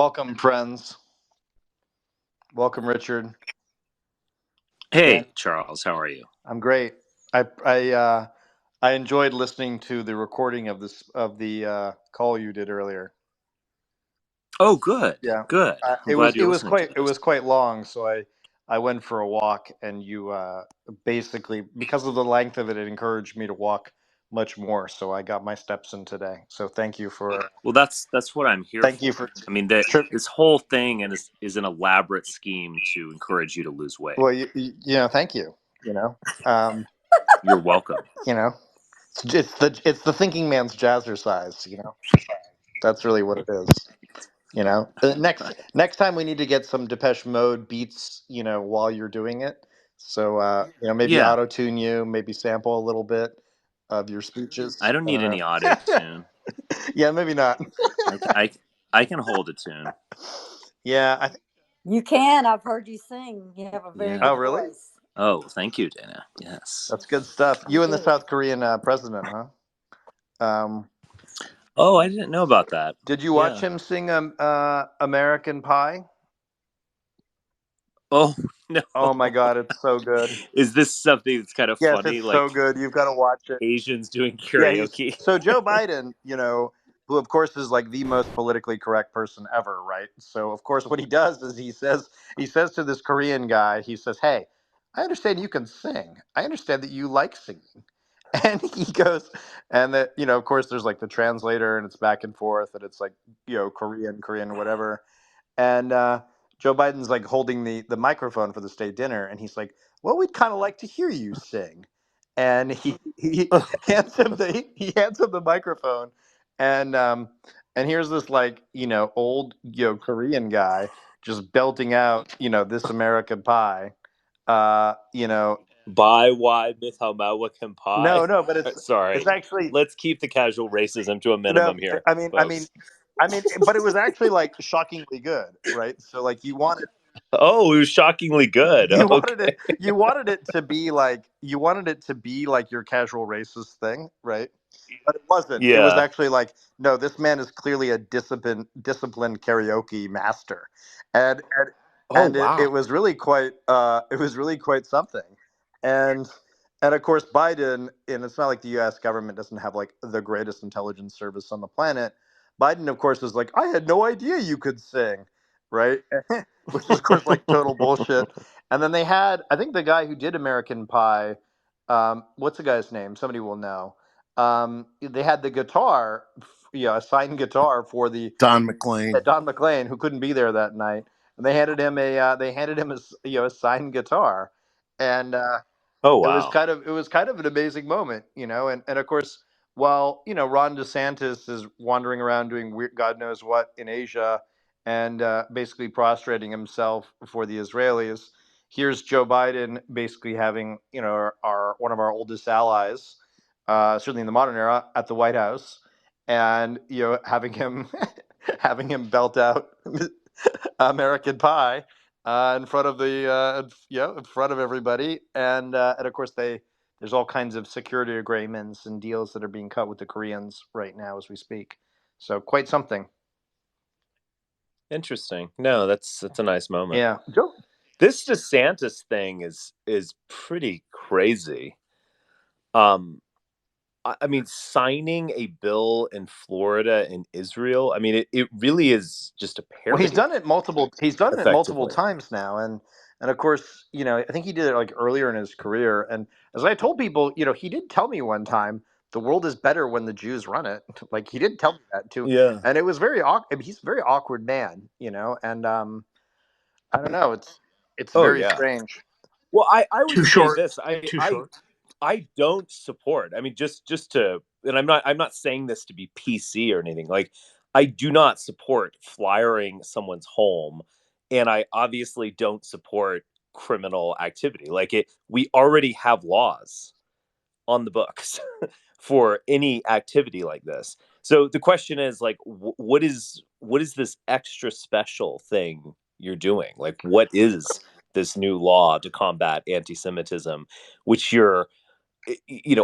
Welcome, friends. Welcome, Richard. Hey, Dan, Charles, how are you? I'm great. I enjoyed listening to the recording of the call you did earlier. Oh, good, Yeah, good. I'm it glad was you're listening to it this. was quite long, so I went for a walk, and you basically, because of the length of it, it encouraged me to walk much more. So I got my steps in today. So Well, that's what I'm here thank you for. for I mean, that trip. this whole thing is an elaborate scheme to encourage you to lose weight. Well, thank you. You know, um, You're welcome. you know, it's the thinking man's jazzercise. That's really what it is. Next time we need to get some Depeche Mode beats, while you're doing it. So maybe Yeah, auto tune you, maybe sample a little bit of your speeches. I don't I need don't any auto know. tune. Yeah, maybe not. I can hold a tune. Yeah, I think. You can. I've heard you sing. You have a very Yeah. Oh, good really? voice. Oh, thank you, Dana. Yes. That's good stuff. You You and the do. South Korean president, huh? Um, Oh, I didn't know about that. did you watch Yeah. him sing American Pie? Oh no. Oh my God, it's so good. Is this something that's kind of Yes, funny, it's so like good. You've got to watch it. Asians doing Yeah, he's karaoke? so Joe Biden, who of course is like the most politically correct person ever, right? So of course what he does is he says to this Korean guy, he says, "Hey, I understand you can sing. I understand that you like singing." And he goes, and that, of course there's like the translator, and it's back and forth, and it's like, Korean, whatever. And Joe Biden's like holding the microphone for the state dinner, and he's like, "Well, we'd kind of like to hear you sing." And he hands him the microphone, and here's this, like, old, Korean guy just belting out, this American Pie, you know. By why Mythamawakan Pie? No, but it's Sorry. actually. Let's keep the casual racism to a No, minimum here, I mean, I mean, folks. but it was actually like shockingly good, right? So like Oh, it was shockingly good. you wanted it Okay. you wanted it to be like your casual racist thing, right? But it wasn't. It was Yeah. actually like, no, this man is clearly a disciplined karaoke master, and and, Oh, and it wow. was really quite something, and of course Biden, and it's not like the U.S. government doesn't have like the greatest intelligence service on the planet. Biden, of course, is like, I had no idea you could sing, right? Which is of course like total bullshit. And then they had, I think, the guy who did American Pie. What's the guy's name? Somebody will know. They had the guitar, a signed guitar for the Don McLean. Don McLean, who couldn't be there that night, and they handed him a signed guitar, and Oh, it was wow. kind of an amazing moment, and of course, while Ron DeSantis is wandering around doing weird, God knows what in Asia, and basically prostrating himself for the Israelis. Here's Joe Biden basically having, our one of our oldest allies, certainly in the modern era, at the White House, and having him having him belt out American Pie in front of in front of everybody, and of course there's all kinds of security agreements and deals that are being cut with the Koreans right now as we speak. So quite something. Interesting. No, that's a nice moment. Yeah, Joe. This DeSantis thing is pretty crazy. Um, I mean, signing a bill in Florida and Israel. I mean, it really is just a Well, he's parody, done it multiple. He's done it multiple effectively. times now, and of course, I think he did it like earlier in his career. And as I told people, he did tell me one time, the world is better when the Jews run it. Like, he did tell me that too, Yeah. and it was very awkward. He's a very awkward man, and I don't know. It's Oh, very yeah. strange. Well, I would Too say short. this. Too short. I don't support. I mean, just to, and I'm not saying this to be PC or anything. Like, I do not support flyering someone's home, and I obviously don't support criminal activity. Like, we already have laws on the books for any activity like this. So the question is, like, what is this extra special thing you're doing? Like, what is this new law to combat anti-Semitism, which you're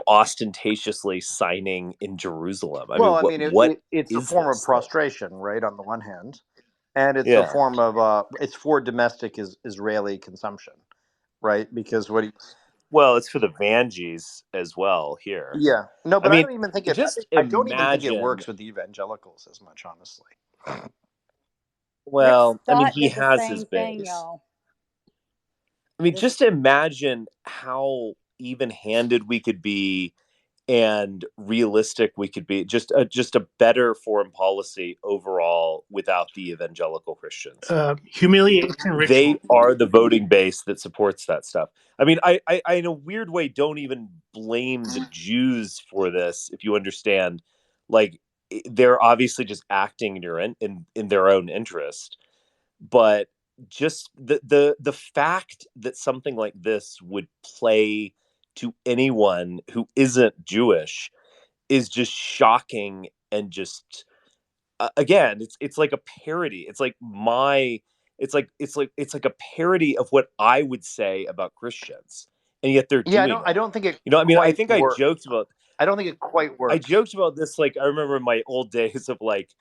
ostentatiously signing in Jerusalem? I Well, mean, I what mean, what it's a is form of this thing? prostration, right? On the one hand, and it's a Yeah. form of it's for domestic Israeli consumption, right? Because what he Well, it's for the Vangees as well here. yeah, no, I but I mean, don't even think it. just I don't even think it imagine. works with the evangelicals as much, honestly. Rick Well, I mean, Scott he did the has his same thing, base. y'all. I mean, Just just imagine how even-handed we could be and realistic we could be. Just a better foreign policy overall without the evangelical Christians. Humiliation They ritual. are the voting base that supports that stuff. I mean, I in a weird way don't even blame the Jews for this. If you understand, like they're obviously just acting in in their own interest, but just the fact that something like this would play to anyone who isn't Jewish is just shocking and just again it's like a parody. It's like a parody of what I would say about Christians, and yet they're Yeah, doing I it. don't think it I mean, I quite think works. I don't think it quite I works. joked about this. Like, I remember my old days of like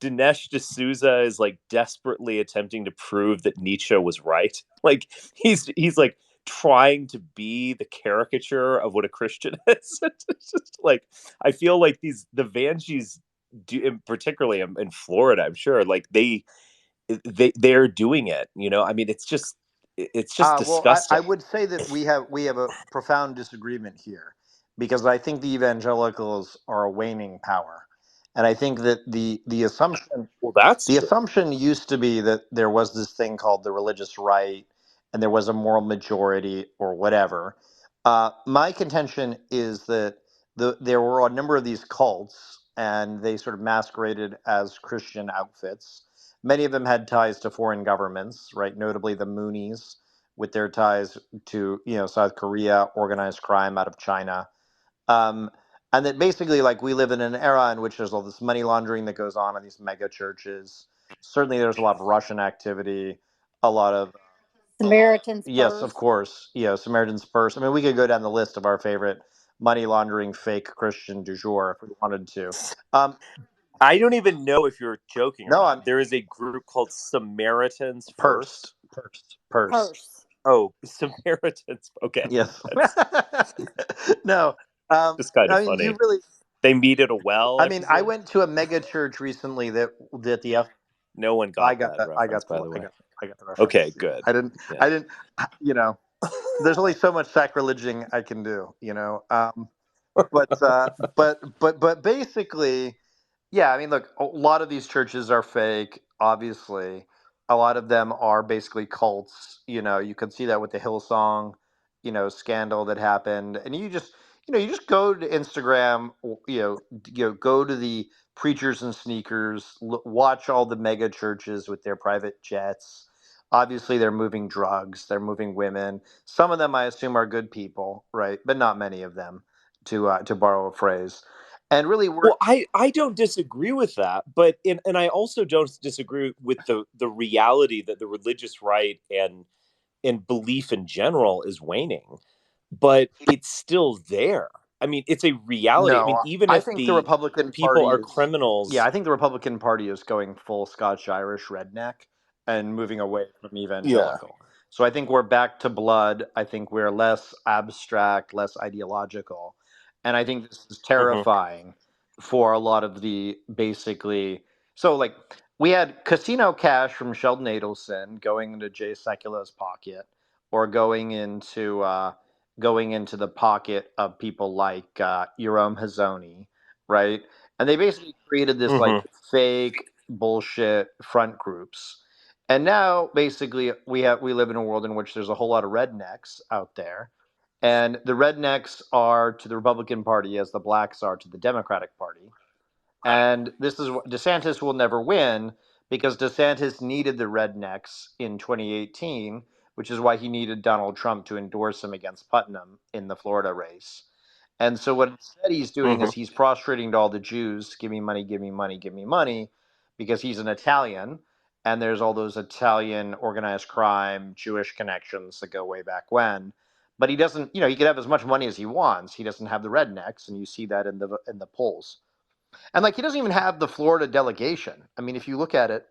Dinesh D'Souza is like desperately attempting to prove that Nietzsche was right. Like he's like trying to be the caricature of what a Christian is. It's just like I feel like the Vangees do, particularly in Florida, I'm sure, like they're doing it. I mean, it's just Well, I disgusting. would say that we have a profound disagreement here, because I think the evangelicals are a waning power, and I think that the assumption Well, that's the true. assumption used to be that there was this thing called the religious right, and there was a moral majority or whatever. My contention is that there were a number of these cults, and they sort of masqueraded as Christian outfits. Many of them had ties to foreign governments, right? Notably the Moonies, with their ties to South Korea, organized crime out of China, um, and that basically, like, we live in an era in which there's all this money laundering that goes on in these mega churches. Certainly, there's a lot of Russian activity, a lot of Samaritan's yes, of Purse. course, Samaritan's Purse. I mean, we could go down the list of our favorite money laundering fake Christian du jour if we wanted to. Um, I don't even know if you're joking or no, I'm not. There is a group called Samaritans purse, First. purse. Purse. Oh, Samaritans. Okay, Yes. that's No. just kind of I mean, you funny. really. They meet at a well, I I mean, I presume. went to a mega church recently that the No one I got got that that. I reference, got by the. the I way. got. I got the reference. Okay, Yeah. good. I didn't. Yeah. I didn't. You know, there's only so much sacrileging I can do. But but basically, yeah. I mean, look, a lot of these churches are fake. Obviously, a lot of them are basically cults. You can see that with the Hillsong, scandal that happened, and you just go to Instagram, go to the preachers and sneakers, watch all the mega churches with their private jets. Obviously, they're moving drugs, they're moving women. Some of them, I assume, are good people, right? But not many of them, to borrow a phrase. And really, we're Well, I don't disagree with that, but and I also don't disagree with the reality that the religious right and belief in general is waning, but it's still there. I mean, it's a reality. I mean, no. even I if think the the Republican people Party are is. Yeah, criminals. I think the Republican Party is going full Scotch Irish redneck and moving away from Yeah. evangelical. So I think we're back to blood. I think we're less abstract, less ideological, and I think this is Hmm. terrifying for a lot of the basically. So, like, we had Casino Cash from Sheldon Adelson going into Jay Sekulo's pocket, or going into the pocket of people like Yoram Hazoni, right? And they basically created this like Hmm. fake bullshit front groups. And now basically we live in a world in which there's a whole lot of rednecks out there. And the rednecks are to the Republican Party as the blacks are to the Democratic Party. And this is what DeSantis will never win, because DeSantis needed the rednecks in 2018, which is why he needed Donald Trump to endorse him against Putnam in the Florida race. And so what instead he's doing Hmm. is he's prostrating to all the Jews, give me money, give me money, give me money, because he's an Italian, and there's all those Italian organized crime, Jewish connections that go way back when. But he doesn't, he could have as much money as he wants. He doesn't have the rednecks, and you see that in the polls. And like he doesn't even have the Florida delegation. I mean, if you look at it,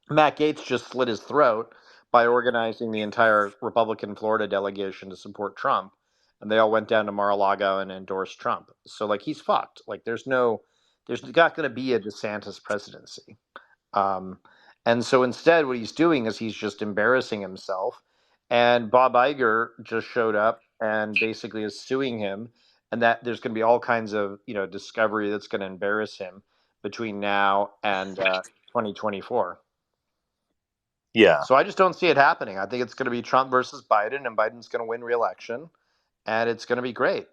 Matt Gaetz just slit his throat by organizing the entire Republican Florida delegation to support Trump, and they all went down to Mar-a-Lago and endorsed Trump. So like he's fucked. Like there's not going to be a DeSantis presidency. Um, and so instead, what he's doing is he's just embarrassing himself. And Bob Iger just showed up and basically is suing him, and that there's going to be all kinds of discovery that's going to embarrass him between now and 2024. Yeah, So I just don't see it happening. I think it's going to be Trump versus Biden, and Biden's going to win re-election, and it's going to be great.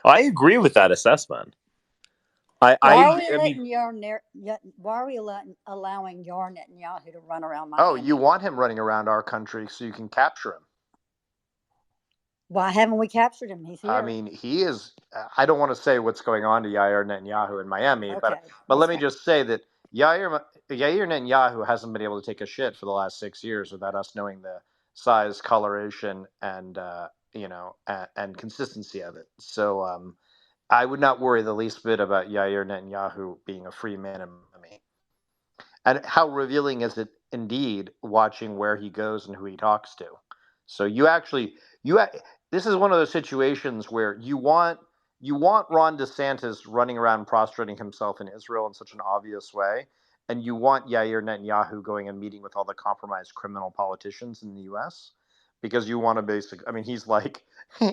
I agree with that assessment. I Why I are we I mean, allowing your Netanyahu to run around Oh, you Miami? want him running around our country so you can capture him? Why haven't we captured him? He's I here. mean, he is. I don't want to say what's going on to Yair Netanyahu in Miami, but Okay, but that's let me fine. just say that Yair Netanyahu hasn't been able to take a shit for the last 6 years without us knowing the size, coloration, and and consistency of it. So I would not worry the least bit about Yair Netanyahu being a free man in Miami. And how revealing is it indeed watching where he goes and who he talks to? So this is one of those situations where you want Ron DeSantis running around prostrating himself in Israel in such an obvious way, and you want Yair Netanyahu going and meeting with all the compromised criminal politicians in the U.S. because you want to I mean, he's like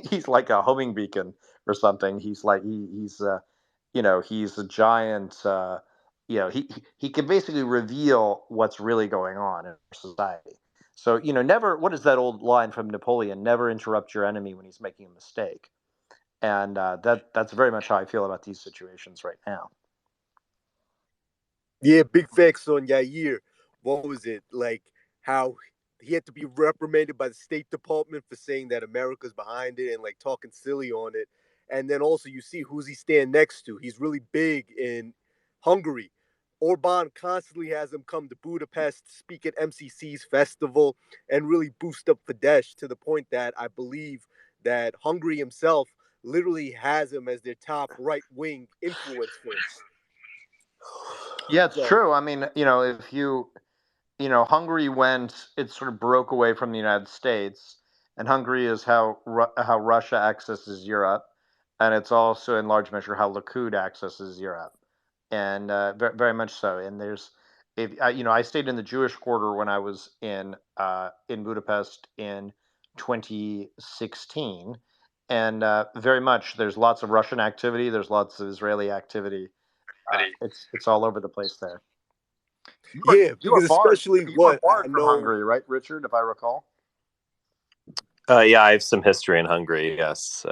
he's like a homing beacon or something. He's like he's a giant. He can basically reveal what's really going on in our society. So never. What is that old line from Napoleon? Never interrupt your enemy when he's making a mistake. And that's very much how I feel about these situations right now. Yeah, big facts on Yair. What was it? Like how he had to be reprimanded by the State Department for saying that America's behind it and like talking silly on it. And then also you see who's he stand next to. He's really big in Hungary. Orban constantly has him come to Budapest, speak at MCC's festival, and really boost up Fidesz to the point that I believe that Hungary himself literally has him as their top right wing influencer. Yeah, it's So true. I mean, if Hungary it sort of broke away from the United States, and Hungary is how Russia accesses Europe, and it's also in large measure how Likud accesses Europe, and very much so. And if I stayed in the Jewish quarter when I was in Budapest in 2016, and very much there's lots of Russian activity, there's lots of Israeli activity. It's all over the place there. yeah, You were because barred. especially You were what I barred from know. Hungary, right, Richard? If I recall. yeah, I have some history in Hungary. Yes,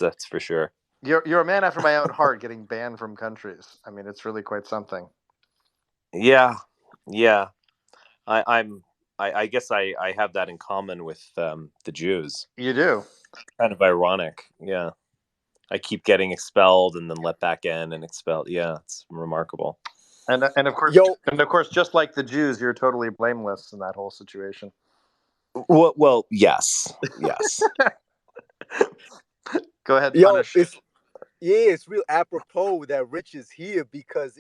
that's for sure. You're a man after my own heart, getting banned from countries. I mean, it's really quite something. Yeah, yeah. I'm. I guess I have that in common with the Jews. You do. Kind of ironic. Yeah, I keep getting expelled and then let back in and expelled. Yeah, it's remarkable. And of course, Yo, just like the Jews, you're totally blameless in that whole situation. Well, yes, yes. Go ahead, yo, punish. it's real apropos that Rich is here because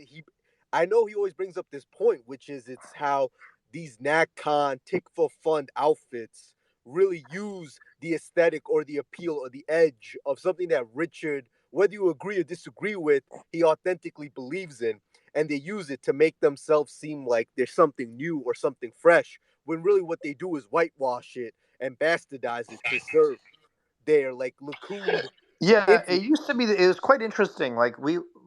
I know he always brings up this point, which is it's how these NatCon tick for fun outfits really use the aesthetic or the appeal or the edge of something that Richard, whether you agree or disagree with, he authentically believes in, and they use it to make themselves seem like there's something new or something fresh, when really what they do is whitewash it and bastardize it to serve their like Likud Yeah, it influence. used to be. It was quite interesting. Like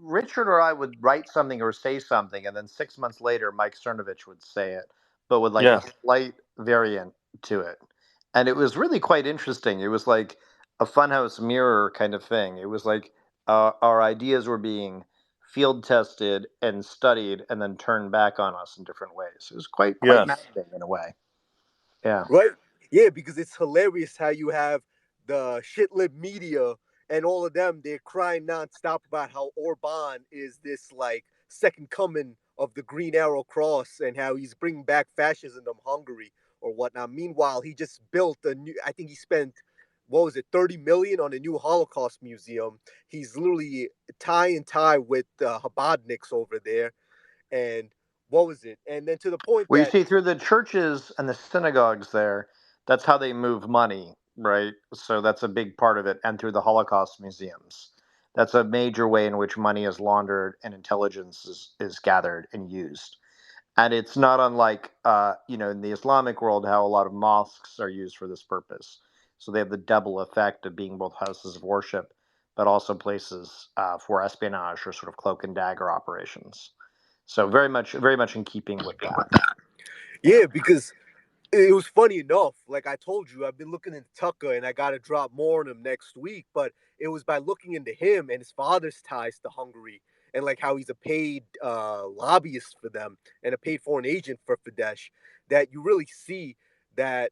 Richard or I would write something or say something, and then 6 months later, Mike Cernovich would say it, but with like a Yeah, slight variant to it, and it was really quite interesting. It was like a funhouse mirror kind of thing. It was like our ideas were being field tested and studied, and then turned back on us in different ways. It was quite yeah, maddening in a way. Yeah. Right? Yeah, because it's hilarious how you have the shit lib media and all of them, they're crying nonstop about how Orban is this like second coming of the Green Arrow Cross and how he's bringing back fascism in Hungary or whatnot. Meanwhile, he just built a new, I think he spent, what was it, 30 million on a new Holocaust museum. He's literally tie and tie with Chabadniks over there. And what was it? And then to the point Well, you that see, through the churches and the synagogues there, that's how they move money, right? So that's a big part of it. And through the Holocaust museums, that's a major way in which money is laundered and intelligence is gathered and used. And it's not unlike, in the Islamic world, how a lot of mosques are used for this purpose. So they have the double effect of being both houses of worship, but also places for espionage or sort of cloak and dagger operations. So very much in keeping with that. yeah, because it was funny enough. Like I told you, I've been looking into Tucker, and I got to drop more on him next week. But it was by looking into him and his father's ties to Hungary, and like how he's a paid lobbyist for them and a paid foreign agent for Fidesz, that you really see that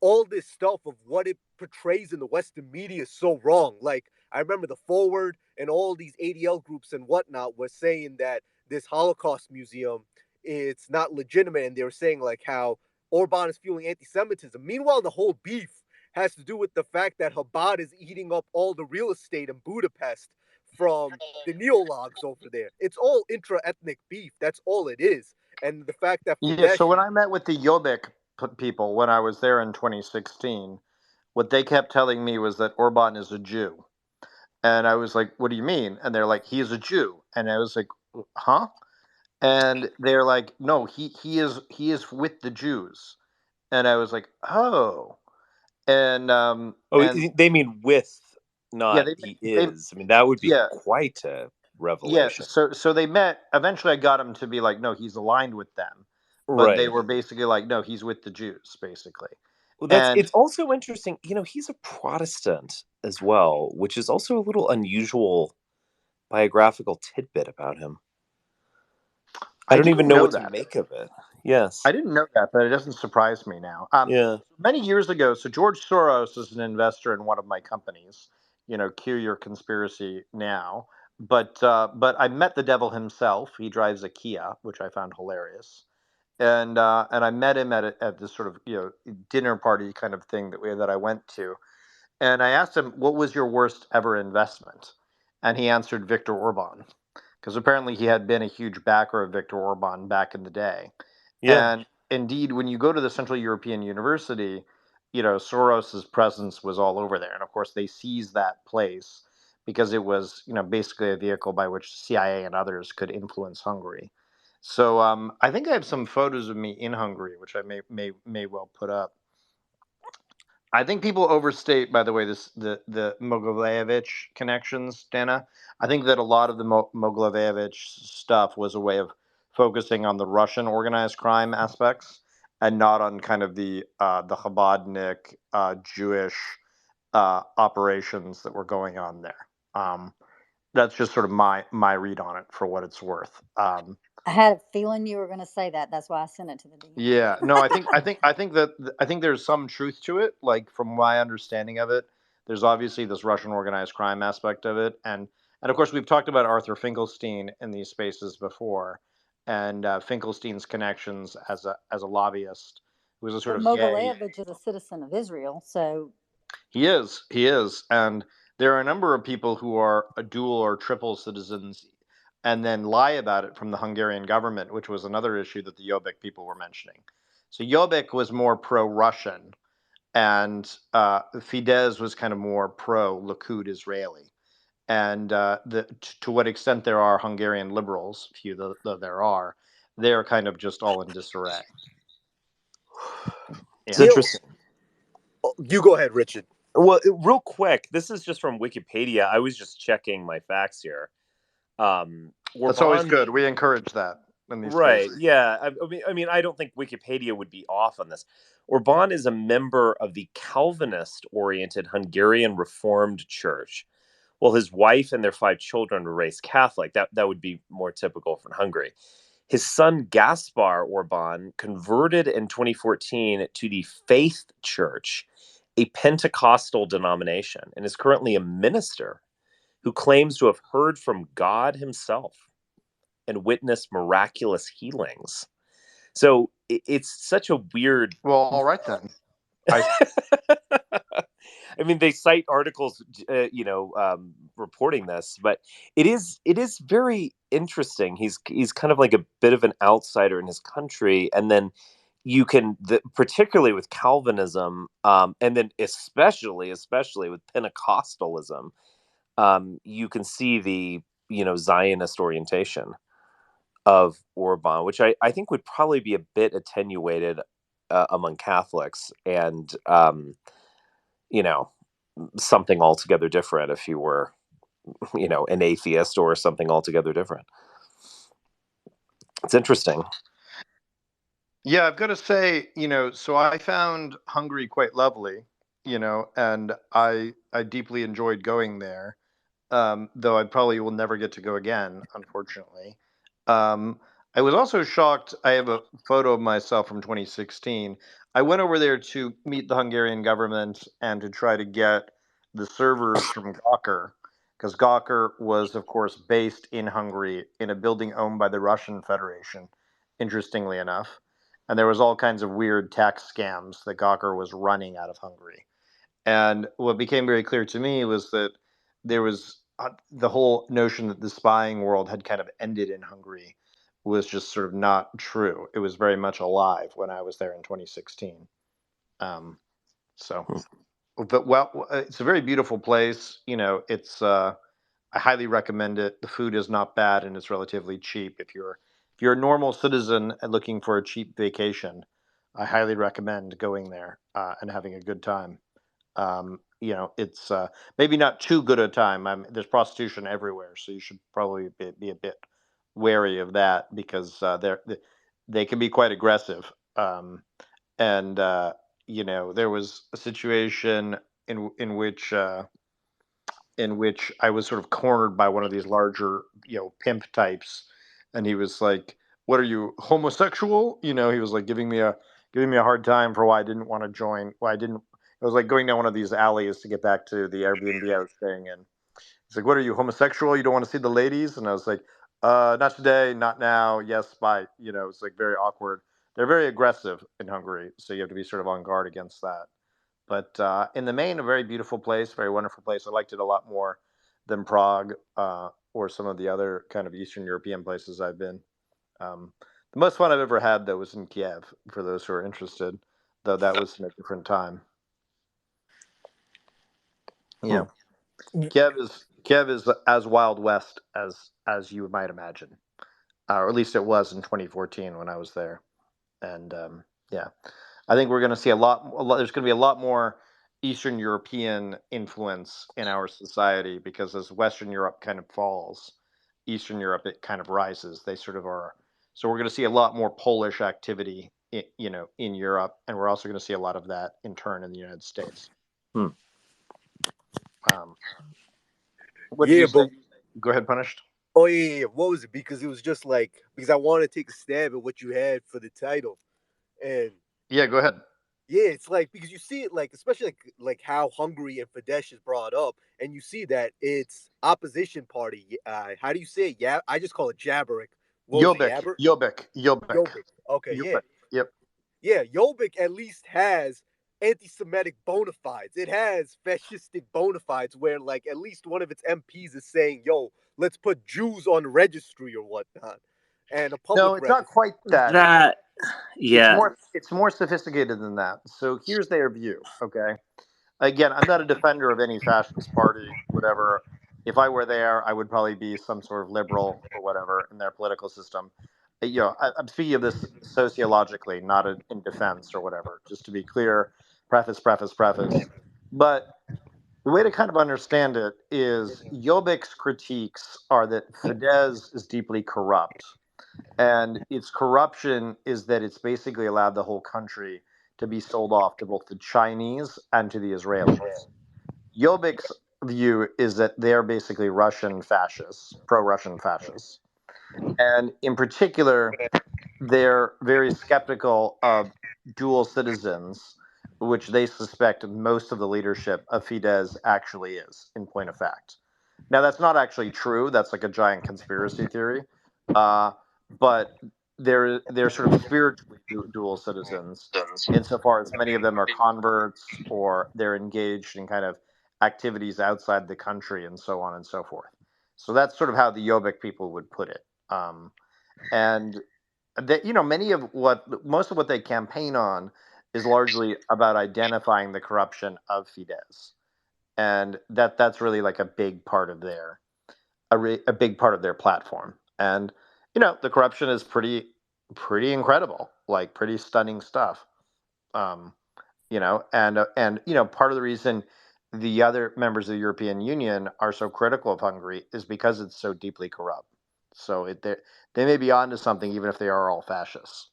all this stuff of what it portrays in the Western media is so wrong. Like I remember the Forward and all these ADL groups and whatnot were saying that this Holocaust museum, it's not legitimate, and they were saying like how Orban is fueling anti-Semitism. Meanwhile, the whole beef has to do with the fact that Chabad is eating up all the real estate in Budapest from the neologs over there. It's all intra-ethnic beef. That's all it is. And the fact that Yeah, so Fidesz, when I met with the Jobbik people when I was there in 2016, what they kept telling me was that Orban is a Jew. And I was like, "What do you mean?" And they're like, "He is a Jew." And I was like, "Huh?" And they're like, "No, he is with the Jews." And I was like, "Oh." Oh, And they mean with, yeah, not they he they is. I mean, that would be yeah, quite a yeah, revelation. so they met. Eventually I got him to be like, "No, he's aligned with them." But they Right. were basically like, "No, he's with the Jews," basically. Well, And it's also interesting. He's a Protestant as well, which is also a little unusual biographical tidbit about him. I I don't even didn't know know what to that. make of it. I Yes. didn't know that, but it doesn't surprise me now. Yeah. Many years ago, so George Soros is an investor in one of my companies. Cue your conspiracy now. But I met the devil himself. He drives a Kia, which I found hilarious. And I met him at this sort of dinner party kind of thing that I went to. And I asked him, "What was your worst ever investment?" And he answered Viktor Orban, because apparently he had been a huge backer of Viktor Orban back in the day. Yeah. And indeed, when you go to the Central European University, Soros's presence was all over there. And of course, they seized that place because it was, basically a vehicle by which CIA and others could influence Hungary. So I think I have some photos of me in Hungary, which I may well put up. I think people overstate, by the way, the Mogilevich connections, Dana. I think that a lot of the Mogilevich stuff was a way of focusing on the Russian organized crime aspects and not on kind of the Chabadnik Jewish operations that were going on there. That's just sort of my read on it for what it's worth. I had a feeling you were going to say that. That's why I sent it to the DM. Yeah, no, I think there's some truth to it. Like from my understanding of it, there's obviously this Russian organized crime aspect of it, and of course we've talked about Arthur Finkelstein in these spaces before, and Finkelstein's connections as a lobbyist, who was a sort But of gay. Mogilevich is a citizen of Israel, so He is, and there are a number of people who are a dual or triple citizens, and then lie about it from the Hungarian government, which was another issue that the Jobbik people were mentioning. So Jobbik was more pro-Russian, and Fidesz was kind of more pro-Likud Israeli. And to what extent there are Hungarian liberals, few though there are, they're kind of just all in disarray. It's Yeah. you know, interesting. you go ahead, Richard. Well, real quick, this is just from Wikipedia. I was just checking my facts here. That's always Orban, good. We encourage that in these right? spaces. Yeah. I mean, I don't think Wikipedia would be off on this. Orban is a member of the Calvinist-oriented Hungarian Reformed Church. Well, his wife and their 5 children were raised Catholic. That would be more typical for Hungary. His son Gaspar Orban converted in 2014 to the Faith Church, a Pentecostal denomination, and is currently a minister who claims to have heard from God himself and witnessed miraculous healings. So it's such a weird. Well, all right then. I I mean, they cite articles, reporting this, but it is very interesting. He's kind of like a bit of an outsider in his country, and then particularly with Calvinism, and then especially with Pentecostalism, you can see the Zionist orientation of Orban, which I think would probably be a bit attenuated among Catholics, and you know something altogether different if you were an atheist or something altogether different. It's interesting. Yeah, I've got to say, so I found Hungary quite lovely, and I deeply enjoyed going there. Though I probably will never get to go again, unfortunately. Um, I was also shocked. I have a photo of myself from 2016. I went over there to meet the Hungarian government and to try to get the servers from Gawker, because Gawker was, of course, based in Hungary in a building owned by the Russian Federation, interestingly enough. And there was all kinds of weird tax scams that Gawker was running out of Hungary. And what became very clear to me was that there was the whole notion that the spying world had kind of ended in Hungary was just sort of not true. It was very much alive when I was there in 2016. Um, so, but it's a very beautiful place. I highly recommend it. The food is not bad and it's relatively cheap. If you're a normal citizen and looking for a cheap vacation, I highly recommend going there and having a good time. It's maybe not too good a time. There's prostitution everywhere, so you should probably be a bit wary of that because they can be quite aggressive. And there was a situation in which I was sort of cornered by one of these larger, pimp types, and he was like, "What are you, homosexual?" He was like giving me a hard time for why I didn't want to join. Why I didn't. It was like going down one of these alleys to get back to the Airbnb I was staying in. He's like, "What are you, homosexual? You don't want to see the ladies?" And I was like, Not today, not now. Yes, bye." It's like very awkward. They're very aggressive in Hungary, so you have to be sort of on guard against that. But in the main, a very beautiful place, very wonderful place. I liked it a lot more than Prague or some of the other kind of Eastern European places I've been. The most fun I've ever had, though, was in Kiev, for those who are interested, though that was in a different time. Yeah. Kiev is as Wild West as you might imagine, or at least it was in 2014 when I was there. And yeah, I think we're going to see a lot. There's going to be a lot more Eastern European influence in our society because as Western Europe kind of falls, Eastern Europe it kind of rises. They sort of are. So we're going to see a lot more Polish activity, in Europe, and we're also going to see a lot of that in turn in the United States. Hmm. What do Yeah, you but say? Go ahead, Punished. oh yeah. What was it? Because it was just like because I want to take a stab at what you had for the title, and Yeah, go ahead. yeah, it's like because you see it like especially like how Hungary and Fidesz is brought up, and you see that it's opposition party. How do you say it? Yeah, I just call it jabberick. What was it? Jobbik, Yabber? Jobbik, Jobbik, Jobbik. Okay, yeah, Jobbik. Yep. yeah. Jobbik at least has anti-Semitic bona fides. It has fascistic bona fides where like at least one of its MPs is saying, "Yo, let's put Jews on registry or whatnot," and a No, public it's not registry. quite that. That, It's yeah. more. It's more sophisticated than that. So here's their view. Okay. Again, I'm not a defender of any fascist party, whatever. If I were there, I would probably be some sort of liberal or whatever in their political system. I'm speaking of this sociologically, not in defense or whatever. Just to be clear, preface. But the way to kind of understand it is Jobbik's critiques are that Fidesz is deeply corrupt. And its corruption is that it's basically allowed the whole country to be sold off to both the Chinese and to the Israelis. Jobbik's view is that they're basically Russian fascists, pro Russian fascists. And in particular, they're very skeptical of dual citizens, which they suspect most of the leadership of Fidesz actually is, in point of fact. Now, that's not actually true. That's like a giant conspiracy theory. But they're sort of spiritually dual citizens, insofar as many of them are converts or they're engaged in kind of activities outside the country and so on and so forth. So that's sort of how the Jobbik people would put it. And that, many of what most of what they campaign on is largely about identifying the corruption of Fidesz, and that's really like a big part of a big part of their platform. And the corruption is pretty incredible, like pretty stunning stuff. Um, and part of the reason the other members of the European Union are so critical of Hungary is because it's so deeply corrupt. So they may be onto something, even if they are all fascists.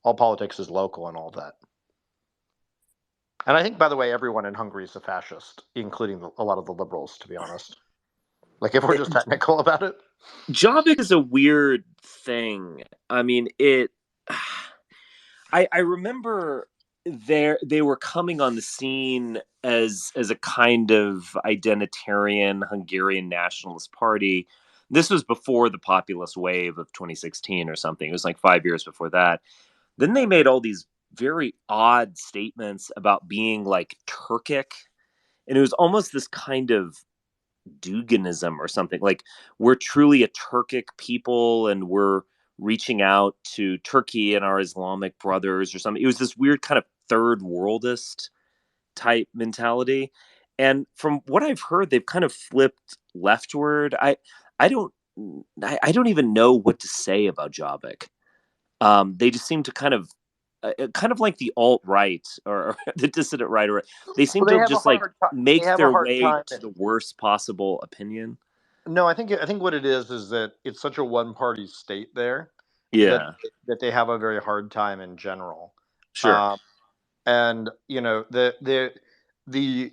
All politics is local and all that. And I think, by the way, everyone in Hungary is a fascist, including a lot of the liberals, to be honest. Like, if we're just technical about it. Jobbik is a weird thing. I mean, I remember they were coming on the scene as a kind of identitarian Hungarian nationalist party. This was before the populist wave of 2016 or something. It was like 5 years before that. Then they made all these very odd statements about being like Turkic, and it was almost this kind of Duganism or something. Like, we're truly a Turkic people and we're reaching out to Turkey and our Islamic brothers or something. It was this weird kind of third worldist type mentality. And from what I've heard, they've kind of flipped leftward. I don't I don't even know what to say about Jobbik. They just seem to kind of like the alt right or the dissident right, or they seem Well, they to have a just like hard time. They make have a their hard way time. to the worst possible opinion. No, I think what it is that it's such a one-party state there that Yeah, that they have a very hard time in general. sure. Um, and the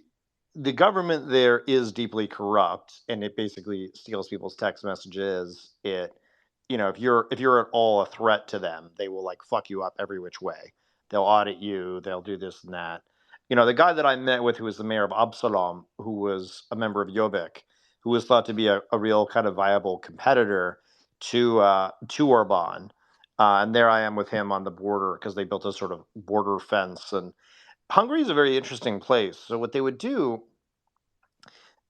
the government there is deeply corrupt, and it basically steals people's text messages. If you're at all a threat to them, they will like fuck you up every which way. They'll audit you, they'll do this and that. The guy that I met with, who was the mayor of Absalom, who was a member of Jobbik, who was thought to be a real kind of viable competitor to Orban. And there I am with him on the border, because they built a sort of border fence. And Hungary is a very interesting place. So what they would do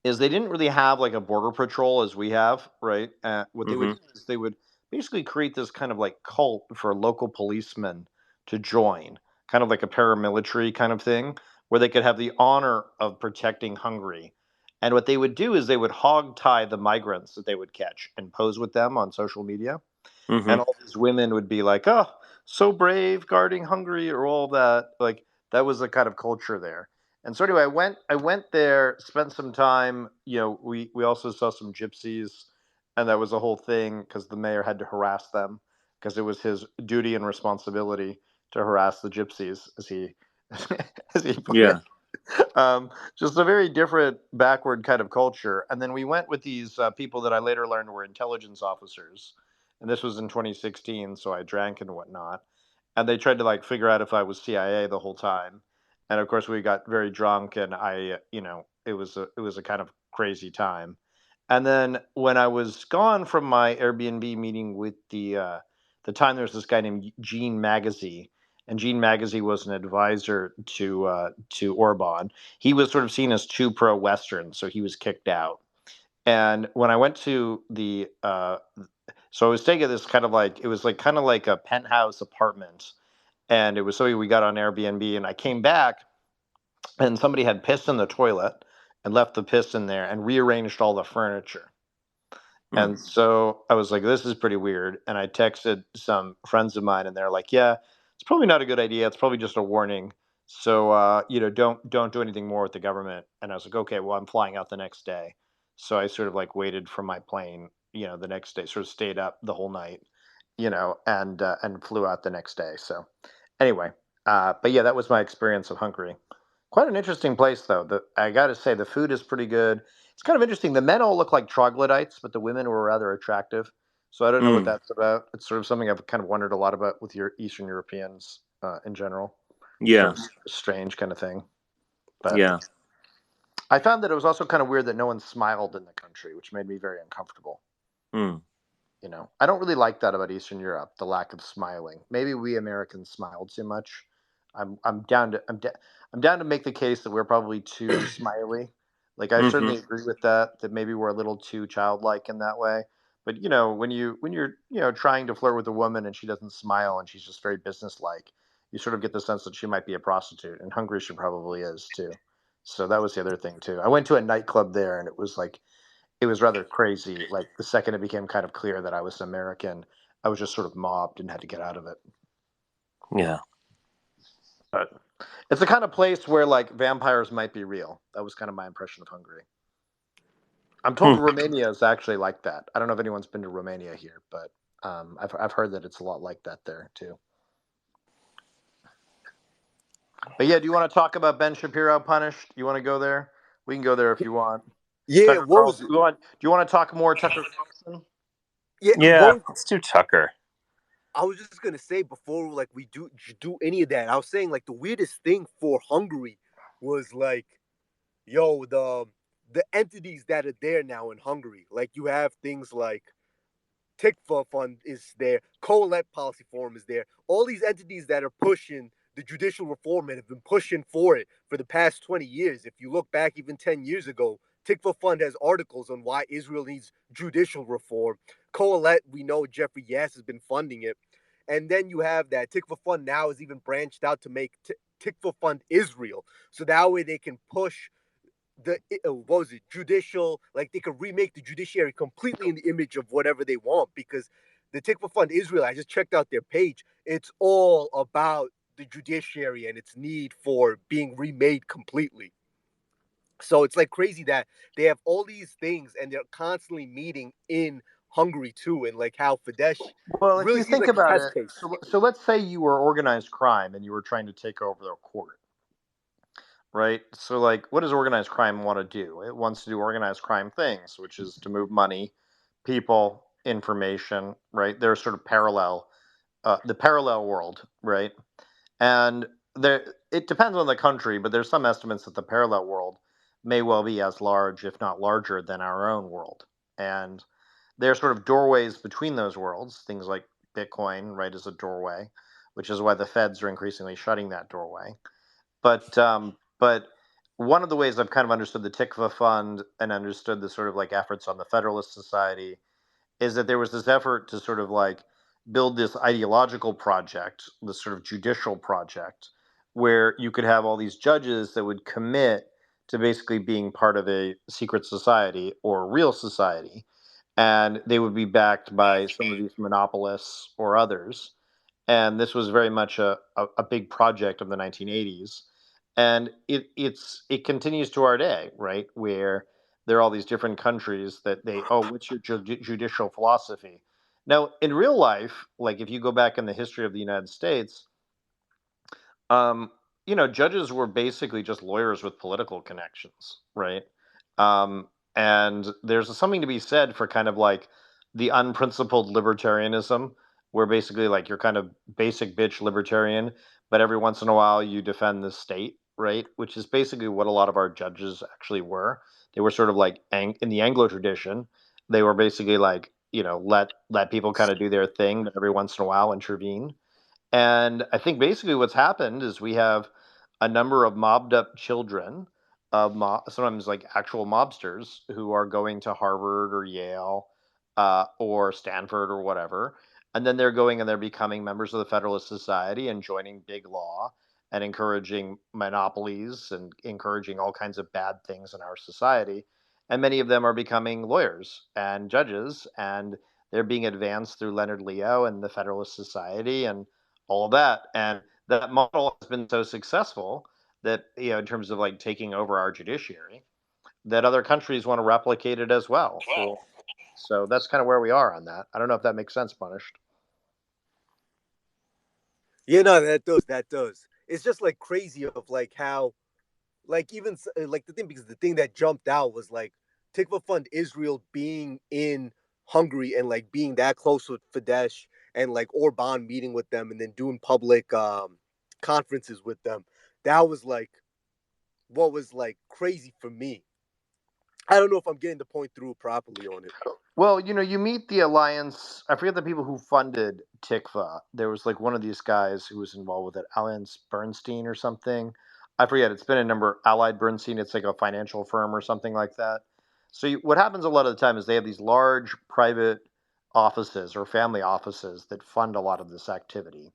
is they didn't really have like a border patrol as we have, right? What they would Hmm. do is they would basically create this kind of like cult for local policemen to join, kind of like a paramilitary kind of thing, where they could have the honor of protecting Hungary. And what they would do is they would hog tie the migrants that they would catch and pose with them on social media. Hmm. And all these women would be like, "Oh, so brave guarding Hungary," or all that. Like, that was the kind of culture there. And so anyway, I went there, spent some time. We also saw some gypsies, and that was a whole thing because the mayor had to harass them, because it was his duty and responsibility to harass the gypsies, as he as he put it. Yeah. Just a very different, backward kind of culture. And then we went with these people that I later learned were intelligence officers, and this was in 2016. So I drank and whatnot, and they tried to like figure out if I was CIA the whole time. And of course, we got very drunk, and it was a kind of crazy time. And then when I was gone from my Airbnb meeting with the time, there was this guy named Gene Magazy, and Gene Magazy was an advisor to Orban. He was sort of seen as too pro-Western, so he was kicked out. And when I went to so I was staying at this kind of like, it was like kind of like a penthouse apartment, and it was something we got on Airbnb. And I came back, and somebody had pissed in the toilet and left the piss in there and rearranged all the furniture. Hmm. And so I was like, this is pretty weird. And I texted some friends of mine, and they're like, yeah, it's probably not a good idea. It's probably just a warning. So don't do anything more with the government. And I was like, okay, well, I'm flying out the next day. So I sort of like waited for my plane, the next day, sort of stayed up the whole night, and flew out the next day. So anyway, but yeah, that was my experience of Hungary. Quite an interesting place, though. I got to say, the food is pretty good. It's kind of interesting. The men all look like troglodytes, but the women were rather attractive. So I don't know what Mm. that's about. It's sort of something I've kind of wondered a lot about with your Eastern Europeans in general. Sort Yeah. of strange kind of thing. But Yeah. I found that it was also kind of weird that no one smiled in the country, which made me very uncomfortable. Mm. I don't really like that about Eastern Europe, the lack of smiling. Maybe we Americans smile too much. I'm down to I'm down to make the case that we're probably too smiley. Like I Hmm. certainly agree with that maybe we're a little too childlike in that way. But when you're trying to flirt with a woman and she doesn't smile and she's just very businesslike, you sort of get the sense that she might be a prostitute. And Hungary she probably is too. So that was the other thing too. I went to a nightclub there and it was rather crazy. Like the second it became kind of clear that I was American, I was just sort of mobbed and had to get out of it. Yeah. But it's the kind of place where like vampires might be real. That was kind of my impression of Hungary. I'm told Hmm. Romania is actually like that. I don't know if anyone's been to Romania here, but I've heard that it's a lot like that there too. But yeah, do you want to talk about Ben Shapiro punished? You want to go there? We can go there if you want. Yeah, Tucker what was Carlson. Do you want to talk more Tucker Carlson? yeah, Yeah. Let's do Tucker. I was just gonna say before like we do any of that, I was saying like the weirdest thing for Hungary was like, yo, the entities that are there now in Hungary. Like you have things like TICFA Fund is there, Coalette Policy Forum is there. All these entities that are pushing the judicial reform and have been pushing for it for the past 20 years. If you look back even 10 years ago, TICFA Fund has articles on why Israel needs judicial reform. Coalette, we know Jeffrey Yass has been funding it. And then you have that TICFA Fund now is even branched out to make TICFA Fund Israel. So that way they can push the what was it judicial, like they could remake the judiciary completely in the image of whatever they want, because the Tikva Fund Israel, I just checked out their page, it's all about the judiciary and its need for being remade completely. So it's like crazy that they have all these things and they're constantly meeting in Hungary too, and like how Fidesz Well, if really you seems think like a about test it, case. so let's say you were organized crime and you were trying to take over the court, right? So, like, what does organized crime want to do? It wants to do organized crime things, which is to move money, people, information, right? They're sort of the parallel world, right? And it depends on the country, but there's some estimates that the parallel world may well be as large, if not larger, than our own world. And there are sort of doorways between those worlds. Things like Bitcoin, right, is a doorway, which is why the feds are increasingly shutting that doorway. But one of the ways I've kind of understood the Tikva Fund and understood the sort of like efforts on the Federalist Society is that there was this effort to sort of like build this ideological project, this sort of judicial project, where you could have all these judges that would commit to basically being part of a secret society or a real society. And they would be backed by some of these monopolists or others. And this was very much a big project of the 1980s. And it continues to our day, right? Where there are all these different countries that what's your judicial philosophy? Now, in real life, like if you go back in the history of the United States, um, judges were basically just lawyers with political connections, right? And there's something to be said for kind of like the unprincipled libertarianism, where basically like you're kind of basic bitch libertarian, but every once in a while you defend the state, right? Which is basically what a lot of our judges actually were. They were sort of like in the Anglo tradition, they were basically like let people kind of do their thing, but every once in a while intervene. And I think basically what's happened is we have a number of mobbed up children of sometimes like actual mobsters who are going to Harvard or Yale or Stanford or whatever. And then they're going and they're becoming members of the Federalist Society and joining big law and encouraging monopolies and encouraging all kinds of bad things in our society. And many of them are becoming lawyers and judges, and they're being advanced through Leonard Leo and the Federalist Society and all of that. And that model has been so successful that, in terms of like taking over our judiciary, that other countries want to replicate it as well. So that's kind of where we are on that. I don't know if that makes sense, Punished. Yeah, no, that does. It's just like crazy of like how like even like the thing, because the thing that jumped out was like Tikva Fund Israel being in Hungary and like being that close with Fidesz and like Orban meeting with them and then doing public conferences with them. That was like what was like crazy for me. I don't know if I'm getting the point through properly on it. Well, you meet the alliance. I forget the people who funded Tikva. There was like one of these guys who was involved with it, Alliance Bernstein or something. I forget. It's been a number. Allied Bernstein. It's like a financial firm or something like that. So what happens a lot of the time is they have these large private offices or family offices that fund a lot of this activity.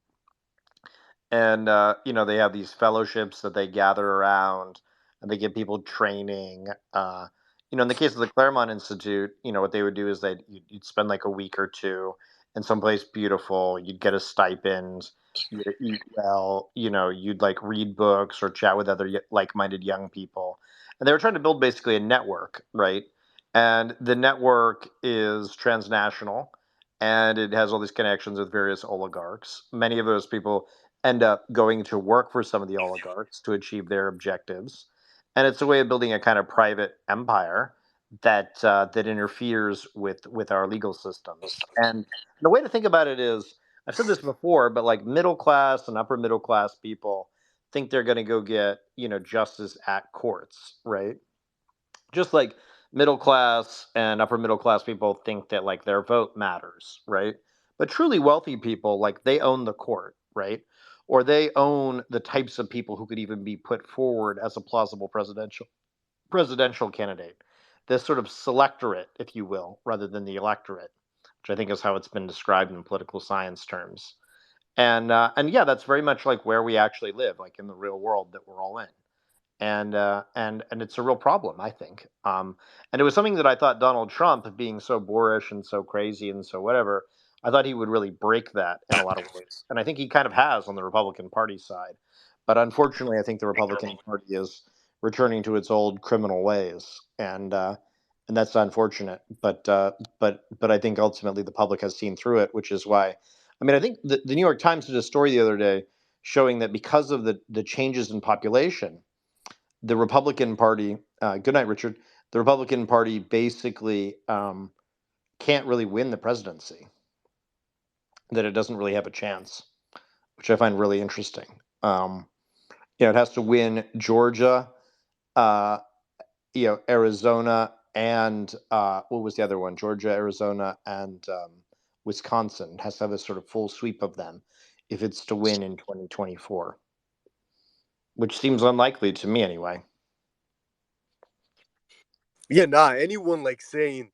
And they have these fellowships that they gather around, and they give people training. In the case of the Claremont Institute, what they would do is you'd spend like a week or two in someplace beautiful. You'd get a stipend. You'd eat well. You'd like read books or chat with other like-minded young people. And they were trying to build basically a network, right? And the network is transnational, and it has all these connections with various oligarchs. Many of those people end up going to work for some of the oligarchs to achieve their objectives. And it's a way of building a kind of private empire that interferes with our legal systems. And the way to think about it is, I've said this before, but like middle class and upper middle class people think they're going to go get justice at courts, right? Just like middle class and upper middle class people think that like their vote matters, right? But truly wealthy people, like they own the court, right? Or they own the types of people who could even be put forward as a plausible presidential candidate. This sort of selectorate, if you will, rather than the electorate, which I think is how it's been described in political science terms. And yeah, that's very much like where we actually live, like in the real world that we're all in. And it's a real problem, I think. And it was something that I thought Donald Trump, being so boorish and so crazy and so whatever, I thought he would really break that in a lot of ways, and I think he kind of has on the Republican Party side. But unfortunately, I think the Republican Party is returning to its old criminal ways, and that's unfortunate. But I think ultimately the public has seen through it, which is why. I mean, I think the New York Times did a story the other day showing that because of the changes in population, the Republican Party, good night, Richard. The Republican Party basically can't really win the presidency, that it doesn't really have a chance, which I find really interesting. Um, it has to win Georgia, uh, Arizona, and what was the other one? Georgia, Arizona, and Wisconsin. It has to have a sort of full sweep of them if it's to win in 2024, which seems unlikely to me anyway. Yeah, nah. Anyone like saying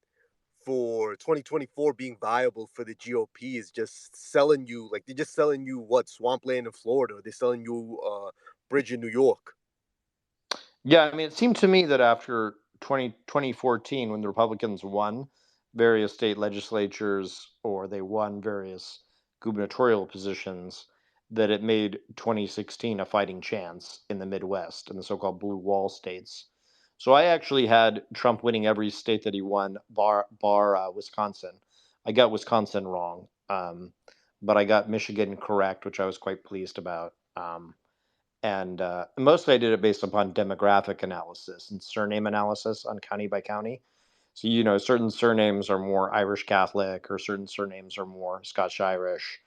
for 2024 being viable for the GOP is just selling you like they're just selling you what swampland in Florida. They're selling you bridge in New York. Yeah, I mean, it seemed to me that after 2014, when the Republicans won various state legislatures or they won various gubernatorial positions, that it made 2016 a fighting chance in the Midwest and the so called blue wall states. So I actually had Trump winning every state that he won, bar Wisconsin. I got Wisconsin wrong, but I got Michigan correct, which I was quite pleased about. And mostly I did it based upon demographic analysis and surname analysis on county by county. So, certain surnames are more Irish Catholic, or certain surnames are more Scotch Irish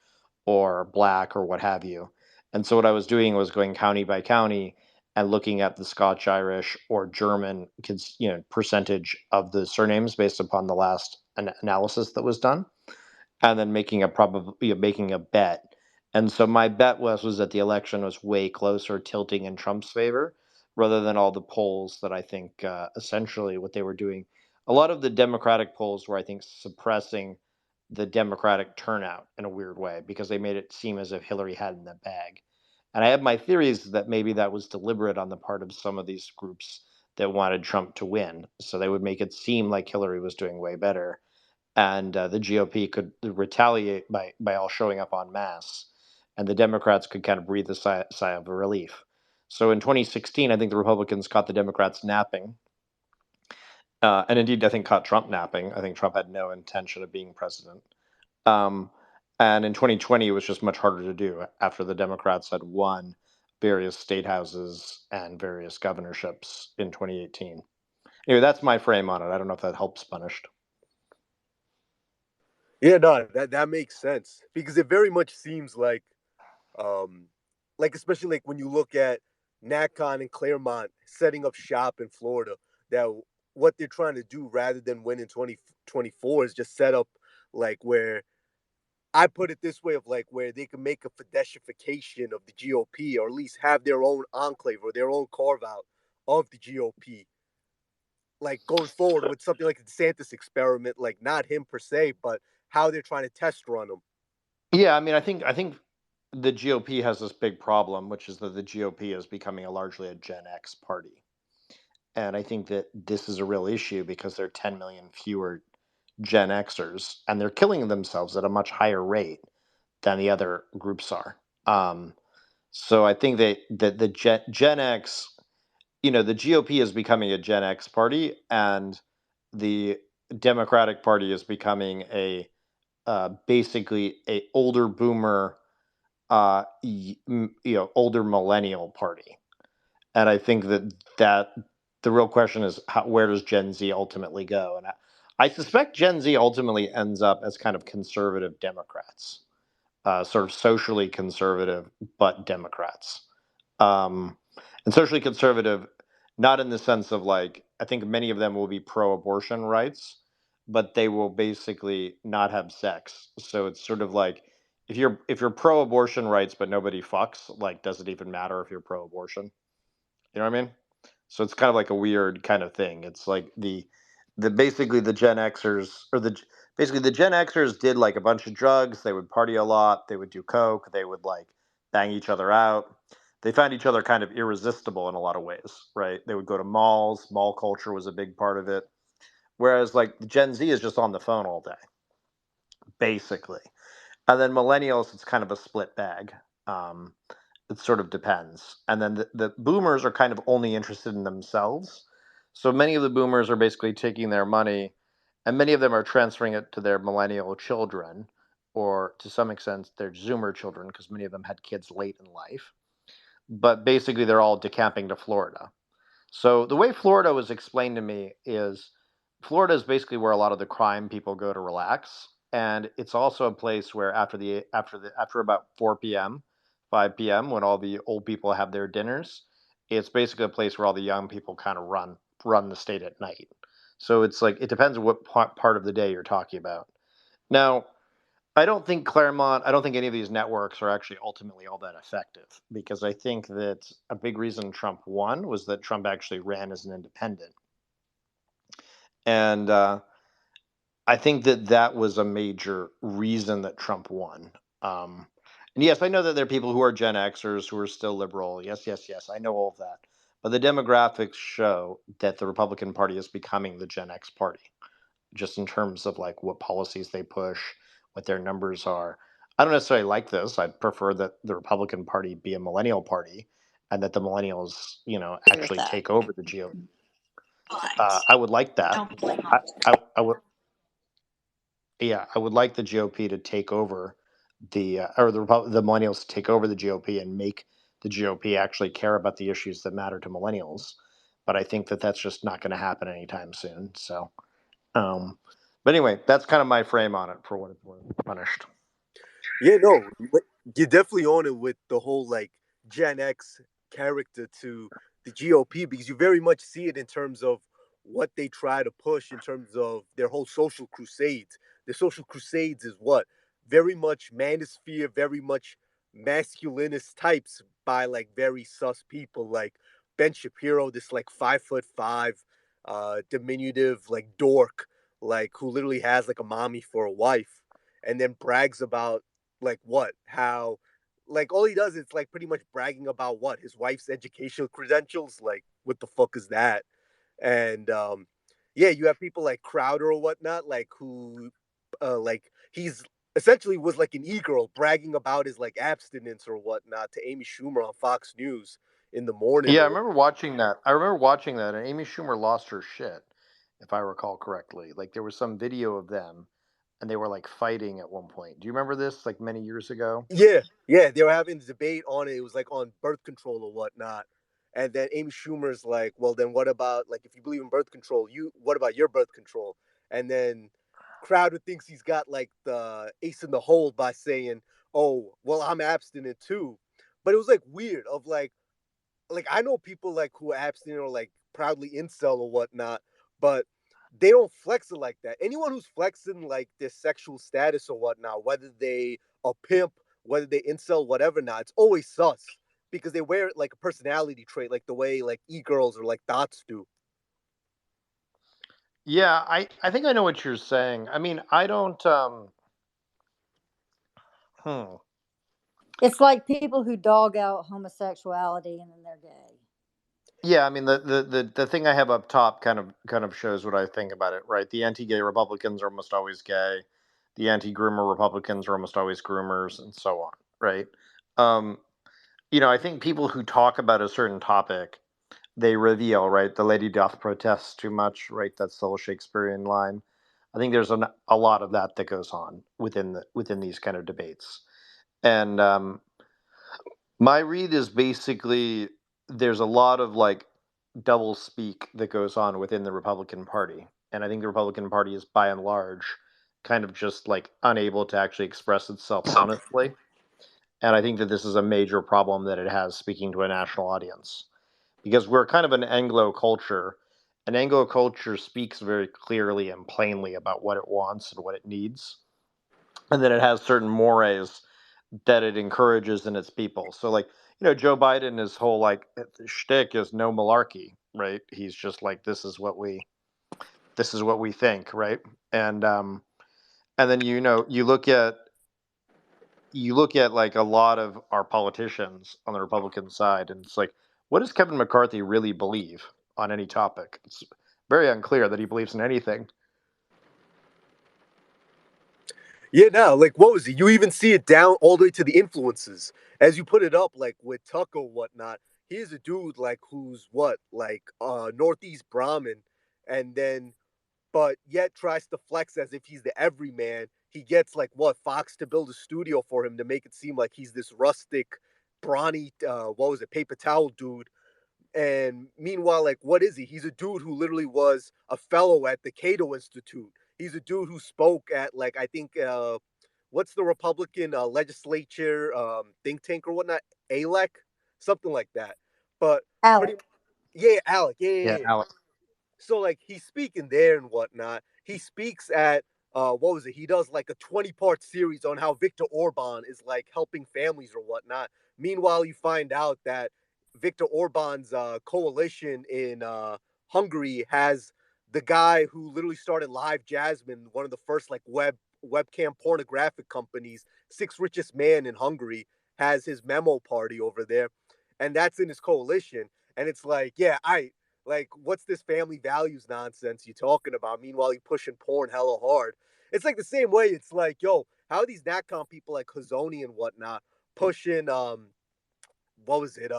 or Black or what have you. And so, what I was doing was going county by county and looking at the Scotch Irish or German, percentage of the surnames based upon the last analysis that was done, and then making a bet. And so my bet was that the election was way closer, tilting in Trump's favor, rather than all the polls that I think essentially what they were doing. A lot of the Democratic polls were, I think, suppressing the Democratic turnout in a weird way because they made it seem as if Hillary had in the bag. And I have my theories that maybe that was deliberate on the part of some of these groups that wanted Trump to win. So they would make it seem like Hillary was doing way better, and the GOP could retaliate by all showing up en masse, and the Democrats could kind of breathe a sigh of relief. So in 2016, I think the Republicans caught the Democrats napping, and indeed, I think caught Trump napping. I think Trump had no intention of being president. Um, and in 2020, it was just much harder to do after the Democrats had won various state houses and various governorships in 2018. Anyway, that's my frame on it. I don't know if that helps, Punished. Yeah, no, that makes sense because it very much seems um, like especially like when you look at Nakon and Claremont setting up shop in Florida, that what they're trying to do rather than win in 2024 is just set up like where I put it this way of like where they can make a fedeshification of the GOP or at least have their own enclave or their own carve out of the GOP, like going forward with something like the DeSantis experiment, like not him per se, but how they're trying to test run him. Yeah, I mean, I think the GOP has this big problem, which is that the GOP is becoming largely a Gen X party. And I think that this is a real issue because there are 10 million fewer Gen Xers, and they're killing themselves at a much higher rate than the other groups are. Um, so I think that the Gen X, the GOP is becoming a Gen X party, and the Democratic Party is becoming a basically a older boomer, older millennial party. And I think that the real question is where does Gen Z ultimately go? And I suspect Gen Z ultimately ends up as kind of conservative Democrats, sort of socially conservative, but Democrats. Um, and socially conservative, not in the sense of like, I think many of them will be pro abortion rights, but they will basically not have sex. So it's sort of like, if you're pro abortion rights but nobody fucks, like does it even matter if you're pro abortion? You know what I mean? So it's kind of like a weird kind of thing. It's like the basically the Gen Xers or basically the Gen Xers did like a bunch of drugs. They would party a lot. They would do coke. They would like bang each other out. They found each other kind of irresistible in a lot of ways, right? They would go to malls. Mall culture was a big part of it. Whereas like the Gen Z is just on the phone all day, basically. And then millennials, it's kind of a split bag. Um, it sort of depends. And then the boomers are kind of only interested in themselves. So many of the boomers are basically taking their money, and many of them are transferring it to their millennial children, or to some extent their Zoomer children, because many of them had kids late in life. But basically, they're all decamping to Florida. So the way Florida was explained to me is Florida is basically where a lot of the crime people go to relax, and it's also a place where after about 4 p.m., 5 p.m., when all the old people have their dinners, it's basically a place where all the young people kind of run the state at night. So it's like it depends on what part of the day you're talking about. Now, I don't think any of these networks are actually ultimately all that effective because I think that a big reason Trump won was that Trump actually ran as an independent. And I think that was a major reason that Trump won. Um, and yes, I know that there are people who are Gen Xers who are still liberal. Yes, yes, yes. I know all of that. But the demographics show that the Republican Party is becoming the Gen X party just in terms of like what policies they push, what their numbers are. I don't necessarily like this. I prefer that the Republican Party be a millennial party, and that the millennials, Agree with actually that. take over the GOP. But I would like that. don't blame I, them. I would, yeah, I would like the GOP to take over the millennials to take over the GOP and make the GOP actually care about the issues that matter to millennials. But I think that that's just not going to happen anytime soon. So, um, but anyway, that's kind of my frame on it for what it's worth. Punished. Yeah, no, you're definitely on it with the whole like Gen X character to the GOP because you very much see it in terms of what they try to push in terms of their whole social crusades. The social crusades is what very much manosphere, very much masculinist types by like very sus people like Ben Shapiro, this like 5'5", diminutive like dork, like who literally has like a mommy for a wife, and then brags about like what how like all he does is like pretty much bragging about what his wife's educational credentials, like what the fuck is that. And yeah, you have people like Crowder or whatnot, like who like he's essentially was like an e-girl bragging about his like abstinence or whatnot to Amy Schumer on Fox News in the morning Yeah, I or remember watching that. I remember watching that, and Amy Schumer lost her shit, if I recall correctly. Like there was some video of them, and they were like fighting at one point. Do you remember this? Like many years ago. yeah, yeah, they were having a debate on it. It was like on birth control or whatnot. And then Amy Schumer's like, well, then what about like if you believe in birth control, you what about your birth control? And then Crowder thinks he's got like the ace in the hole by saying, oh, well, I'm abstinent too. But it was like weird of like I know people like who are abstinent or like proudly incel or whatnot, but they don't flex it like that. Anyone who's flexing like their sexual status or whatnot, whether they a pimp, whether they incel, whatever, not, it's always sus because they wear it like a personality trait, like the way like e-girls or like dots do. Yeah, I think I know what you're saying. I mean, I don't. Hmm. It's like people who dog out homosexuality and then they're gay. Yeah, I mean the thing I have up top kind of shows what I think about it, right? The anti-gay Republicans are almost always gay. The anti-groomer Republicans are almost always groomers, and so on, right? Um, I think people who talk about a certain topic, they reveal, right? The lady doth protest too much, right? That's the whole Shakespearean line. I think there's a lot of that that goes on within these kind of debates, and my read is basically there's a lot of like double speak that goes on within the Republican Party. And I think the Republican Party is by and large kind of just like unable to actually express itself honestly. And I think that this is a major problem that it has speaking to a national audience because we're kind of an Anglo culture. An Anglo culture speaks very clearly and plainly about what it wants and what it needs. And then it has certain mores that it encourages in its people. So like, Joe Biden, his whole like shtick is no malarkey, right? He's just like this is what we think, right? And and then you look at like a lot of our politicians on the Republican side, and it's like, what does Kevin McCarthy really believe on any topic? It's very unclear that he believes in anything. Yeah, no, like what was it? You even see it down all the way to the influences. As you put it up, like with Tucker whatnot, he's a dude like who's what, like Northeast Brahmin, and then but yet tries to flex as if he's the everyman. He gets like what Fox to build a studio for him to make it seem like he's this rustic, brawny, what was it, paper towel dude. And meanwhile, like, what is he? He's a dude who literally was a fellow at the Cato Institute. He's a dude who spoke at like I think what's the Republican legislature think tank or whatnot, ALEC, something like that. But pretty, Alec. yeah, Alec, yeah, yeah, Yeah, yeah. Alex. So like he's speaking there and whatnot. He speaks at what was it? He does like a 20-part series on how Viktor Orban is like helping families or whatnot. Meanwhile, you find out that Viktor Orban's coalition in Hungary has the guy who literally started Live Jasmine, one of the first like webcam pornographic companies, sixth richest man in Hungary, has his memo party over there, and that's in his coalition. And it's like, yeah, like, what's this family values nonsense you talking about? Meanwhile, you pushing porn hella hard. It's like the same way. It's like, yo, how are these NatCom people like Hazoni and whatnot pushing what was it?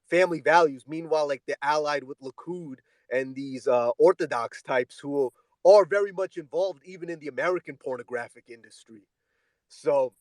Family values. Meanwhile, like they're allied with Likud and these Orthodox types who are very much involved even in the American pornographic industry. So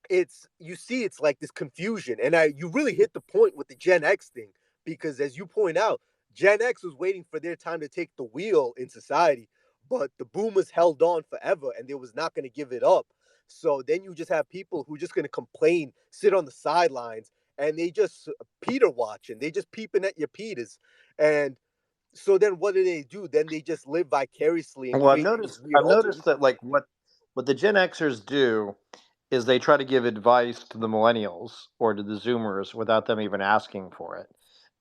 it's you see it's like this confusion, and you really hit the point with the Gen X thing, because as you point out, Gen X was waiting for their time to take the wheel in society, but the boomers held on forever and they was not going to give it up. So then you just have people who are just going to complain, sit on the sidelines, and they just Peter watching, they just peeping at your Peters. And so then what do? Then they just live vicariously and Well, I've create these noticed weird I've alter noticed that egos. like what the Gen Xers do is they try to give advice to the millennials or to the Zoomers without them even asking for it.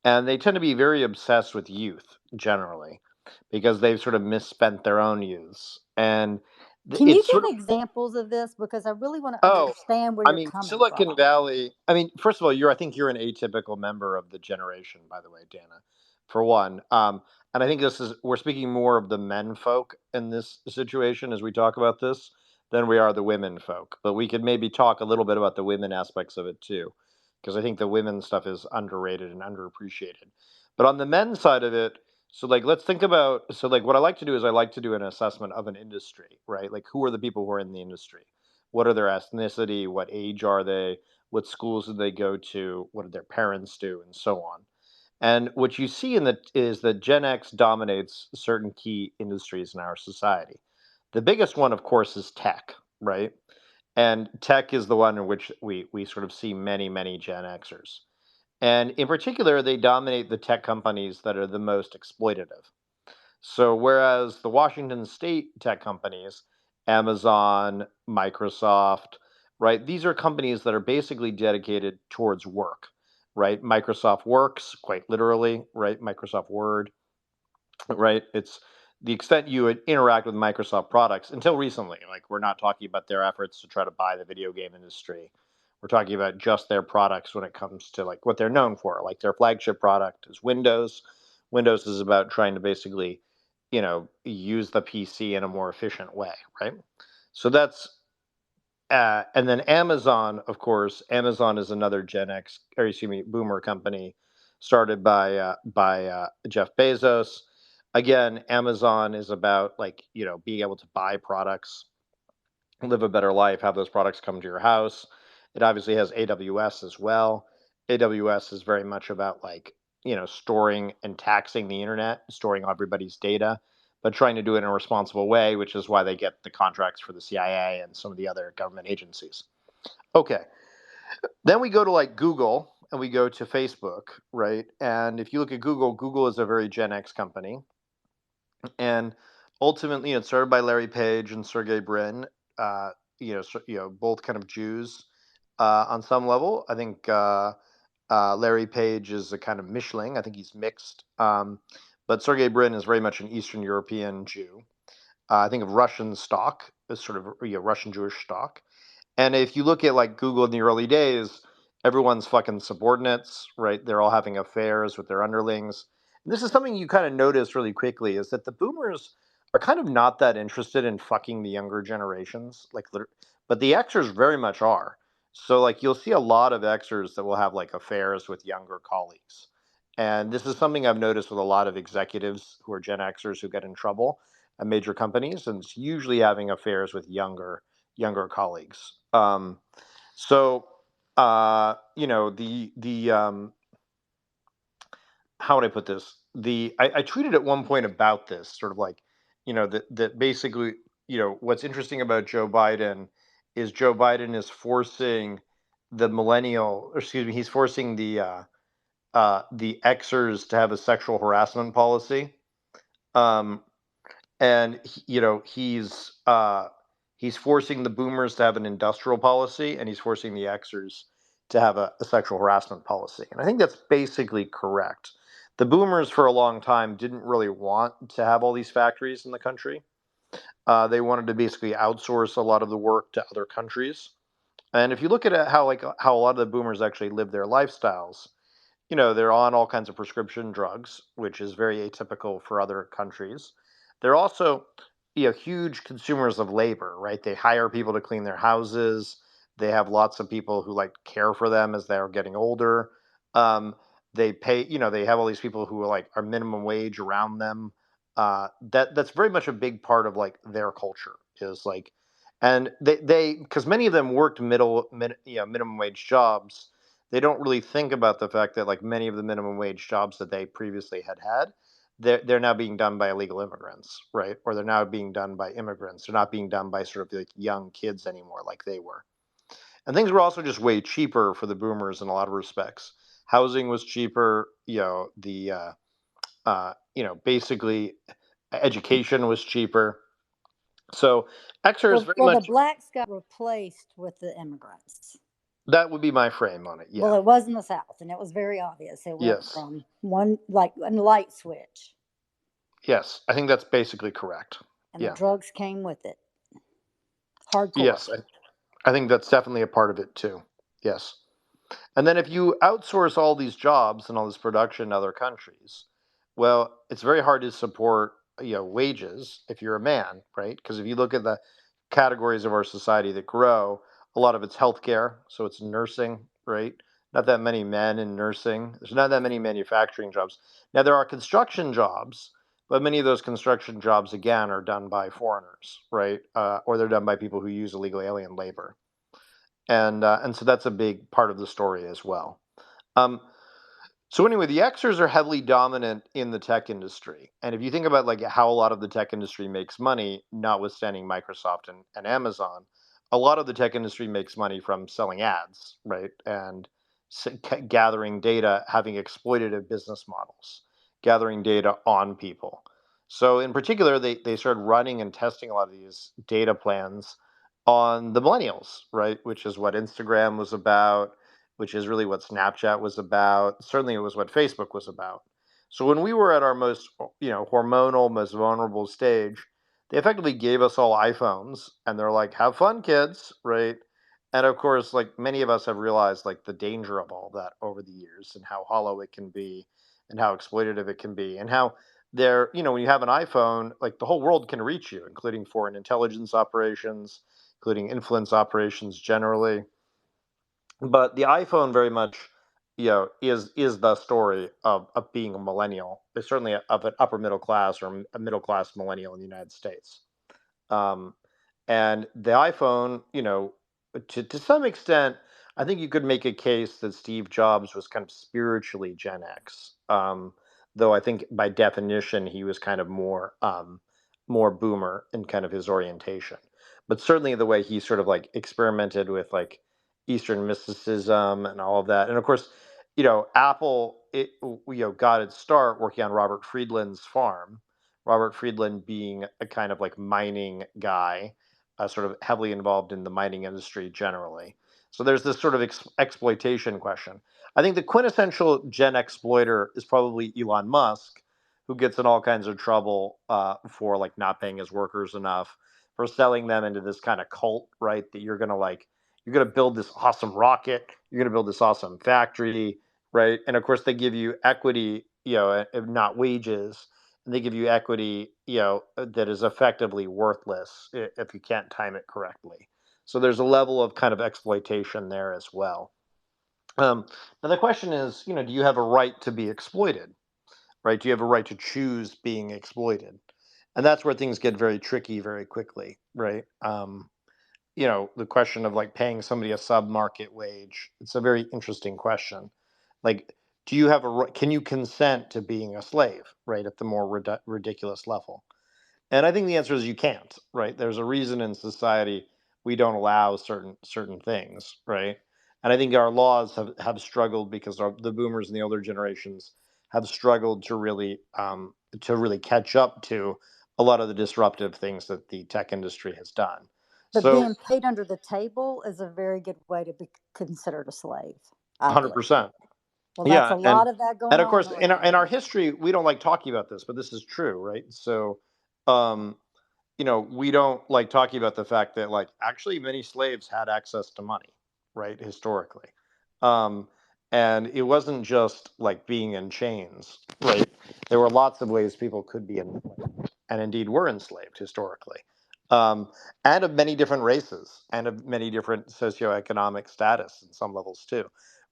And they tend to be very obsessed with youth generally because they've sort of misspent their own youths. And Can you it's sort give of, examples of this? Because I really want to oh, understand where I you're mean, coming Silicon from. Valley. I mean, first of all, I think you're an atypical member of the generation, by the way, Dana, for one. And I think we're speaking more of the men folk in this situation as we talk about this than we are the women folk. But we could maybe talk a little bit about the women aspects of it too, because I think the women stuff is underrated and underappreciated. But on the men side of it, so like let's think about so like what I like to do is I like to do an assessment of an industry, right? Like who are the people who are in the industry? What are their ethnicity? What age are they? What schools did they go to? What did their parents do? And so on. And what you see is that Gen X dominates certain key industries in our society. The biggest one, of course, is tech, right? And tech is the one in which we sort of see many Gen Xers. And in particular, they dominate the tech companies that are the most exploitative. So whereas the Washington State tech companies, Amazon, Microsoft, right, these are companies that are basically dedicated towards work, right? Microsoft Works, quite literally, right? Microsoft Word, right? It's the extent you would interact with Microsoft products until recently. Like, we're not talking about their efforts to try to buy the video game industry. We're talking about just their products when it comes to like what they're known for. Like, their flagship product is Windows. Windows is about trying to basically, use the PC in a more efficient way, right? So that's and then Amazon, of course. Amazon is another Gen X, or excuse me, boomer company started by Jeff Bezos. Again, Amazon is about like being able to buy products, live a better life, have those products come to your house. It obviously has AWS as well. AWS is very much about like, storing and taxing the internet, storing everybody's data, but trying to do it in a responsible way, which is why they get the contracts for the CIA and some of the other government agencies. Okay. Then we go to like Google and we go to Facebook, right? And if you look at Google, Google is a very Gen X company. And ultimately, it started by Larry Page and Sergey Brin. Both kind of Jews on some level. I think Larry Page is a kind of Mischling. I think he's mixed. But Sergey Brin is very much an Eastern European Jew. I think of Russian stock, as sort of Russian Jewish stock. And if you look at like Google in the early days, everyone's fucking subordinates, right? They're all having affairs with their underlings. And this is something you kind of notice really quickly is that the boomers are kind of not that interested in fucking the younger generations, but the Xers very much are. So like you'll see a lot of Xers that will have like affairs with younger colleagues. And this is something I've noticed with a lot of executives who are Gen Xers who get in trouble at major companies, and it's usually having affairs with younger colleagues. So the how would I put this? I tweeted at one point about this, sort of like, that basically, what's interesting about Joe Biden is Joe Biden is forcing the millennial, or excuse me, he's forcing the Xers to have a sexual harassment policy. Um, and he's forcing the boomers to have an industrial policy, and he's forcing the Xers to have a sexual harassment policy. And I think that's basically correct. The boomers for a long time didn't really want to have all these factories in the country. They wanted to basically outsource a lot of the work to other countries. And if you look at how a lot of the boomers actually live their lifestyles, they're on all kinds of prescription drugs, which is very atypical for other countries. They're also, huge consumers of labor, right? They hire people to clean their houses. They have lots of people who like care for them as they're getting older. Um, they pay, they have all these people who are minimum wage around them. That's very much a big part of like their culture is like, and they because many of them worked minimum wage jobs. They don't really think about the fact that like many of the minimum wage jobs that they previously had, they're now being done by illegal immigrants, right? Or they're now being done by immigrants. They're not being done by sort of like young kids anymore, like they were. And things were also just way cheaper for the boomers in a lot of respects. Housing was cheaper. Basically, education was cheaper. So Xers very Well, the much blacks got replaced with the immigrants. that would be my frame on it. Yeah. Well, it was in the South, and it was very obvious. It went Yes. from one like a light switch, Yes. I think that's basically correct. and Yeah. the drugs came with it. Hardcore. Yes. I think that's definitely a part of it too. Yes. And then if you outsource all these jobs and all this production to other countries, well, it's very hard to support wages if you're a man, right? Because if you look at the categories of our society that grow, a lot of it's healthcare, so it's nursing, right? Not that many men in nursing. There's not that many manufacturing jobs. Now there are construction jobs, but many of those construction jobs again are done by foreigners, right? Or they're done by people who use illegal alien labor, and so that's a big part of the story as well. Um, so anyway, the Xers are heavily dominant in the tech industry, and if you think about like how a lot of the tech industry makes money, notwithstanding Microsoft and Amazon, a lot of the tech industry makes money from selling ads, right, and gathering data, having exploitative business models, gathering data on people. So in particular, they started running and testing a lot of these data plans on the millennials, right? Which is what Instagram was about, which is really what Snapchat was about. Certainly, it was what Facebook was about. So when we were at our most, hormonal, most vulnerable stage, they effectively gave us all iPhones, and they're like, "Have fun, kids," right? And of course, like many of us have realized, like the danger of all that over the years, and how hollow it can be, and how exploitative it can be, and how when you have an iPhone, like the whole world can reach you, including foreign intelligence operations, including influence operations generally. But the iPhone very much, is the story of being a millennial. It's certainly of an upper middle class or a middle class millennial in the United States. Um, and the iPhone, to some extent, I think you could make a case that Steve Jobs was kind of spiritually Gen X. Though I think by definition he was kind of more boomer in kind of his orientation. But certainly the way he sort of like experimented with like Eastern mysticism and all of that. And of course, Apple got its start working on Robert Friedland's farm. Robert Friedland being a kind of like mining guy, sort of heavily involved in the mining industry generally. So there's this sort of exploitation question. I think the quintessential Gen exploiter is probably Elon Musk, who gets in all kinds of trouble for like not paying his workers enough, for selling them into this kind of cult, right? That you're gonna build this awesome rocket, you're gonna build this awesome factory, right? And of course they give you equity, if not wages, and they give you equity, that is effectively worthless if you can't time it correctly. So there's a level of kind of exploitation there as well. Now the question is, do you have a right to be exploited? Right? Do you have a right to choose being exploited? And that's where things get very tricky very quickly, right? The question of like paying somebody a sub-market wage. It's a very interesting question. Like, do you have a can you consent to being a slave, right? At the more ridiculous level. And I think the answer is you can't, right? There's a reason in society we don't allow certain things, right? And I think our laws have struggled because the boomers and the older generations have struggled to really catch up to a lot of the disruptive things that the tech industry has done. But So being paid under the table is a very good way to be considered a slave, I believe. 100%. Well, that's Yeah, a and lot of that and going of on course right in our now. history we don't like talking about this, but this is true, right? So um we don't like talking about the fact that like actually many slaves had access to money, right? Historically. Um, and it wasn't just like being in chains, right? There were lots of ways people could be in, and indeed were enslaved historically, um, and of many different races and of many different socioeconomic status in some levels too.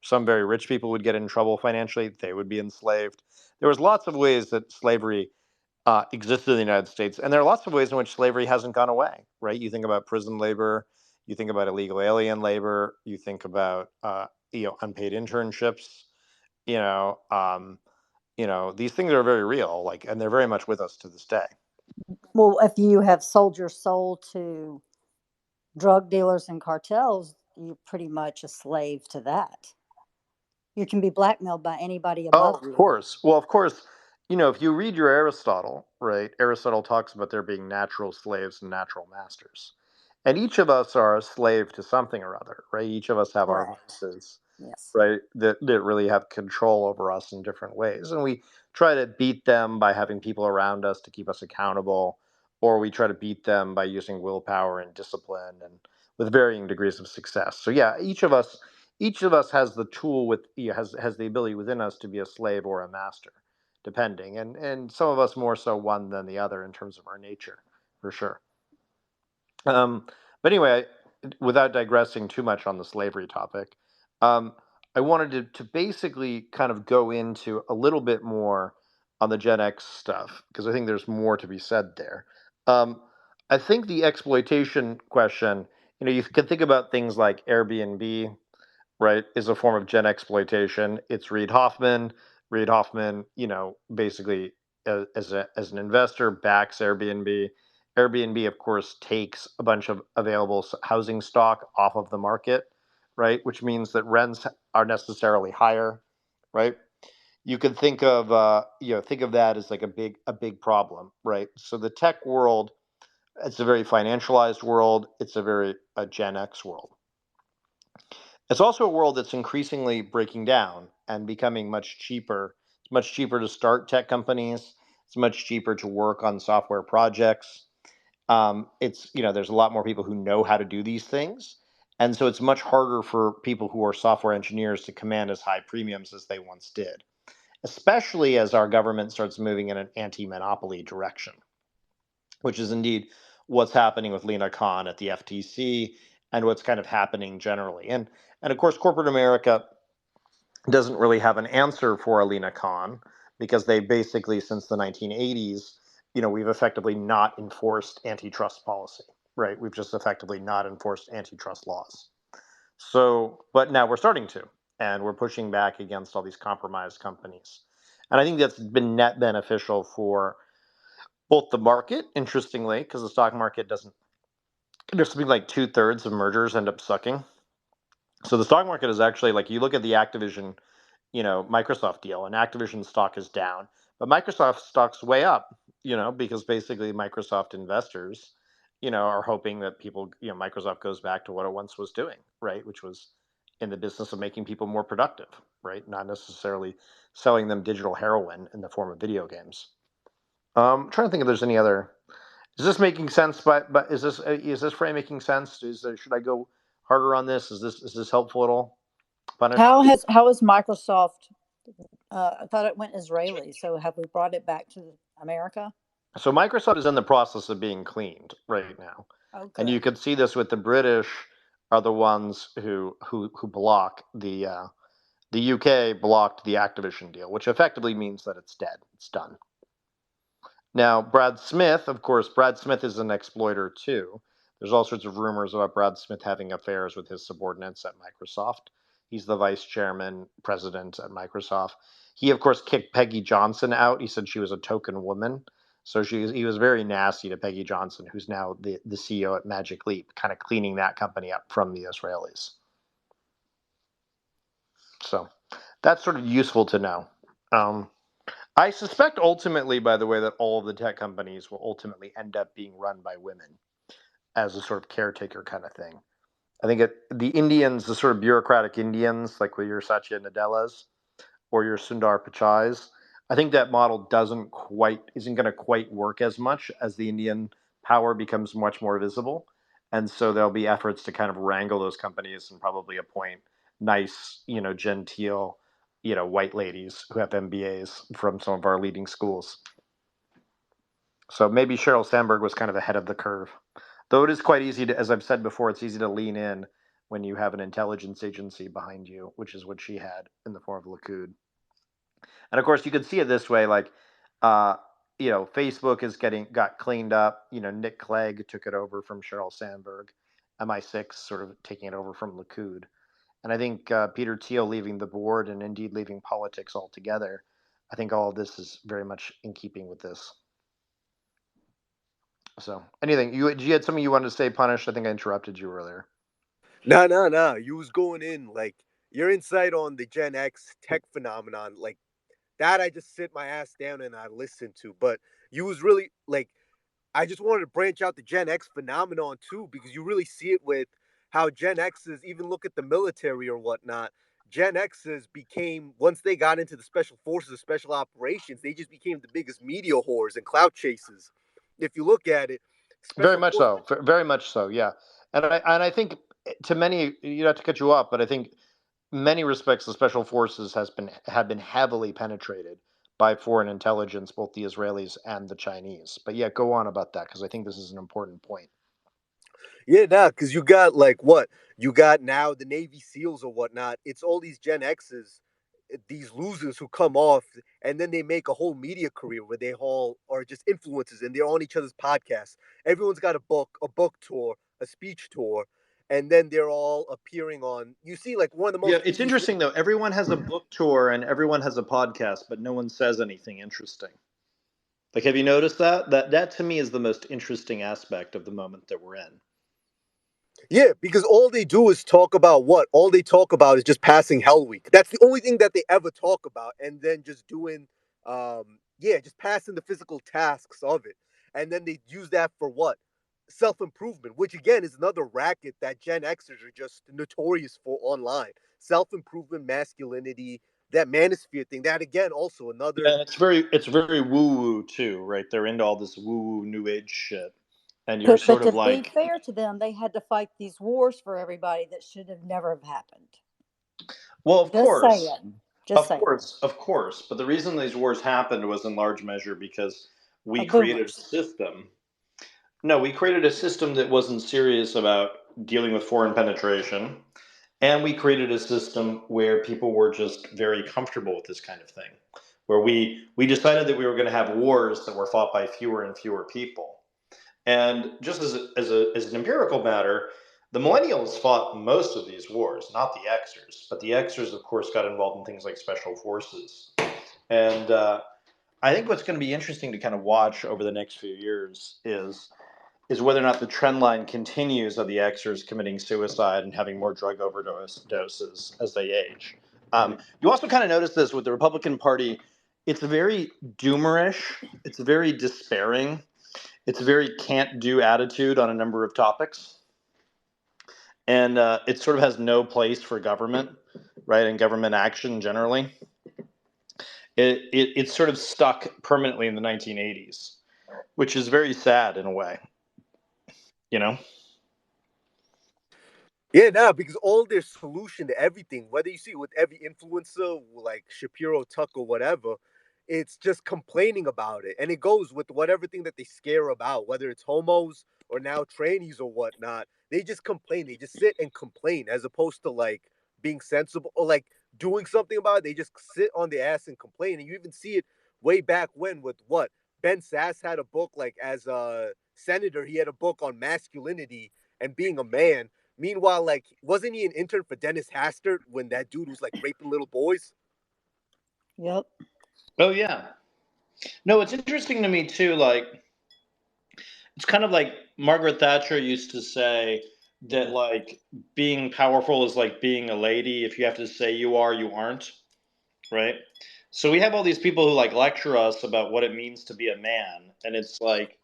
Some very rich people would get in trouble financially; they would be enslaved. There was lots of ways that slavery existed in the United States. And there are lots of ways in which slavery hasn't gone away, right? You think about prison labor, you think about illegal alien labor, you think about unpaid internships. You know, um, these things are very real, like, and they're very much with us to this day. Well, if you have sold your soul to drug dealers and cartels, you're pretty much a slave to that. You can be blackmailed by anybody Oh, above of you. course. Well, of course, if you read your Aristotle, right, Aristotle talks about there being natural slaves and natural masters. And each of us are a slave to something or other, right? Each of us have our Correct. vices, Yes. right, that really have control over us in different ways. And we try to beat them by having people around us to keep us accountable, or we try to beat them by using willpower and discipline and with varying degrees of success. So yeah, each of us has the tool has the ability within us to be a slave or a master, depending. And some of us more so one than the other in terms of our nature, for sure. Um, but anyway, without digressing too much on the slavery topic, um, I wanted to basically kind of go into a little bit more on the Gen X stuff because I think there's more to be said there. Um, I think the exploitation question, you can think about things like Airbnb, right, is a form of gen exploitation. It's Reid Hoffman. Reid Hoffman, basically as an investor backs Airbnb. Airbnb, of course, takes a bunch of available housing stock off of the market, right, which means that rents are necessarily higher, right? you could think of think of that as like a big problem, right? So the tech world, it's a very financialized world. It's a very Gen X world. It's also a world that's increasingly breaking down and becoming much cheaper. It's much cheaper to start tech companies. It's much cheaper to work on software projects. It's there's a lot more people who know how to do these things, and so it's much harder for people who are software engineers to command as high premiums as they once did, especially as our government starts moving in an anti-monopoly direction, which is indeed what's happening with Lena Khan at the FTC and what's kind of happening generally. And of course, corporate America doesn't really have an answer for Alina Khan because they basically, since the 1980s, we've effectively not enforced antitrust policy, right? We've just effectively not enforced antitrust laws. So, but now we're starting to, and we're pushing back against all these compromised companies. And I think that's been net beneficial for both the market, interestingly, because the stock market doesn't, there's something like 2/3 of mergers end up sucking. So the stock market is actually like, you look at the Activision Microsoft deal, and Activision stock is down, but Microsoft stock's way up, because basically Microsoft investors, are hoping that people, Microsoft goes back to what it once was doing, right? Which was in the business of making people more productive, right? Not necessarily selling them digital heroin in the form of video games. I'm trying to think if there's any other. Is this making sense? But is this frame making sense? Should I go harder on this? Is this helpful at all? Punish. How is Microsoft? I thought it went Israeli. So have we brought it back to America? So Microsoft is in the process of being cleaned right now, Oh, and you good. could see this with the British are the ones who block the UK blocked the Activision deal, which effectively means that it's dead, it's done. Now Brad Smith, of course, Brad Smith is an exploiter too. There's all sorts of rumors about Brad Smith having affairs with his subordinates at Microsoft. He's the vice chairman, president at Microsoft. He, of course, kicked Peggy Johnson out. He said she was a token woman. So he was very nasty to Peggy Johnson, who's now the CEO at Magic Leap, kind of cleaning that company up from the Israelis. So that's sort of useful to know. I suspect ultimately, by the way, that all of the tech companies will ultimately end up being run by women as a sort of caretaker kind of thing. I think the Indians, the sort of bureaucratic Indians, like with your Satya Nadellas or your Sundar Pichais, I think that model isn't going to quite work as much as the Indian power becomes much more visible, and so there'll be efforts to kind of wrangle those companies and probably appoint nice, genteel, white ladies who have MBAs from some of our leading schools. So maybe Sheryl Sandberg was kind of ahead of the curve. Though it is quite easy to, as I've said before, it's easy to lean in when you have an intelligence agency behind you, which is what she had in the form of Likud. And of course, you can see it this way, like, uh, Facebook got cleaned up. Nick Clegg took it over from Sheryl Sandberg. MI6 sort of taking it over from Likud. And I think Peter Thiel leaving the board and indeed leaving politics altogether. I think all of this is very much in keeping with this. So, anything you had something you wanted to say, Punish? I think I interrupted you earlier. No. You was going in like your insight on the Gen X tech phenomenon, like that. I just sit my ass down and I listen to. But you was really like, I just wanted to branch out the Gen X phenomenon too, because you really see it with how Gen X's even look at the military or whatnot. Gen X's became, once they got into the special forces, the special operations, they just became the biggest media whores and clout chasers. If you look at it, Very special much forces. so. Very much so. Yeah, and I think to many, not to cut you off, but I think many respects the special forces have been heavily penetrated by foreign intelligence, both the Israelis and the Chinese. But yeah, go on about that because I think this is an important point. Yeah, nah, because you got like what? You got now the Navy SEALs or whatnot. It's all these Gen X's, these losers who come off and then they make a whole media career where they all are just influencers and they're on each other's podcasts. Everyone's got a book tour, a speech tour, and then they're all appearing on. You see, like one of the Yeah, most it's easiest. interesting though. Everyone has a book tour and everyone has a podcast, but no one says anything interesting. Like, have you noticed that? That to me is the most interesting aspect of the moment that we're in. Yeah, because all they do is talk about what? All they talk about is just passing Hell Week. That's the only thing that they ever talk about, and then just doing, just passing the physical tasks of it, and then they use that for what? Self improvement, which again is another racket that Gen Xers are just notorious for online. Self improvement, masculinity, that manosphere thing. That again, also Yeah, another. and it's very woo woo too, right? They're into all this woo woo new age shit, and you're But sort to of be like, fair to them, they had to fight these wars for everybody that should have never have happened. well, of Just course, saying. Just of saying. course, of course. But the reason these wars happened was in large measure because we Of created a boomers. system. No, we created a system that wasn't serious about dealing with foreign penetration. And we created a system where people were just very comfortable with this kind of thing, where we decided that we were going to have wars that were fought by fewer and fewer people. And just as an empirical matter, the millennials fought most of these wars, not the Xers. But the Xers, of course, got involved in things like special forces. And I think what's going to be interesting to kind of watch over the next few years is whether or not the trend line continues of the Xers committing suicide and having more drug overdoses as they age. You also kind of notice this with the Republican Party. It's very doomerish. It's very despairing. It's a very can't do attitude on a number of topics. And it sort of has no place for government, right, and government action generally. It's sort of stuck permanently in the 1980s, which is very sad in a way, you know? Yeah, nah, because all their solution to everything, whether you see it with every influencer like Shapiro, Tucker, whatever, it's just complaining about it. And it goes with whatever thing that they scare about, whether it's homos or now trannies or whatnot. They just complain. They just sit and complain as opposed to like being sensible or like doing something about it. They just sit on the ass and complain. And you even see it way back when with what? Ben Sass had a book like as a senator, he had a book on masculinity and being a man. Meanwhile, like, wasn't he an intern for Dennis Hastert when that dude was like raping little boys? Yep. Oh, yeah. No, it's interesting to me, too. Like, it's kind of like Margaret Thatcher used to say that, like, being powerful is like being a lady. If you have to say you are, you aren't, right? So we have all these people who like lecture us about what it means to be a man, and it's like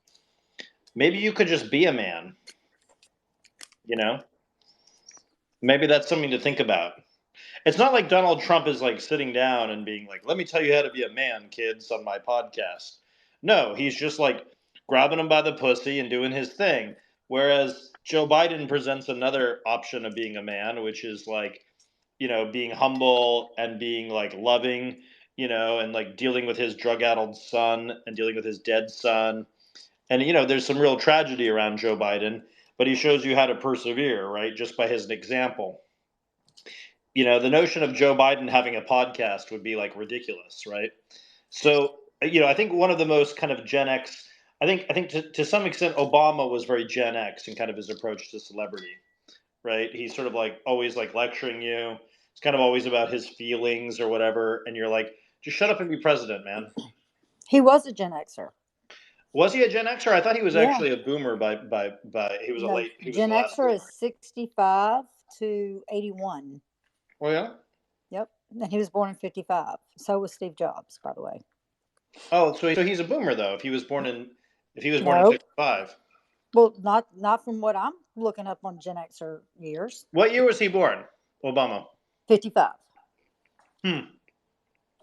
maybe you could just be a man, you know? Maybe that's something to think about. It's not like Donald Trump is like sitting down and being like, "Let me tell you how to be a man, kids," on my podcast. No, he's just like grabbing them by the pussy and doing his thing. Whereas Joe Biden presents another option of being a man, which is like, being humble and being like loving, and like dealing with his drug-addled son and dealing with his dead son. And there's some real tragedy around Joe Biden, but he shows you how to persevere, right? Just by his example. The notion of Joe Biden having a podcast would be like ridiculous, right? So, I think one of the most kind of Gen X, I think to some extent, Obama was very Gen X in kind of his approach to celebrity, right? He's sort of like always like lecturing you. It's kind of always about his feelings or whatever. And you're like, just shut up and be president, man. He was a Gen Xer. Was he a Gen Xer? I thought he was Yeah. actually a boomer No, he was Gen the last Xer is boomer. 65 to 81. Oh, yeah? Yep. And he was born in 55. So was Steve Jobs, by the way. Oh, so he's a boomer though. If he was born in Nope. 55. Well, not from what I'm looking up on Gen Xer years. What year was he born? Obama. 55 Hmm.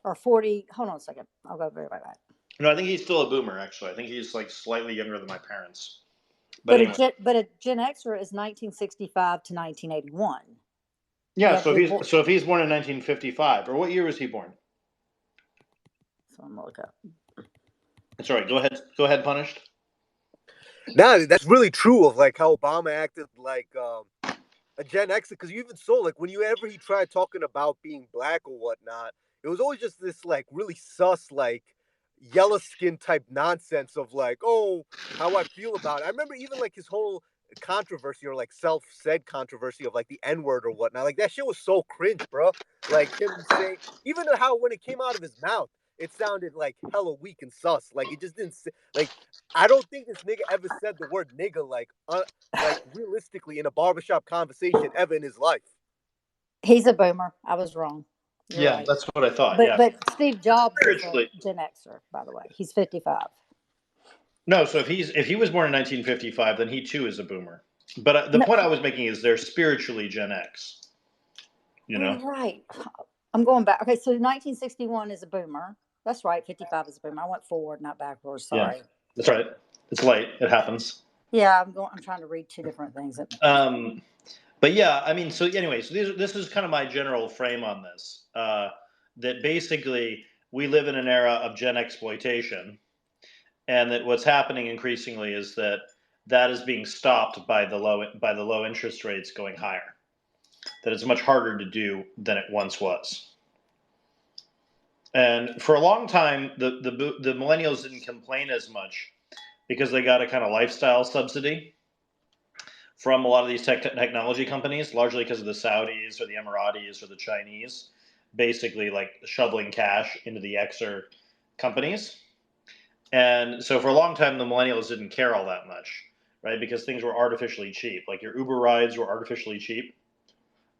or 40. Hold on a second. I'll go very back. No, I think he's still a boomer. Actually, I think he's like slightly younger than my parents. But anyway, But a Gen Xer is 1965 to 1981. yeah. Yet So they if he's born in 1955, or what year was he born? So I'm gonna look up. Sorry. Go ahead. Go ahead. Punished. Nah, that's really true of like how Obama acted like a Gen Xer. Because you even saw like whenever he tried talking about being black or whatnot, it was always just this like really sus like yellow skin type nonsense of like, oh, how I feel about it. I remember even like his whole controversy or like self said controversy of like the N word or whatnot. Like that shit was so cringe, bro. Like him saying even how when it came out of his mouth, it sounded like hella weak and sus. Like it just didn't like. I don't think this nigga ever said the word nigga like realistically in a barbershop conversation ever in his life. He's a boomer. I was wrong. You're Yeah, right. that's what I thought. But Yeah, but Steve Jobs is a spiritually. Gen Xer, by the way. He's 55. No, so if he was born in 1955, then he too is a boomer. But the No, point I was making is they're spiritually Gen X. You oh, know? right. I'm going back. Okay, so 1961 is a boomer. That's right. 55 is a boomer. I went forward, not backwards. Yeah, Sorry. that's right. It's late. It happens. Yeah, I'm trying to read two different things. Um, but yeah, I mean, so anyway, so this is kind of my general frame on this. That basically we live in an era of Gen exploitation, and that what's happening increasingly is that is being stopped by the low interest rates going higher. That it's much harder to do than it once was. And for a long time, the millennials didn't complain as much because they got a kind of lifestyle subsidy from a lot of these technology companies, largely because of the Saudis or the Emiratis or the Chinese, basically like shoveling cash into the Xer companies. And so for a long time, the millennials didn't care all that much, right? Because things were artificially cheap. Like your Uber rides were artificially cheap.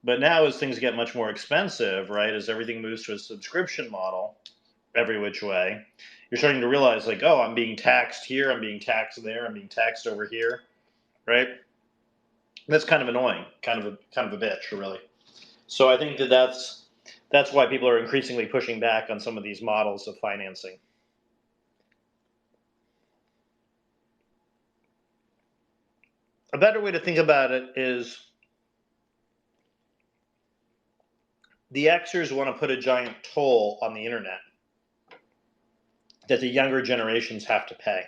But now, as things get much more expensive, right, as everything moves to a subscription model, every which way, you're starting to realize, like, oh, I'm being taxed here, I'm being taxed there, I'm being taxed over here, right? That's kind of annoying, kind of a bitch, really. So I think that's why people are increasingly pushing back on some of these models of financing. A better way to think about it is the Xers want to put a giant toll on the internet that the younger generations have to pay.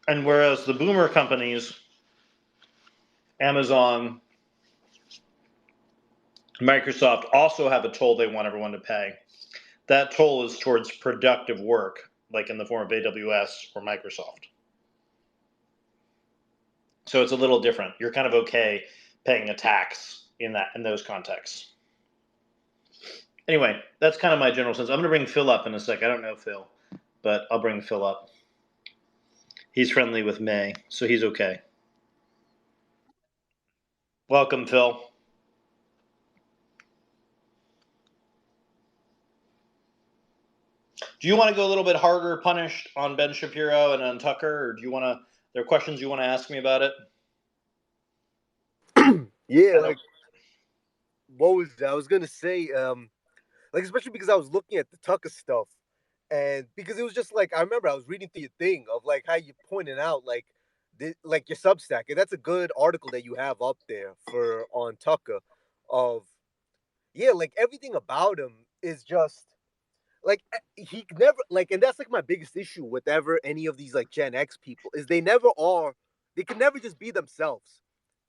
And whereas the boomer companies, Amazon, Microsoft, also have a toll they want everyone to pay, that toll is towards productive work, like in the form of AWS or Microsoft. So it's a little different. You're kind of okay paying a tax in those contexts. Anyway, that's kind of my general sense. I'm going to bring Phil up in a sec. I don't know Phil, but I'll bring Phil up. He's friendly with May, so he's okay. Welcome, Phil. Do you want to go a little bit harder punished on Ben Shapiro and on Tucker, or do you want to? There are questions you want to ask me about it? Yeah, like what was that? I was gonna say, like especially because I was looking at the Tucker stuff, and because it was just like I remember I was reading through your thing of like how you pointed out like your Substack, and that's a good article that you have up there for on Tucker, of yeah, like everything about him is just like he never like, and that's like my biggest issue with ever any of these like Gen X people is they can never just be themselves.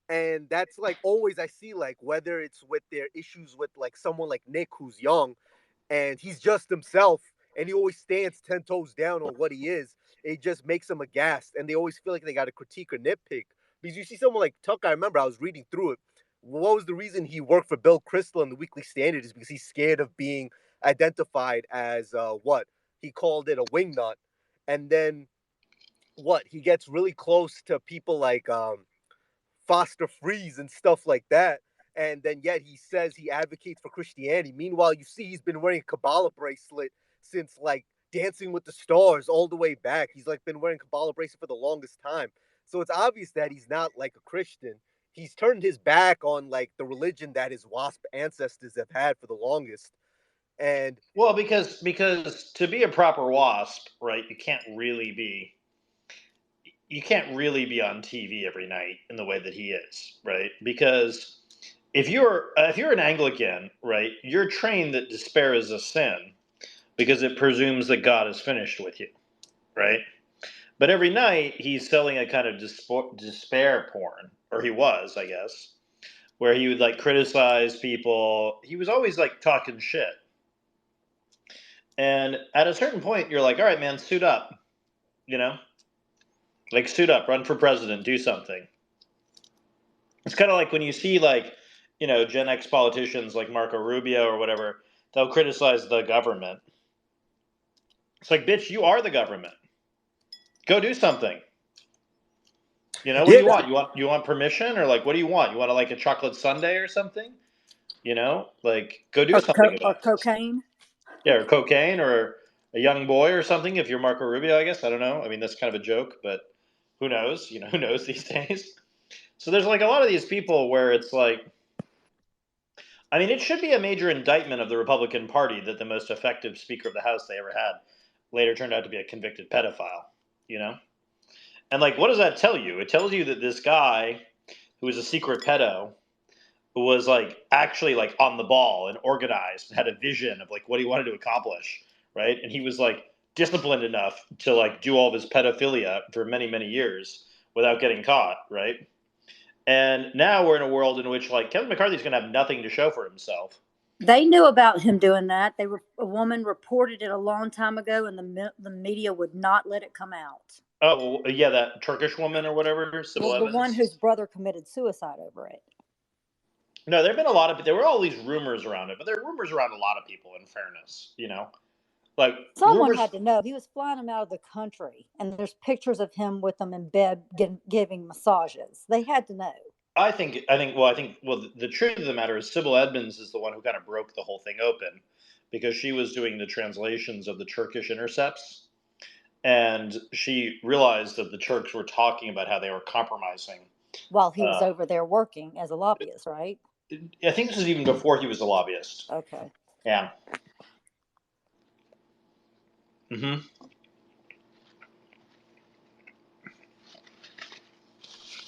And that's like always I see like whether it's with their issues with like someone like Nick who's young and he's just himself and he always stands 10 toes down on what he is, it just makes them aghast and they always feel like they got to critique or nitpick. Because you see someone like Tucker, I remember I was reading through it. What was the reason he worked for Bill Kristol in the Weekly Standard is because he's scared of being identified as what he called it, a wingnut. And then what he gets really close to people like Foster Freeze and stuff like that. And then yet he says he advocates for Christianity. Meanwhile, you see he's been wearing a Kabbalah bracelet since like Dancing with the Stars all the way back. He's like been wearing Kabbalah bracelet for the longest time. So it's obvious that he's not like a Christian. He's turned his back on like the religion that his WASP ancestors have had for the longest. And Well, because to be a proper WASP, right, you can't really be on TV every night in the way that he is, right? Because if you're an Anglican, right, you're trained that despair is a sin because it presumes that God is finished with you, right? But every night he's selling a kind of despair porn, or he was, I guess, where he would like criticize people. He was always like talking shit. And at a certain point, you're like, all right, man, suit up, you know? Like, suit up, run for president, do something. It's kind of like when you see, like, Gen X politicians like Marco Rubio or whatever, they'll criticize the government. It's like, bitch, you are the government. Go do something. You know, what do Yeah, you want? You want permission, or like, what do you want? You want like a chocolate sundae or something? You know, like, go do something Or about this. cocaine. Yeah, or cocaine, or a young boy or something. If you're Marco Rubio, I guess, I don't know. I mean, that's kind of a joke, but who knows? You know, who knows these days? So there's like a lot of these people where it's like, I mean, it should be a major indictment of the Republican Party that the most effective Speaker of the House they ever had later turned out to be a convicted pedophile. You know, and like, what does that tell you? It tells you that this guy who was a secret pedo was like actually like on the ball and organized and had a vision of like what he wanted to accomplish, right? And he was like disciplined enough to like do all of his pedophilia for many years without getting caught, right? And now we're in a world in which like Kevin McCarthy's going to have nothing to show for himself. They knew about him doing that. A woman reported it a long time ago, and the media would not let it come out. Oh yeah, that Turkish woman or whatever, Sybil Well, the one Evans. whose brother committed suicide over it. No, there have been a lot of. There were all these rumors around it, but there are rumors around a lot of people. In fairness, you know, like Someone rumors. had to know. He was flying them out of the country, and there's pictures of him with them in bed giving massages. They had to know. Well, the truth of the matter is Sybil Edmonds is the one who kind of broke the whole thing open because she was doing the translations of the Turkish intercepts, and she realized that the Turks were talking about how they were compromising. While he was Uh, over there working as a lobbyist, right? I think this is even before he was a lobbyist. Okay. Yeah. hmm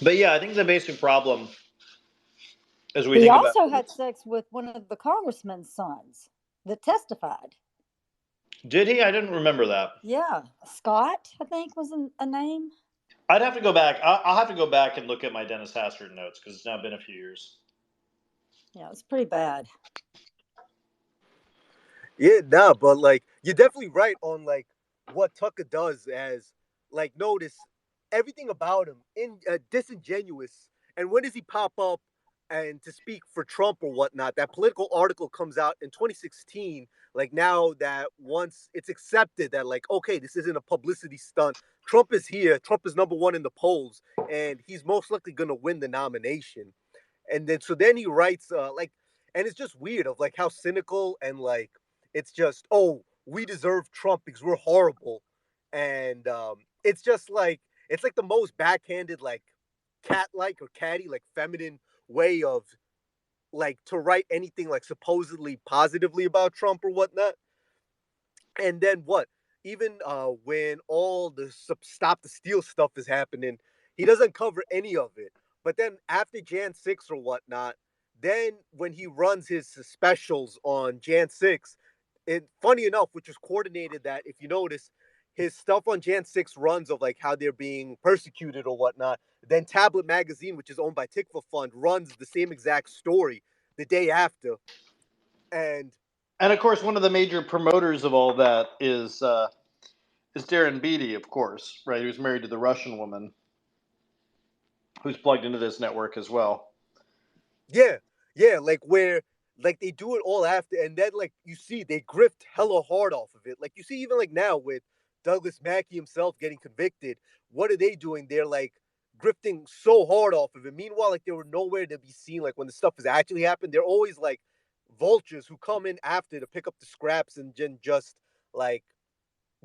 But yeah, I think the basic problem as we He think about also it had is, sex with one of the congressman's sons that testified. did he? I didn't remember that. Yeah, Scott, I think was a name. I'd have to go back. I'll have to go back and look at my Dennis Hastert notes because it's now been a few years. Yeah, it's pretty bad. yeah, nah, but like you're definitely right on like what Tucker does as like notice everything about him in disingenuous. And when does he pop up and to speak for Trump or whatnot? That political article comes out in 2016. Like now that once it's accepted that like okay, this isn't a publicity stunt. Trump is here. Trump is number one in the polls, and he's most likely going to win the nomination. And then so then he writes like, and it's just weird of like how cynical and like it's just oh we deserve Trump because we're horrible, and it's just like it's like the most backhanded like cat like or catty like feminine way of like to write anything like supposedly positively about Trump or whatnot. And then what? Even when all the stop the steal stuff is happening, he doesn't cover any of it. But then after Jan 6 or whatnot, then when he runs his specials on Jan 6, and funny enough, which was coordinated that if you notice, his stuff on Jan 6 runs of like how they're being persecuted or whatnot. Then Tablet Magazine, which is owned by Tikva Fund, runs the same exact story the day after. And And of course, one of the major promoters of all that is Darren Beatty, of course, right? Who's married to the Russian woman who's plugged into this network as well. yeah, yeah, like where like they do it all after, and then like you see they grift hella hard off of it. Like you see even like now with Douglas Mackey himself getting convicted, what are they doing? They're like grifting so hard off of it. Meanwhile, like they were nowhere to be seen. Like when the stuff has actually happened, they're always like vultures who come in after to pick up the scraps and then just like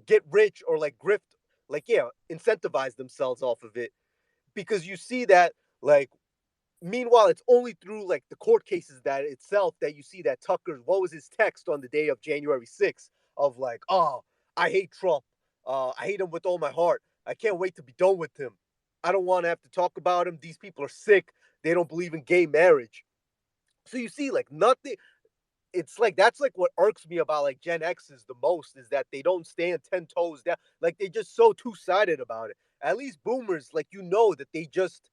get rich or like grift, like yeah, incentivize themselves off of it because you see that like meanwhile, it's only through like the court cases that itself that you see that Tucker, what was his text on the day of January 6th of like, oh, I hate Trump. I hate him with all my heart. I can't wait to be done with him. I don't want to have to talk about him. These people are sick. They don't believe in gay marriage. So you see, like nothing. It's like that's like what irks me about like Gen X's the most is that they don't stand 10 toes down. Like they just so two sided about it. At least boomers, like you know that they just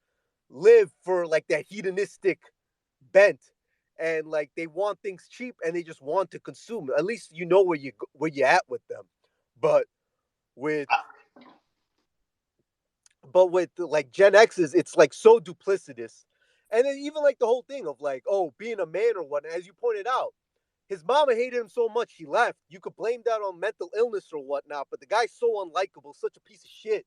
live for like that hedonistic bent and like they want things cheap and they just want to consume. At least you know where you at with them. But with like Gen X's, it's like so duplicitous. And then even like the whole thing of like, oh, being a man or what, as you pointed out, his mama hated him so much she left. You could blame that on mental illness or whatnot, but the guy's so unlikable, such a piece of shit,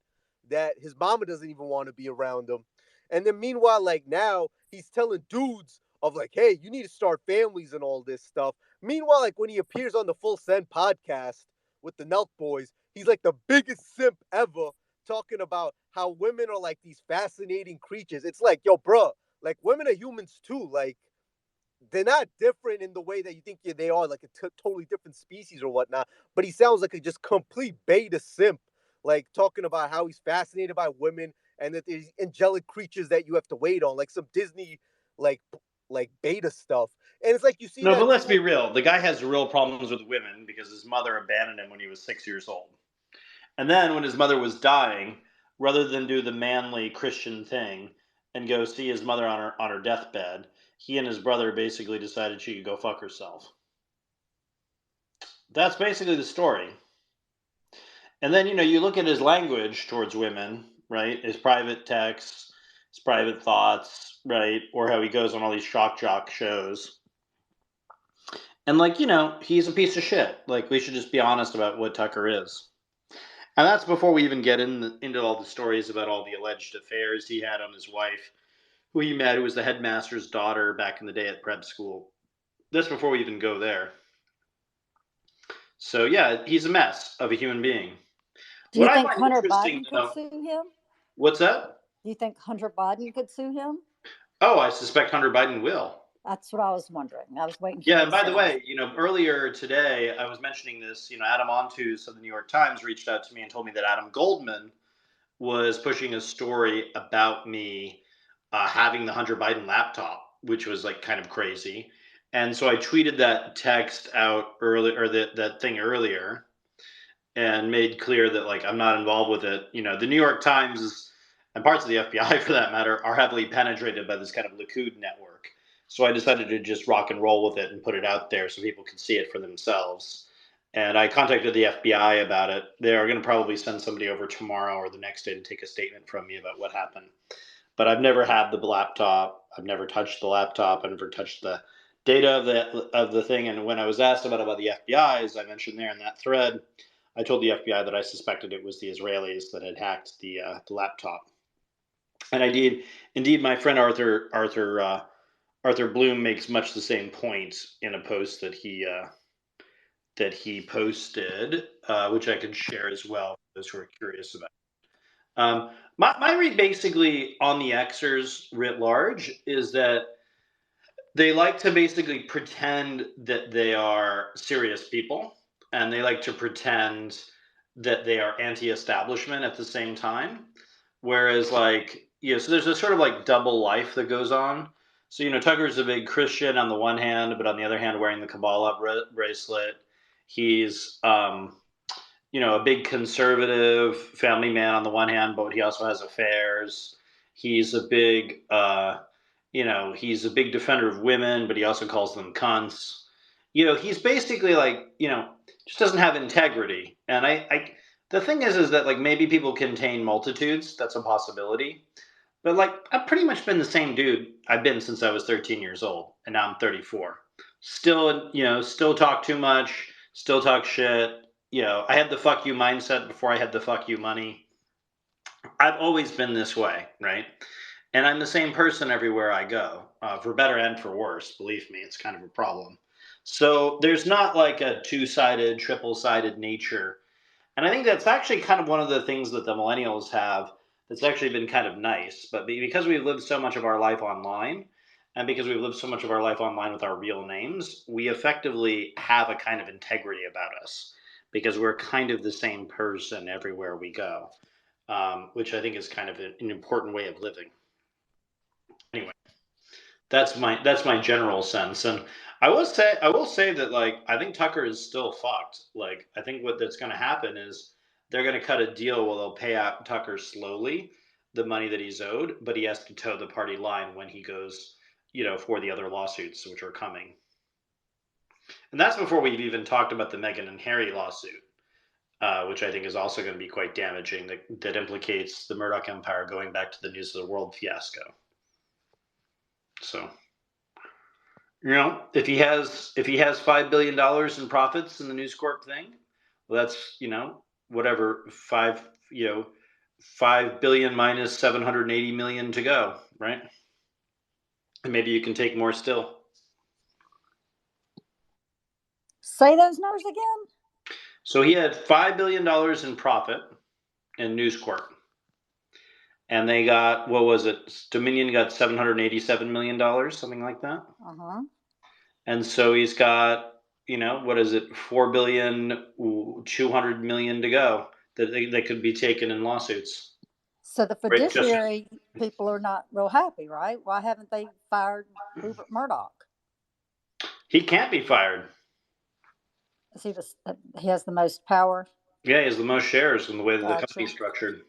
that his mama doesn't even want to be around him. And then meanwhile, like now, he's telling dudes of like, hey, you need to start families and all this stuff. Meanwhile, like when he appears on the Full Send podcast with the Nelk Boys, he's like the biggest simp ever, talking about how women are like these fascinating creatures. It's like, yo, bro, like women are humans too. Like they're not different in the way that you think they are, like a totally different species or whatnot. But he sounds like a just complete beta simp, like talking about how he's fascinated by women and that there's angelic creatures that you have to wait on, like some Disney, like like beta stuff. And it's like you see No, that. but let's be real. The guy has real problems with women because his mother abandoned him when he was 6 years old. And then when his mother was dying, rather than do the manly Christian thing and go see his mother on her deathbed, he and his brother basically decided she could go fuck herself. That's basically the story. And then, you look at his language towards women, right? His private texts, his private thoughts, right? Or how he goes on all these shock jock shows. And, like, he's a piece of shit. Like, we should just be honest about what Tucker is. And that's before we even get into all the stories about all the alleged affairs he had on his wife, who he met, who was the headmaster's daughter back in the day at prep school. That's before we even go there. So, yeah, he's a mess of a human being. Do you What I think find Hunter interesting Biden to could know, sue him? what's that? Do you think Hunter Biden could sue him? Oh, I suspect Hunter Biden will. That's what I was wondering. I was waiting for Yeah, you and to by say the that. way, earlier today I was mentioning this. Adam Ontus of the New York Times reached out to me and told me that Adam Goldman was pushing a story about me having the Hunter Biden laptop, which was like kind of crazy. And so I tweeted that text out early, or that thing earlier, and made clear that like I'm not involved with it. The New York Times and parts of the FBI for that matter are heavily penetrated by this kind of Likud network. So I decided to just rock and roll with it and put it out there so people can see it for themselves. And I contacted the FBI about it. They are going to probably send somebody over tomorrow or the next day to take a statement from me about what happened. But I've never had the laptop. I've never touched the laptop. I've never touched the data of the thing. And when I was asked about the FBI, as I mentioned there in that thread, I told the FBI that I suspected it was the Israelis that had hacked the laptop. And I did indeed. My friend Arthur Bloom makes much the same point in a post that he posted, which I can share as well for those who are curious about. My read basically on the Xers writ large is that they like to basically pretend that they are serious people, and they like to pretend that they are anti-establishment at the same time. Whereas, like, so there's a sort of like double life that goes on. So, Tucker's a big Christian on the one hand, but on the other hand, wearing the Kabbalah bracelet. He's, a big conservative family man on the one hand, but he also has affairs. He's a big, he's a big defender of women, but he also calls them cunts. He's basically like, just doesn't have integrity. And the thing is that like maybe people contain multitudes. That's a possibility. But like I've pretty much been the same dude I've been since I was 13 years old, and now I'm 34. Still, still talk too much, still talk shit. I had the fuck you mindset before I had the fuck you money. I've always been this way, right? And I'm the same person everywhere I go, for better and for worse. Believe me, it's kind of a problem. So there's not like a two-sided, triple-sided nature. And I think that's actually kind of one of the things that the millennials have that's actually been kind of nice. But because we've lived so much of our life online, and because we've lived so much of our life online with our real names, we effectively have a kind of integrity about us because we're kind of the same person everywhere we go, which I think is kind of an important way of living. Anyway, that's my general sense, and I will say that like I think Tucker is still fucked. Like I think what that's going to happen is they're going to cut a deal where they'll pay out Tucker slowly the money that he's owed, but he has to toe the party line when he goes, for the other lawsuits which are coming. And that's before we've even talked about the Meghan and Harry lawsuit, which I think is also going to be quite damaging. That implicates the Murdoch empire going back to the News of the World fiasco. So. If he has $5 billion in profits in the News Corp thing, well, that's whatever 5 billion minus 780 million to go, right? And maybe you can take more still. Say those numbers again. So he had $5 billion in profit in News Corp, and they got, what was it? Dominion got $787 million, something like that. And so he's got, what is it, 4,200,000,000 to go that could be taken in lawsuits. So the fiduciary people are not real happy, right? Why haven't they fired Rupert Murdoch? He can't be fired. He has the most power? Yeah, he has the most shares in the way that the company's structured.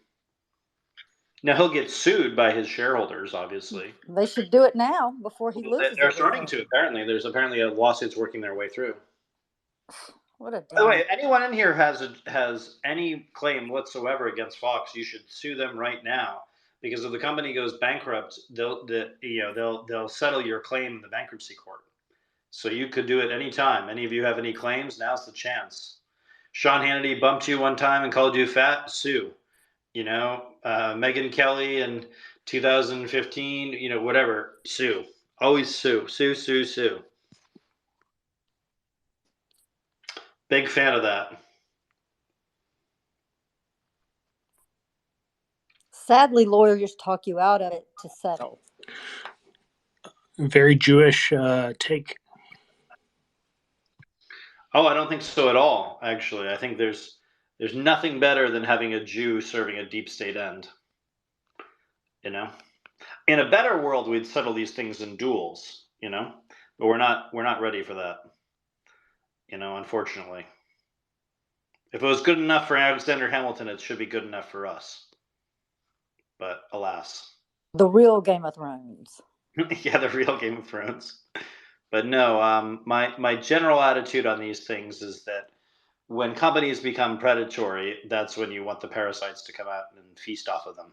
Now, he'll get sued by his shareholders, obviously. They should do it now before he loses They're starting to, apparently. There's apparently a lawsuits working their way through. What a By the way, anyone in here has any claim whatsoever against Fox, you should sue them right now. Because if the company goes bankrupt, they'll settle your claim in the bankruptcy court. So you could do it anytime. Any of you have any claims? Now's the chance. Sean Hannity bumped you one time and called you fat? Sue. Megyn Kelly in 2015, whatever, sue. Always sue. Sue, sue, sue. Big fan of that. Sadly, lawyers talk you out of it to settle. Very Jewish take. Oh, I don't think so at all, actually. I think there's nothing better than having a Jew serving a deep state end. In a better world, we'd settle these things in duels, but we're not ready for that, unfortunately. If it was good enough for Alexander Hamilton, it should be good enough for us. But alas. The real Game of Thrones. Yeah, the real Game of Thrones. But no, my general attitude on these things is that when companies become predatory, that's when you want the parasites to come out and feast off of them.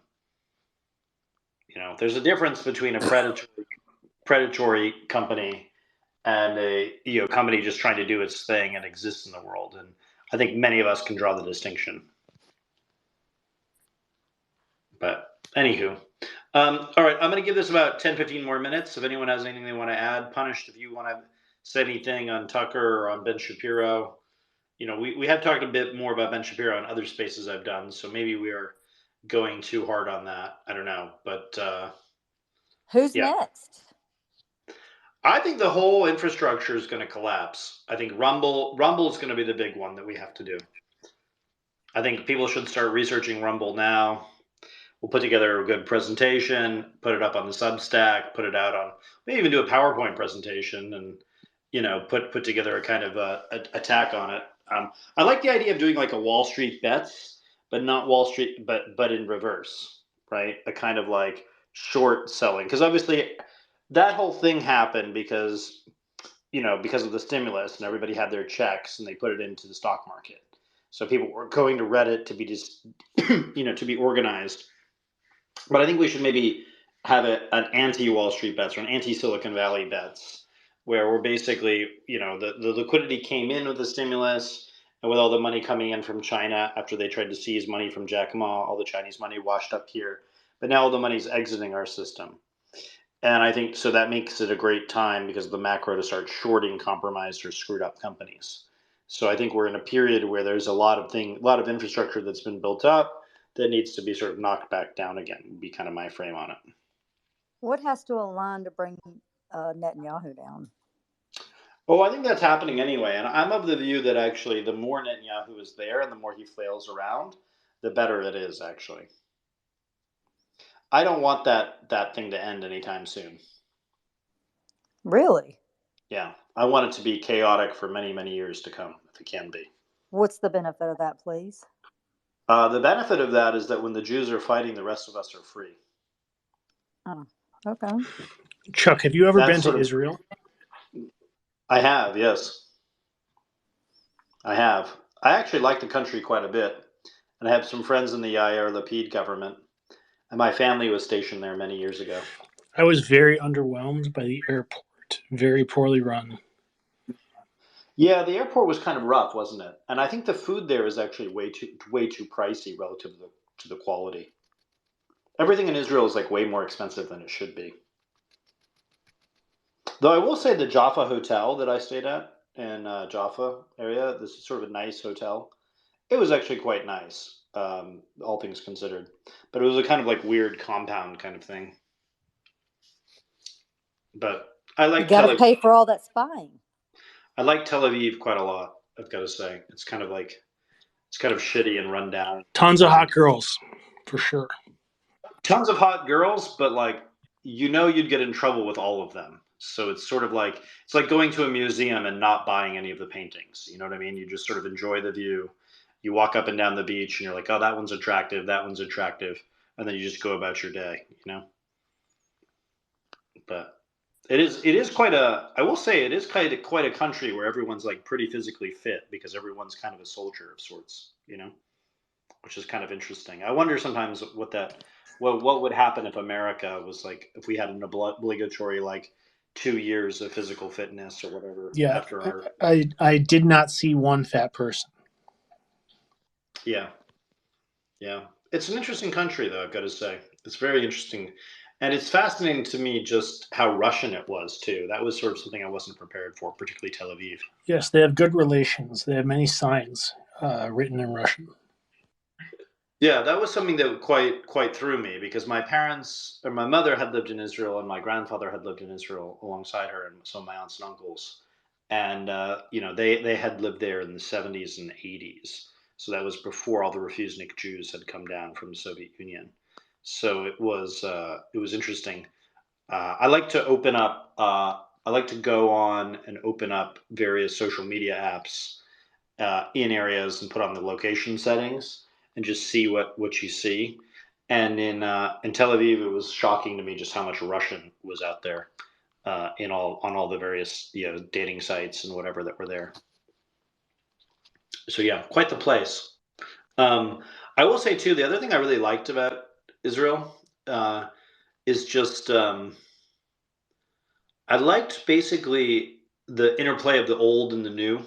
There's a difference between a predatory company and a company just trying to do its thing and exist in the world. And I think many of us can draw the distinction. But anywho, all right, I'm going to give this about 10, 15 more minutes. If anyone has anything they want to add, Punished, if you want to say anything on Tucker or on Ben Shapiro. We have talked a bit more about Ben Shapiro in other spaces I've done, so maybe we are going too hard on that. I don't know, but who's next? I think the whole infrastructure is going to collapse. I think Rumble is going to be the big one that we have to do. I think people should start researching Rumble now. We'll put together a good presentation, put it up on the Substack, put it out on, maybe even do a PowerPoint presentation, and put together a kind of attack on it. I like the idea of doing like a Wall Street bets, but not Wall Street, but in reverse, right? A kind of like short selling, because obviously that whole thing happened because of the stimulus and everybody had their checks and they put it into the stock market. So people were going to Reddit to be just, to be organized. But I think we should maybe have an anti-Wall Street bets or an anti-Silicon Valley bets, where we're basically, the liquidity came in with the stimulus, and with all the money coming in from China after they tried to seize money from Jack Ma, all the Chinese money washed up here. But now all the money's exiting our system. And I think so that makes it a great time because of the macro to start shorting compromised or screwed up companies. So I think we're in a period where there's a lot of infrastructure that's been built up that needs to be sort of knocked back down again, would be kind of my frame on it. What has to align to bring Netanyahu down? Oh, I think that's happening anyway. And I'm of the view that actually the more Netanyahu is there and the more he flails around, the better it is, actually. I don't want that thing to end anytime soon. Really? Yeah. I want it to be chaotic for many, many years to come, if it can be. What's the benefit of that, please? The benefit of that is that when the Jews are fighting, the rest of us are free. Oh, okay. Chuck, have you ever been to Israel? I have, yes. I have. I actually like the country quite a bit. And I have some friends in the Yair Lapid government. And my family was stationed there many years ago. I was very underwhelmed by the airport. very poorly run. Yeah, the airport was kind of rough, wasn't it? And I think the food there is actually way too pricey relative to the quality. Everything in Israel is like way more expensive than it should be. Though I will say the Jaffa hotel that I stayed at in Jaffa area, this is sort of a nice hotel. It was actually quite nice, all things considered. But it was a kind of like weird compound kind of thing. But I You like got Tel to Aviv. pay for all that spying. I like Tel Aviv quite a lot. I've got to say, it's kind of like it's kind of shitty and run down. Tons of hot girls, for sure. Tons of hot girls, but like you'd get in trouble with all of them. So it's sort of like it's like going to a museum and not buying any of the paintings. You know what I mean? You just sort of enjoy the view. You walk up and down the beach and you're like, "Oh, that one's attractive, that one's attractive." And then you just go about your day, you know? But it is quite a I will say it is quite a country where everyone's like pretty physically fit because everyone's kind of a soldier of sorts, you know? Which is kind of interesting. I wonder sometimes what would happen if America was like if we had an obligatory like 2 years of physical fitness or whatever Yeah, after our I did not see one fat person. yeah yeah. It's an interesting country though. I've got to say it's very interesting, and it's fascinating to me just how Russian it was too. That was sort of something I wasn't prepared for, particularly Tel Aviv. Yes, they have good relations. They have many signs written in Russian. Yeah, that was something that quite threw me because my parents or my mother had lived in Israel and my grandfather had lived in Israel alongside her and some of my aunts and uncles, and they had lived there in the 70s and 80s. So that was before all the refuseniks Jews had come down from the Soviet Union. So it was interesting. I like to open up. I like to go on and open up various social media apps in areas and put on the location settings and just see what you see. And in Tel Aviv, it was shocking to me just how much Russian was out there in all on all the various dating sites and whatever that were there. So yeah, quite the place. Um, I will say too, the other thing I really liked about Israel is just I liked basically the interplay of the old and the new.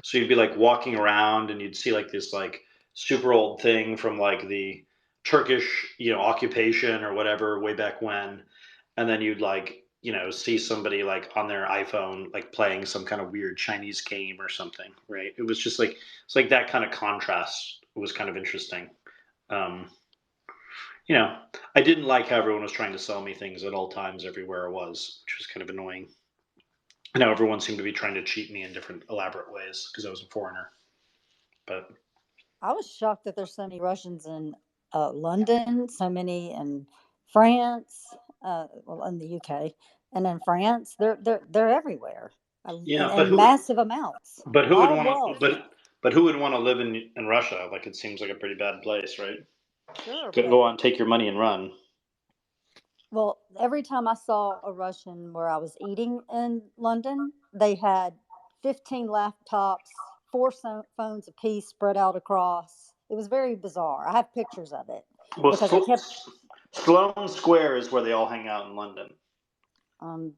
So you'd be like walking around and you'd see like this like super old thing from like the Turkish, occupation or whatever way back when. And then you'd like, see somebody like on their iPhone like playing some kind of weird Chinese game or something, right? It was just like it's like that kind of contrast was kind of interesting. Um, you know, I didn't like how everyone was trying to sell me things at all times everywhere I was, which was kind of annoying. And how everyone seemed to be trying to cheat me in different elaborate ways because I was a foreigner. But I was shocked that there's so many Russians in London, so many in France, well, in the UK, and in France. They're everywhere, yeah, but in massive amounts. but who would All want to wealth, but who would want to live in Russia? Like it seems like a pretty bad place, right? sure, Go but on, take your money and run. well, every time I saw a Russian where I was eating in London, they had 15 laptops, four phones apiece spread out across. It was very bizarre. I have pictures of it Well, because I kept. Sloane Square is where they all hang out in London.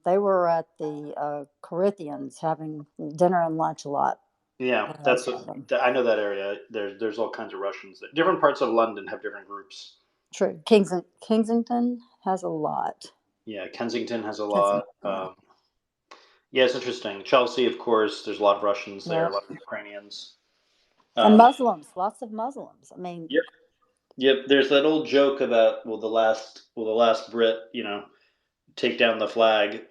They were at the Corinthians having dinner and lunch a lot. Yeah, The rest of them. I know that area. There's all kinds of Russians. Different parts of London have different groups. True. Kensington has a lot. Yeah, Kensington has a lot. Kensington, yeah. Yeah, it's interesting. Chelsea, of course, there's a lot of Russians there, Yeah. a lot of Ukrainians. And Um, Muslims, lots of Muslims. I mean, yep, yep. There's that old joke about will the last Brit, take down the flag,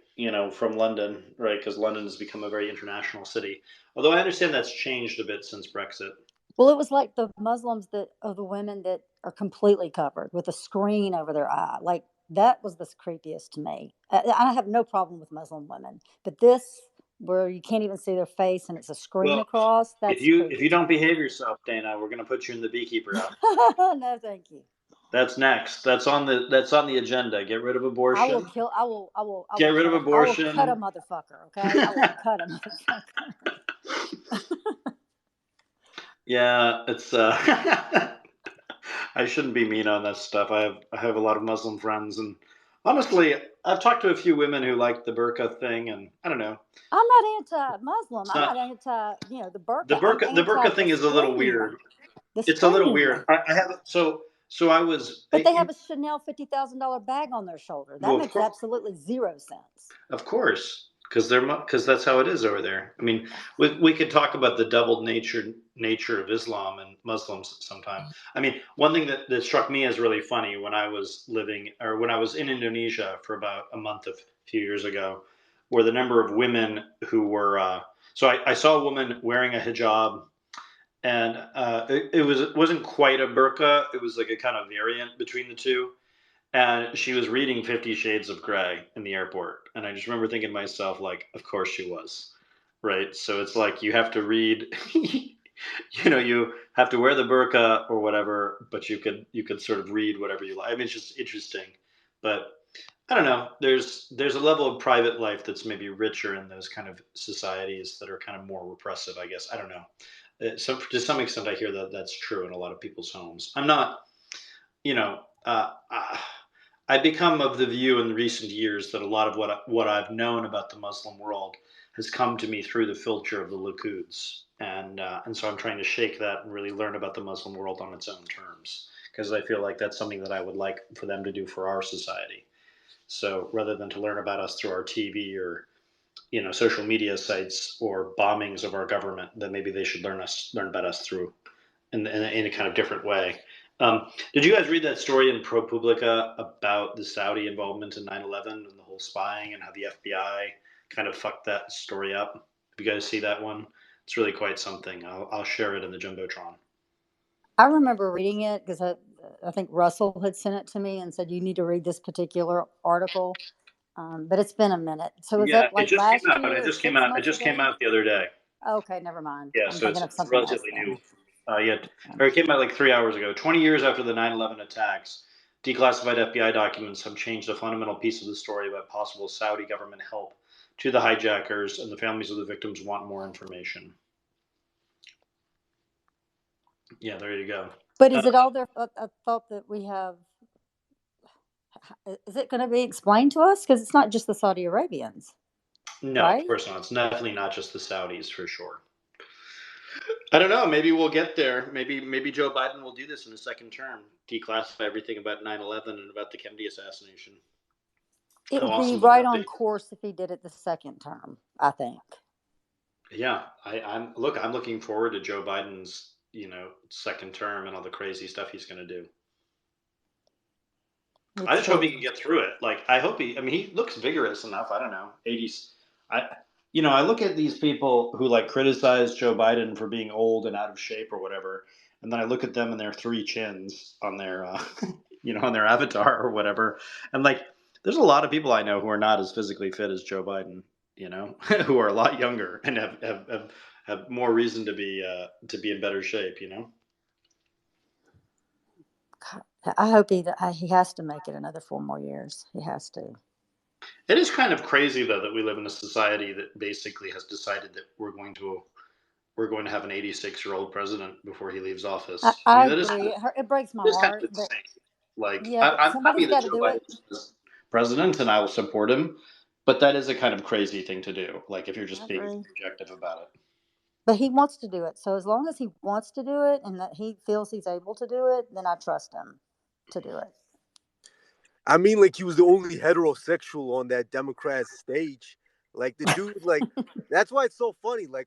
from London, right? Because London has become a very international city. Although I understand that's changed a bit since Brexit. well, it was like the Muslims that of the women that are completely covered with a screen over their eye. Like that was the creepiest to me. I have no problem with Muslim women, but this where you can't even see their face and it's a screen Well, across, if that's you creepy to don't me. behave yourself, Dana, we're gonna put you in the beekeeper house. No, thank you. That's next. That's on the agenda. Get rid of I will abortion. kill. I Get will rid of cut. I will cut a abortion. motherfucker. Okay, I will cut a motherfucker. Yeah, it's. I shouldn't be mean on that stuff. I have a lot of Muslim friends, and Honestly, I've talked to a few women who like the burqa thing, and I don't know. I'm not anti-Muslim. It's I'm not not anti, the the burqa. I'm burqa. The anti burqa the thing is a little string weird. one. The It's a little string weird. one. I have so I was But they have a Chanel $50,000 bag on their shoulder. That well, of makes course, absolutely zero sense. because because that's how it is over there. I mean, we could talk about the double nature of Islam and Muslims sometime. I mean, one thing that struck me as really funny when I was living or when I was in Indonesia for about a month a few years ago, were the number of women who were. So I saw a woman wearing a hijab, and it wasn't quite a burqa. It was like a kind of variant between the two, and she was reading 50 Shades of Grey in the airport. And I just remember thinking to myself, like, of course she was. Right. So it's like you have to read, you have to wear the burqa or whatever, but you could sort of read whatever you like. I mean, it's just interesting. But I don't know. There's a level of private life that's maybe richer in those kind of societies that are kind of more repressive, I guess. I don't know. So to some extent, I hear that that's true in a lot of people's homes. I'm not, you know, I've become of the view in recent years that a lot of what I've known about the Muslim world has come to me through the filter of the Likuds, and so I'm trying to shake that and really learn about the Muslim world on its own terms because I feel like that's something that I would like for them to do for our society. So rather than to learn about us through our TV or social media sites or bombings of our government, then maybe they should learn about us through in a kind of different way. Did you guys read that story in ProPublica about the Saudi involvement in 9/11 and the whole spying and how the FBI kind of fucked that story up? Did you guys see that one? It's really quite something. I'll share it in the Jumbotron. I remember reading it because I think Russell had sent it to me and said, you need to read this particular article. But it's been a minute. So is Yeah, that it like just came last out. year It or just came six out. It months just came ago? out the other day. Okay, never mind. Yeah, I'm so thinking it's of it's something else relatively new. then. Yeah, or it came out like 3 hours ago. 20 years after the 9/11 attacks, declassified FBI documents have changed a fundamental piece of the story about possible Saudi government help to the hijackers, and the families of the victims want more information. Yeah, there you go. But Uh, is it all there? I thought that we have. Is it going to be explained to us? Because it's not just the Saudi Arabians, no, of right? course not. It's definitely not just the Saudis for sure. I don't know. Maybe we'll get there. Maybe Joe Biden will do this in his second term, declassify everything about 9/11 and about the Kennedy assassination. It How would be awesome would right that be? on course if he did it the second term, I think. Yeah, I'm looking forward to Joe Biden's second term and all the crazy stuff he's going to do. Me I just hope he too. can get through it. Like I hope he. I mean, he looks vigorous enough. I don't know, 80s. I look at these people who like criticize Joe Biden for being old and out of shape or whatever, and then I look at them and their three chins on their on their avatar or whatever, and like there's a lot of people I know who are not as physically fit as Joe Biden. Who are a lot younger and have more reason to be in better shape. I hope he has to make it another 4 more years. He has to. It is kind of crazy though that we live in a society that basically has decided that we're going to have an 86-year-old president before he leaves office. I I mean, that is kind agree. of It breaks my it is kind of heart, but insane. Like yeah, but I'm happy somebody's that got to Joe do it. Biden is president, and I will support him. But that is a kind of crazy thing to do. Like if you're I just being agree. objective about it. But he wants to do it. So as long as he wants to do it and that he feels he's able to do it, then I trust him to do it. I mean, like he was the only heterosexual on that Democrat stage. Like the dude, like that's why it's so funny. Like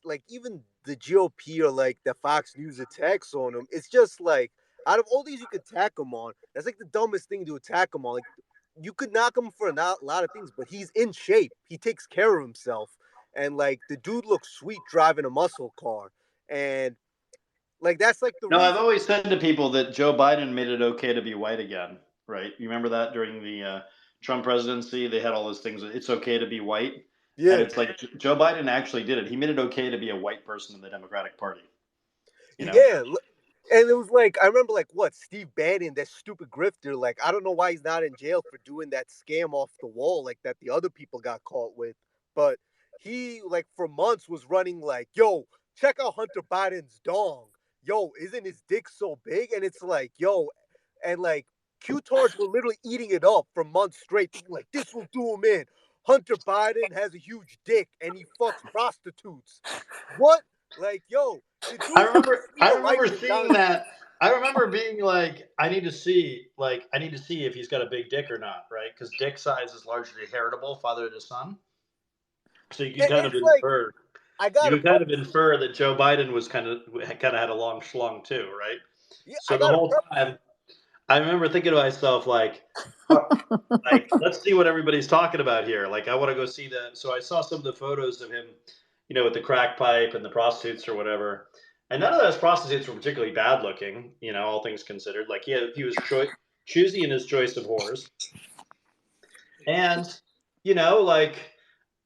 like even the GOP or like the Fox News attacks on him. It's just like out of all these you could attack him on, that's like the dumbest thing to attack him on. Like you could knock him for a lot of things, but he's in shape. He takes care of himself, and like the dude looks sweet driving a muscle car, and like that's like the No, I've reason. always said to people that Joe Biden made it okay to be white again. Right? You remember that during the Trump presidency, they had all those things. It's okay to be white, and Yeah, it's like Joe Biden actually did it. He made it okay to be a white person in the Democratic Party. You know. yeah. And it was like I remember like what Steve Bannon, that stupid grifter. Like I don't know why he's not in jail for doing that scam off the wall like that the other people got caught with. But he like for months was running like, yo, check out Hunter Biden's dong. Yo, isn't his dick so big? And it's like, yo, and like Q-tards were literally eating it up for months straight, thinking like this will do him in. Hunter Biden has a huge dick and he fucks prostitutes. What? Like, yo, the I dude remember just need I a life remember to seeing die. that. I remember being like, I need to see if he's got a big dick or not, right? Because dick size is largely heritable, father to son. So It's like I you got a can kind of preface. infer that Joe Biden was kind of had a long schlong too, right? Yeah, I So the got a whole preface. time, I remember thinking to myself like, fuck, like let's see what everybody's talking about here. Like I want to go see the. So I saw some of the photos of him, with the crack pipe and the prostitutes or whatever. And none of those prostitutes were particularly bad looking, all things considered. Like he was choosy in his choice of whores, and like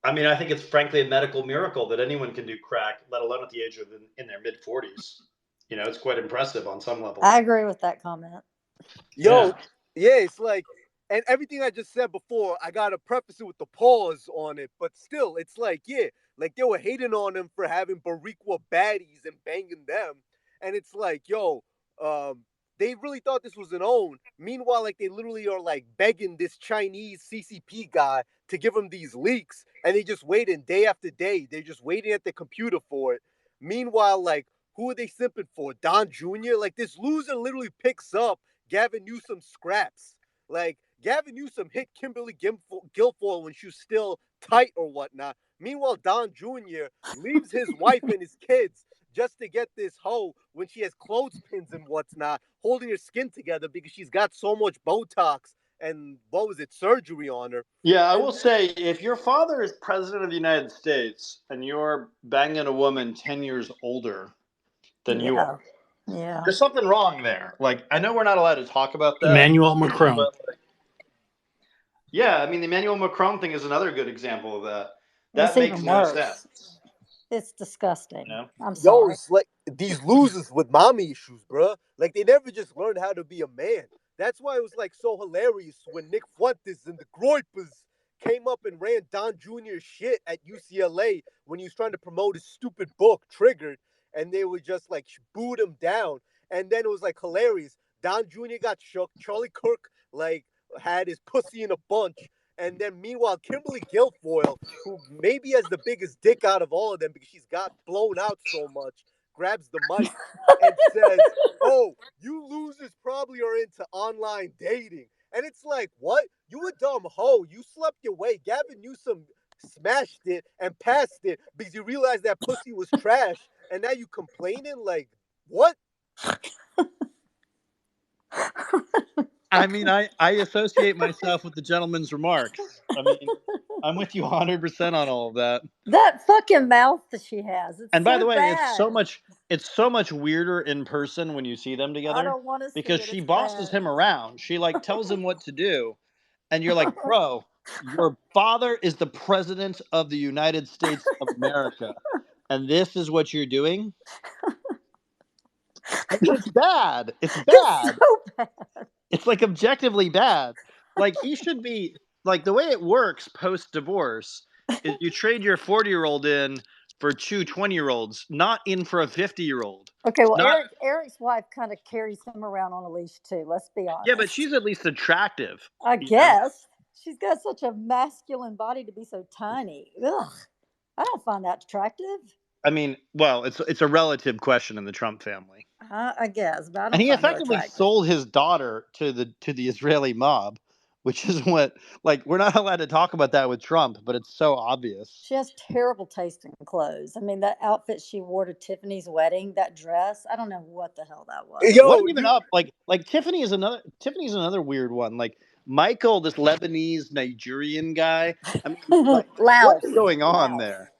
I mean, I think it's frankly a medical miracle that anyone can do crack, let alone at the age of in their mid 40s. It's quite impressive on some level. I agree with that comment. Yo, Yeah. yeah, it's like, and everything I just said before, I gotta preface it with the pause on it, but still, it's like, yeah, like they were hating on him for having Bariqua baddies and banging them, and it's like, yo, um, they really thought this was an own. Meanwhile, like they literally are like begging this Chinese CCP guy to give them these leaks, and they just waiting day after day. They're just waiting at the computer for it. Meanwhile, like, who are they simping for? Don Jr. Like this loser literally picks up Gavin Newsom scraps. Like Gavin Newsom hit Kimberly Guilfoyle when she was still tight or whatnot. Meanwhile, Don Jr. leaves his wife and his kids just to get this hoe when she has clothespins and whatnot, holding her skin together because she's got so much Botox and what was it, surgery on her. Yeah, I And will say if your father is president of the United States and you're banging a woman 10 years older than you Yeah. are, Yeah. there's something wrong there. Like, I know we're not allowed to talk about that, Emmanuel Macron. but yeah, I mean, the Emmanuel Macron thing is another good example of that. It's That makes even no worse. sense. It's disgusting. You I'm yo, sorry. it's like these losers with mommy issues, bruh. Like they never just learned how to be a man. That's why it was like so hilarious when Nick Fuentes and the Groipers came up and ran Don Jr.'s shit at UCLA when he was trying to promote his stupid book, Triggered, and they would just like booed him down. And then it was like hilarious. Don Jr. got shook. Charlie Kirk like had his pussy in a bunch. And then meanwhile, Kimberly Guilfoyle, who maybe has the biggest dick out of all of them because she's got blown out so much, grabs the mic and says, "Oh, you losers probably are into online dating." And it's like, what? You a dumb hoe. You slept your way. Gavin Newsom smashed it and passed it because you realized that pussy was trash. And now you complaining? Like, what? I mean, I associate myself with the gentleman's remarks. I mean, I'm with you 100% on all of that. That fucking mouth that she has. It's And by so the way, bad. it's so much weirder in person when you see them I together don't want to see because it. she It's bosses bad. him around. She like tells him what to do, and you're like, "Bro, your father is the president of the United States of America, and this is what you're doing?" I mean, it's bad. It's It's bad. so bad. It's like objectively bad. Like he should be like the way it works post divorce is you trade your 40-year-old in for two 20-year-olds, not in for a 50-year-old. Okay, well, Not Eric's wife kind of carries him around on a leash too. Let's be Yeah, but honest. she's at least attractive, I you know? guess she's got such a masculine body to be so tiny. Ugh, I don't find that attractive. I mean, well, it's a relative question in the Trump family. I guess, but I And don't he find her effectively attractive. sold his daughter to the Israeli mob, which is what like we're not allowed to talk about that with Trump, but it's so obvious. She has terrible taste in clothes. I mean, that outfit she wore to Tiffany's wedding, that dress, I don't know what the hell that was. What Yo, even you up? Like Tiffany's another weird one. Like Michael, this Lebanese Nigerian guy. I mean, like what is Louse. going on Louse. there?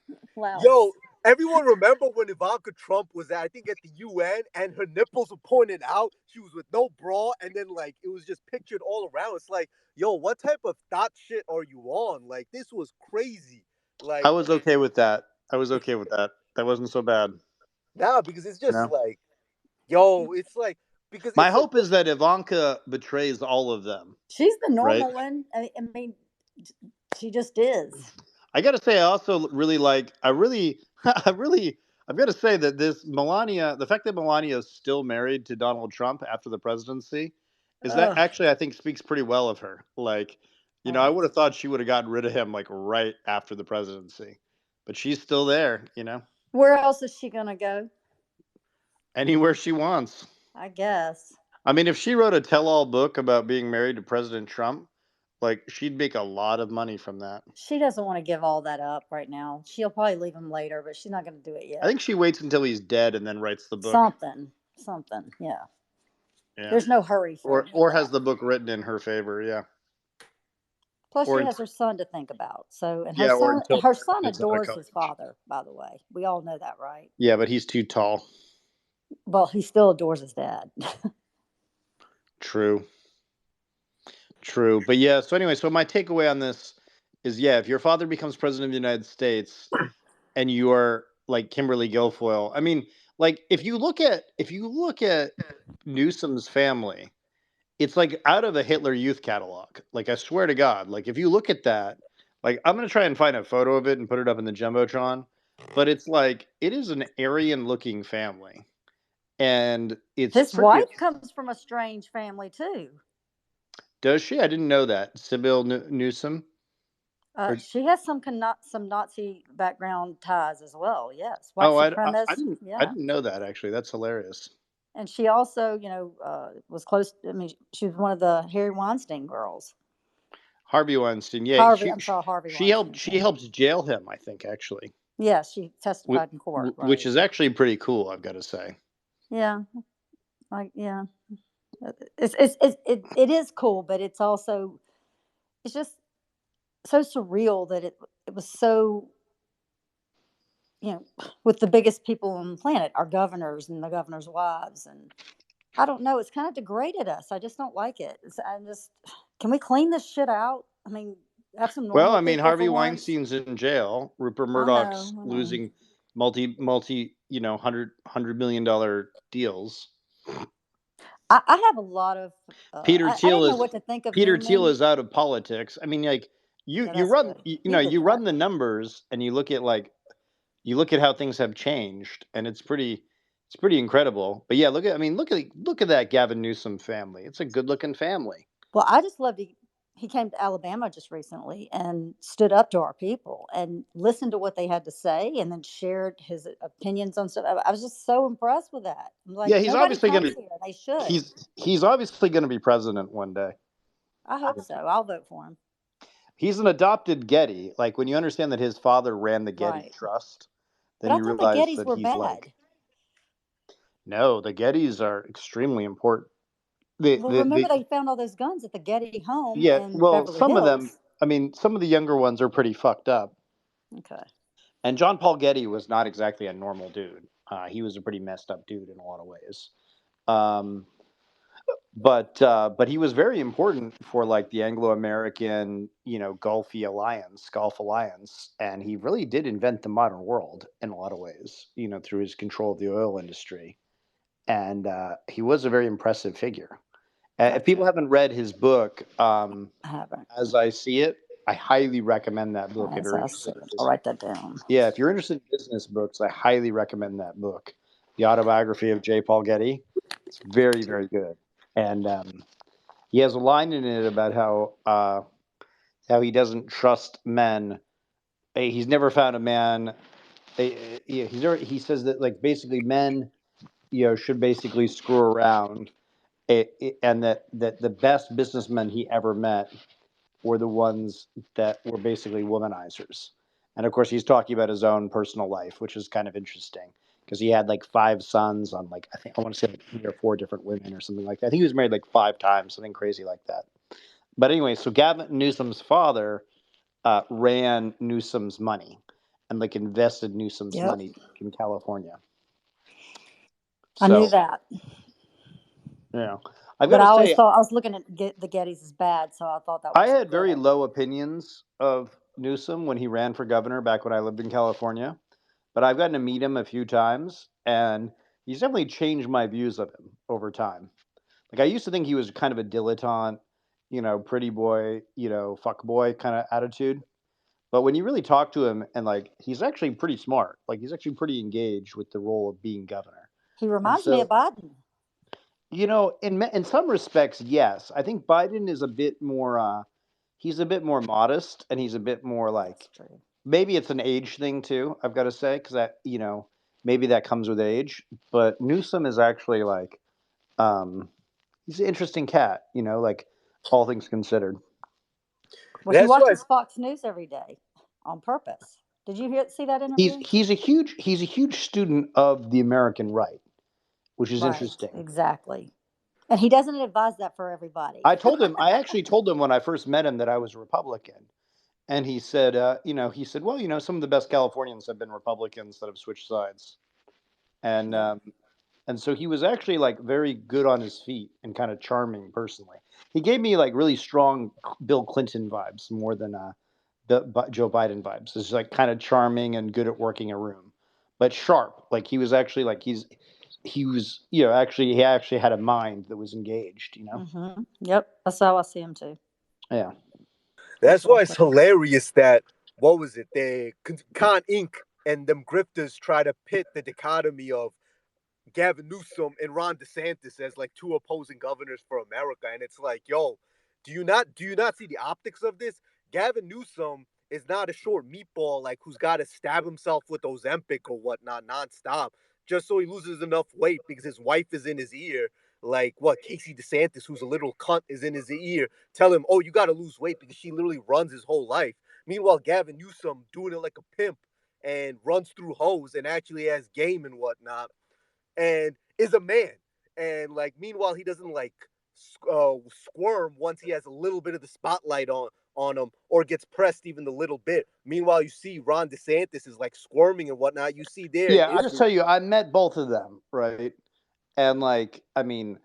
Yo, Louse. everyone remember when Ivanka Trump was at, I think at the UN and her nipples were pointed out. She was with no bra, and then like it was just pictured all around. It's like, yo, what type of thought shit are you on? Like this was crazy. I Like, was okay with that. I was okay with that. That wasn't so bad. nah, because it's You just know? like, yo, it's like because My it's a hope is that Ivanka betrays all of them, She's the right? normal one. I mean, she just is. I got to say, I also really like. I've got to say that this Melania, the fact that Melania is still married to Donald Trump after the presidency, is that Ugh. actually I think speaks pretty well of her. Like, I Oh. would have thought she would have gotten rid of him like right after the presidency, but she's still there. Where else is she gonna go? Anywhere she wants. I guess. I mean, if she wrote a tell-all book about being married to President Trump, like she'd make a lot of money from that. She doesn't want to give all that up right now. She'll probably leave him later, but she's not going to do it I yet. think she waits until he's dead and then writes the book. Something. Yeah. Yeah. There's no hurry for Or has that. the book written in her favor, yeah. Plus, Or she in, has her son to think about. So, and yeah, or until her son gets out of adores his college. father. By the way, we all know that, right? Yeah, but he's too tall. Well, he still adores his dad. True. True. But yeah, so anyway, so my takeaway on this is yeah, if your father becomes president of the United States and you are like Kimberly Guilfoyle, I mean, like if you look at Newsom's family, it's like out of the Hitler Youth catalog. Like I swear to God, like if you look at that, like I'm gonna try and find a photo of it and put it up in the jumbotron, but it's like it is an Aryan looking family, and it's His pretty. wife comes from a strange family too. Does she? I didn't know that. Sybil Newsom. Or She has some Nazi background ties as well. Yes, white oh, I supremacist. didn't I Yeah, didn't know that actually. That's hilarious. and she also, was close. I mean, she was one of the Harry Weinstein girls. Harvey Weinstein. Yeah, Harvey, I'm sorry, Harvey Weinstein. she Yeah, helped jail him. I think actually, yeah, she testified in court. which Right. is actually pretty cool. I've got to say. Yeah, yeah. It is cool, but it's just so surreal that it was so, with the biggest people on the planet, our governors and the governors' wives, and I don't know, it's kind of degraded us. I just don't like it. Can we clean this shit out? I mean, have some Well, normal I mean, people for Harvey once. Weinstein's in jail. Rupert I Murdoch's know, I know. losing multi, $100 million deals. I have a lot of. Peter I Thiel didn't know is what to think of Peter Thiel Newman. is out of politics. I mean, like Yeah, that's good. He did you that. run the numbers and you look at how things have changed, and it's pretty incredible. But yeah, look at that Gavin Newsom family. It's a good looking family. Well, I just loved he came to Alabama just recently and stood up to our people and listened to what they had to say and then shared his opinions on stuff. I was just so impressed with that. I'm like, Yeah, nobody comes here. They should. he's obviously gonna be president one day. I hope so. I'll vote for him. He's an adopted Getty. Like when you understand that his father ran the Getty Right. Trust, But then I you thought the realize Gettys that were he's like, bad. no, the Gettys are extremely important. The Well, the, remember the they found all those guns at the Getty home Yeah, in well, Beverly some of them. Hills. I mean, some of the younger ones are pretty fucked up. Okay. And John Paul Getty was not exactly a normal dude. He was a pretty messed up dude in a lot of ways. Um, but he was very important for like the Anglo-American, Gulf Alliance, and he really did invent the modern world in a lot of ways, through his control of the oil industry. And he was a very impressive figure. If people Gotcha. haven't read his book, I haven't. As I See It, I highly recommend that book if As you're I interested said, in I'll business. write that down. Yeah, if you're interested in business books, I highly recommend that book, The Autobiography of J. Paul Getty. It's very, very good. And he has a line in it about how he doesn't trust men. He's never found a man. He says that like basically men, should basically screw around, and that the best businessmen he ever met were the ones that were basically womanizers. And of course, he's talking about his own personal life, which is kind of interesting because he had like 5 sons on like I want to say like 3 or 4 different women or something like that. I think he was married like 5 times, something crazy like that. But anyway, so Gavin Newsom's father ran Newsom's money and like invested Newsom's Yep. money in California. I knew So that. I've got But to I always say, thought I was looking at the Gettys as bad, so I thought that I wasn't had very good. low opinions of Newsom when he ran for governor back when I lived in California, but I've gotten to meet him a few times, and he's definitely changed my views of him over time. Like I used to think he was kind of a dilettante, pretty boy, fuck boy kind of attitude. But when you really talk to him, and like he's actually pretty smart, like he's actually pretty engaged with the role of being governor, He and reminds me of so Biden. In some respects, yes. I think Biden is a bit more. He's a bit more modest, and he's a bit more like, That's true. maybe it's an age thing too. I've got to say, because maybe that comes with age. But Newsom is actually like, he's an interesting cat. Like, all things considered. Well, he That's why watches Fox News every day on purpose. Did you see that He's interview? he's a huge student of the American right, which is Right, interesting. exactly. And he doesn't advise that for everybody. I actually told him when I first met him that I was a Republican. And he said, well, some of the best Californians have been Republicans that have switched sides. And Yeah. and so he was actually like very good on his feet and kind of charming personally. He gave me like really strong Bill Clinton vibes more than Joe Biden vibes. It's like kind of charming and good at working a room, but sharp. Like he was actually like he was actually he actually had a mind that was engaged. Yep. That's how I see him too. Yeah. That's why it's Exactly. hilarious that what was it? They Con Inc. and them grifters try to pit the dichotomy of Gavin Newsom and Ron DeSantis as like two opposing governors for America, and it's like, yo, do you not see the optics of this? Gavin Newsom is not a short meatball like who's got to stab himself with Ozempic or whatnot nonstop just so he loses enough weight because his wife is in his ear. Like what Casey DeSantis, who's a little cunt, is in his ear, tell him, "Oh, you got to lose weight," because she literally runs his whole life. Meanwhile, Gavin Newsom doing it like a pimp and runs through hoes and actually has game and whatnot and is a man. And like, meanwhile, he doesn't like squirm once he has a little bit of the spotlight on him or gets pressed even a little bit. Meanwhile, you see Ron DeSantis is like squirming and whatnot. You see there an Yeah, I just issue. tell you, I met both of them, right? And like, I mean,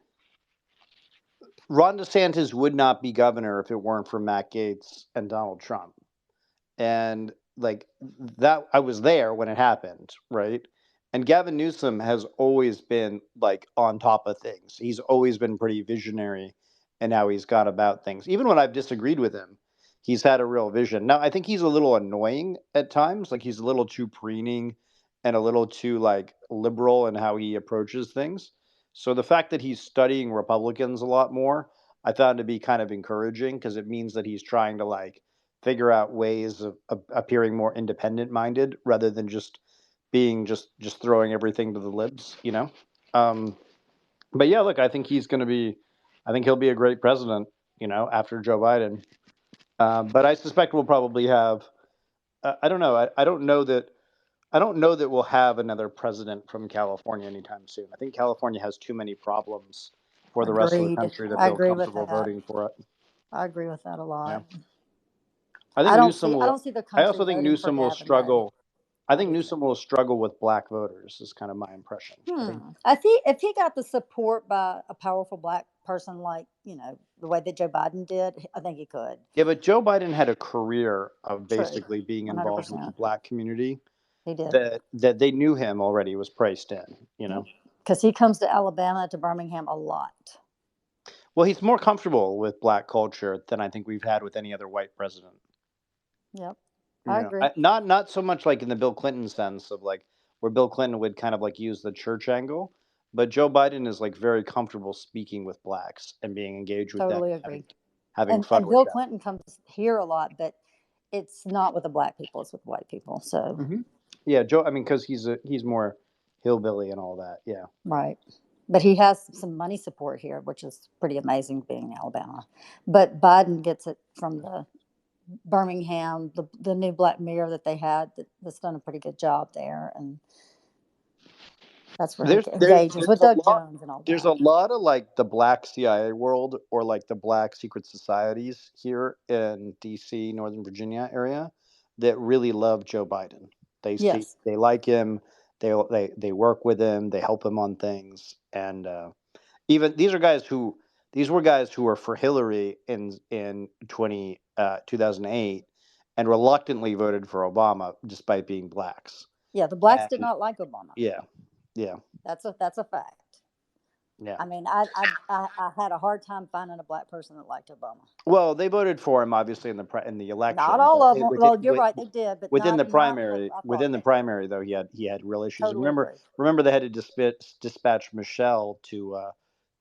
Ron DeSantis would not be governor if it weren't for Matt Gaetz and Donald Trump. And like that, I was there when it happened, right? And Gavin Newsom has always been like on top of things. He's always been pretty visionary in how he's gone about things. Even when I've disagreed with him, he's had a real vision. Now, I think he's a little annoying at times. Like he's a little too preening and a little too like liberal in how he approaches things. So the fact that he's studying Republicans a lot more, I found to be kind of encouraging because it means that he's trying to like figure out ways of appearing more independent minded rather than just being just throwing everything to the libs. Um, but yeah, look, I think he'll be a great president, after Joe Biden. But I suspect we'll probably have. I don't know. I don't know that. I don't know that we'll have another president from California anytime soon. I think California has too many problems for the rest of the Agreed. country to I feel agree with comfortable that. voting for it. I agree with that a Yeah. lot. I think Newsom I will. don't see the I country also think voting for Newsom will Gavin though. struggle. I I think do too. Newsom will struggle with black voters. Is kind of my impression. I think. I think if he got the support by a powerful black person like, the way that Joe Biden did, I think he could. Yeah, but Joe Biden had a career of True. basically being involved with the 100%. black community He did. that they knew him already was priced in. Yep. Because he comes to Alabama, to Birmingham a lot. Well, he's more comfortable with black culture than I think we've had with any other white president. Yep. I agree. Not so much like in the Bill Clinton sense of like where Bill Clinton would kind of like use the church angle, but Joe Biden is like very comfortable speaking with blacks and being engaged with them, Totally having agree. having fun And with Bill them. Clinton comes here a lot, but it's not with the black people, it's with white people. So, Yeah, Joe. I mean, because he's more hillbilly and all that. Yeah. right. But he has some money support here, which is pretty amazing being in Alabama. But Biden gets it from the Birmingham, the new black mayor that they had that's done a pretty good job there. And that's where he engages with Doug Jones and all There's that. a lot of like the black CIA world or like the black secret societies here in DC, Northern Virginia area that really love Joe Biden. Yes. They like him. They work with him. They help him on things. And even these were guys who were for Hillary in 2008 and reluctantly voted for Obama despite being blacks. Yeah, the blacks did And not like Obama. yeah, yeah, That's a fact. yeah. I mean, I had a hard time finding a black person that liked Obama. Well, they voted for him obviously in the Not election, all but of them. Well, you're right, they did, but within the not primary I thought within the they primary though he had real issues. totally agree. Remember they had to dispatch Michelle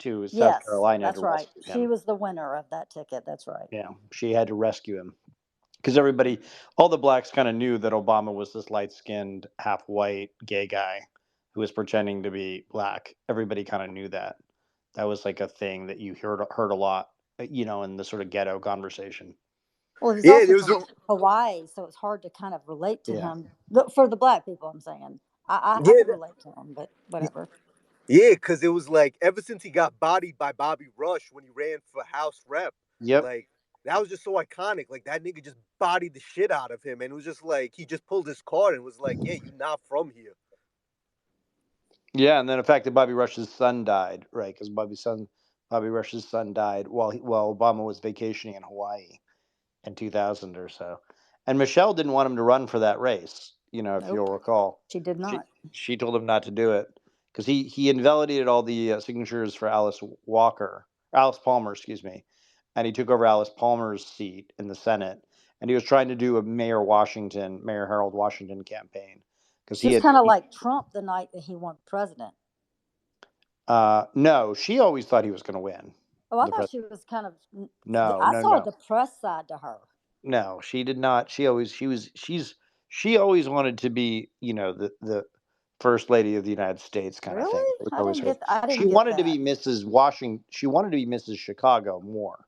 to South Yes, Carolina to that's right. rescue She him. was the winner of that ticket. That's right. Yeah, she had to rescue him because everybody, all the blacks kind of knew that Obama was this light skinned, half white, gay guy who was pretending to be black. Everybody kind of knew that. That was like a thing that you heard a lot, in the sort of ghetto conversation. Well, he was Yeah, also there was from a Hawaii, so it's hard to kind of relate to Yeah. him. For the black people, I'm saying. I yeah could relate to him, but whatever. yeah, because it was like ever since he got bodied by Bobby Rush when he ran for House Rep, Yep. like that was just so iconic. Like that nigga just bodied the shit out of him, and it was just like he just pulled his card and was like, "Yeah, you not from here." Yeah, and then the fact that Bobby Rush's son died, right? Because Bobby Rush's son died while Obama was vacationing in Hawaii in 2000 or so. And Michelle didn't want him to run for that race. If you'll Nope, recall, she did she not. she told him not to do it because he invalidated all the signatures for Alice Palmer, excuse me, and he took over Alice Palmer's seat in the Senate. And he was trying to do a Mayor Harold Washington campaign because She was kind of like Trump the night that he won president. no, she always thought he was going to win Oh, I the thought president. she was kind of. No, I no, saw a no. depressed side to her. No, she did not. She always wanted to be, the first lady of the United States kind of thing. Really? It was always her. I She didn't get wanted to that. be Mrs. Washington. She wanted to be Mrs. Chicago more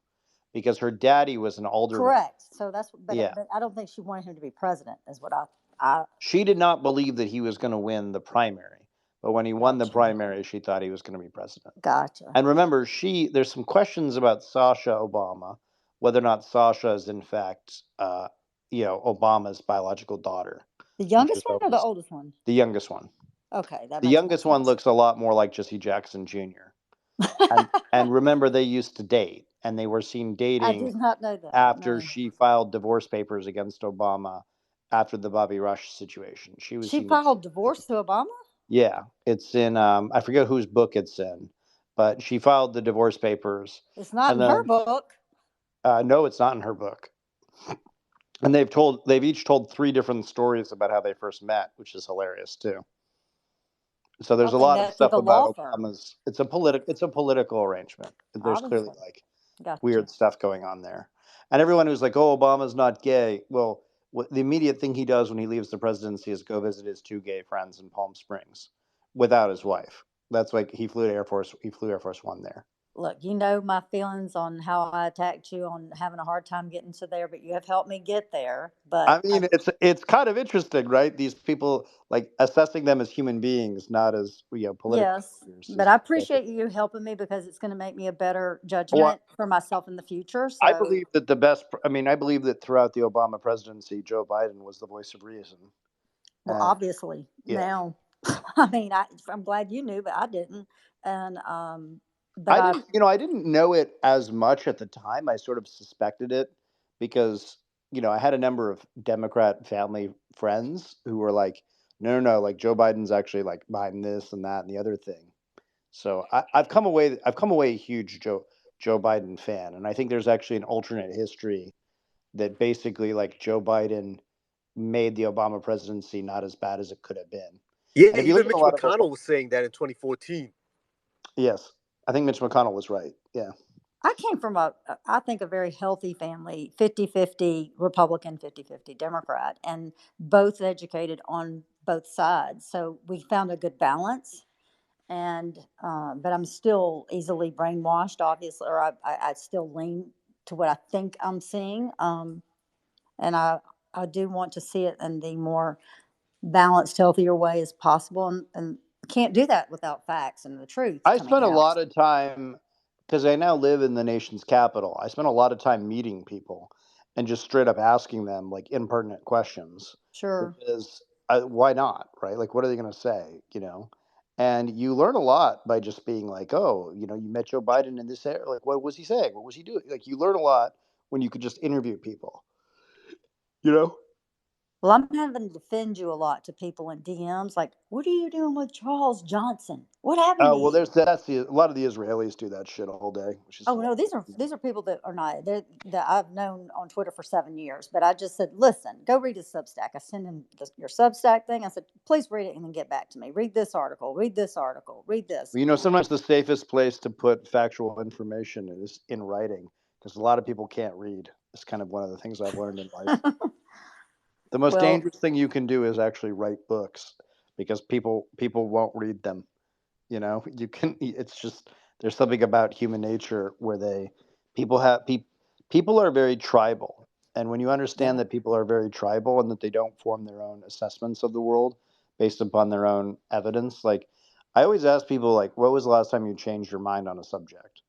because her daddy was an alderman. Correct. So Yeah. but I don't think she wanted him to be president. Is what I She did not believe that he was going to win the primary, but when he won the gotcha. primary, she thought he was going to be president. Gotcha. And remember, there's some questions about Sasha Obama, whether or not Sasha is in fact, Obama's biological daughter, The which is youngest one or the always oldest one? the youngest one. Okay, that The makes more youngest one sense. looks a lot more like Jesse Jackson Jr. And remember, they used to date, and they were seen I dating did not know that. after No. she filed divorce papers against Obama after the Bobby Rush situation. She was She seen filed divorce to Obama? Yeah, it's in I forget whose book it's in, but she filed the divorce papers, It's not and in her then book. no, it's not in her book. And they've each told three different stories about how they first met, which is hilarious too. So I there's a think lot of that's through stuff the about law firm. Obama's. It's a political arrangement. There's clearly Obviously. like Gotcha. weird stuff going on there. And everyone who's like, "Oh, Obama's not gay," well, the immediate thing he does when he leaves the presidency is go visit his two gay friends in Palm Springs without his wife. That's like He flew Air Force One there. Look, you know my feelings on how I attacked you on having a hard time getting to there, but you have helped me get there. I But mean, it's kind of interesting, right? These people like assessing them as human beings, not as political yes, figures. but I appreciate you helping me because it's going to make me a better Well, judgment for myself in the future. I So, believe that the best. I mean, I believe that throughout the Obama presidency, Joe Biden was the voice of reason. well, And obviously yeah, now, I mean, I'm glad you knew, but I didn't. And but I I didn't. I didn't know it as much at the time. I sort of suspected it because I had a number of Democrat family friends who were like, "No, no, no! Like Joe Biden's actually like behind this and that and the other thing." So I've come away. I've come away a huge Joe Biden fan, and I think there's actually an alternate history that basically like Joe Biden made the Obama presidency not as bad as it could have been. Yeah, And if you look even at a Mitch lot of McConnell was saying that in 2014. yes, I think Mitch McConnell was right. Yeah. I came from I think, a very healthy family, 50-50 Republican, 50-50 Democrat, and both educated on both sides. So we found a good balance. And, but I'm still easily brainwashed, obviously, or I still lean to what I think I'm seeing. And I do want to see it in the more balanced, healthier way as possible. And can't do that without facts and the truth I coming spent a out. lot of time because I now live in the nation's capital. I spent a lot of time meeting people and just straight up asking them like impertinent questions Sure. because why not, right? Like, what are they going to say, And you learn a lot by just being like, oh, you met Joe Biden in this area. Like, what was he saying? What was he doing? Like, you learn a lot when you could just interview people, you know? Well, I'm having to defend you a lot to people in DMs. Like, what are you doing with Charles Johnson? What happened Oh to well, you? a lot of the Israelis do that shit all day, which is Oh no, hilarious. these are people that are not that I've known on Twitter for 7 years. But I just said, listen, go read his Substack. I sent him your Substack thing. I said, please read it and then get back to me. Read this article. Read this article. Read this. Well, sometimes the safest place to put factual information is in writing, because a lot of people can't read. It's kind of one of the things I've learned in life. The most Well, dangerous thing you can do is actually write books, because people won't read them. You can. It's just, there's something about human nature where people are very tribal, and when you yeah. understand that people are very tribal and that they don't form their own assessments of the world based upon their own evidence, like I always ask people, like, what was the last time you changed your mind on a subject?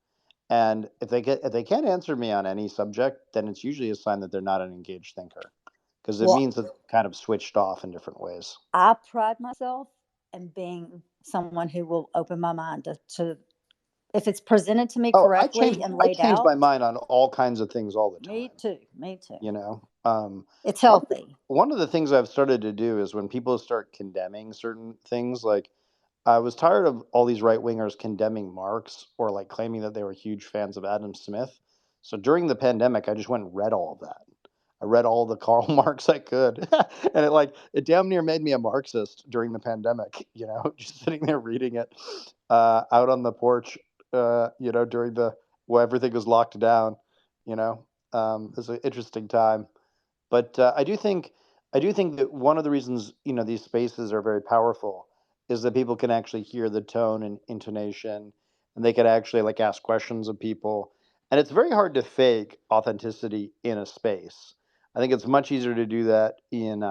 And if they can't answer me on any subject, then it's usually a sign that they're not an engaged thinker, because it Well, means that they're kind of switched off in different ways. I pride myself in being someone who will open my mind to if it's presented to me Oh, correctly and I laid change my out. mind on all kinds of things all the Me time. too. Me too. You know, It's one healthy. one of the things I've started to do is when people start condemning certain things, like I was tired of all these right wingers condemning Marx or like claiming that they were huge fans of Adam Smith. So during the pandemic, I just went and read all of that. I read all the Karl Marx I could, and it damn near made me a Marxist during the pandemic. Just sitting there reading it out on the porch. During the where everything was locked down. It was an interesting time. But I do think that one of the reasons these spaces are very powerful is that people can actually hear the tone and intonation, and they can actually like ask questions of people. And it's very hard to fake authenticity in a space. I think it's much easier to do that in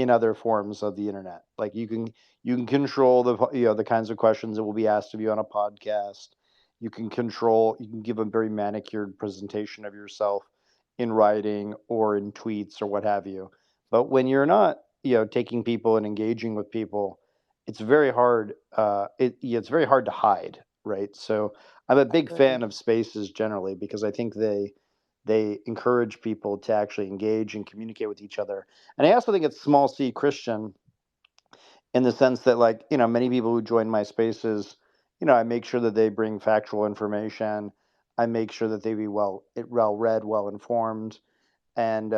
other forms of the internet. Like you can control the kinds of questions that will be asked of you on a podcast. You can give a very manicured presentation of yourself in writing or in tweets or what have you. But when you're not, taking people and engaging with people, it's very hard. It's very hard to hide, right? So I'm a big fan Agreed. of spaces generally, because I think they encourage people to actually engage and communicate with each other. And I also think it's small c Christian, in the sense that, like, many people who join my spaces, I make sure that they bring factual information. I make sure that they be well read, well informed, and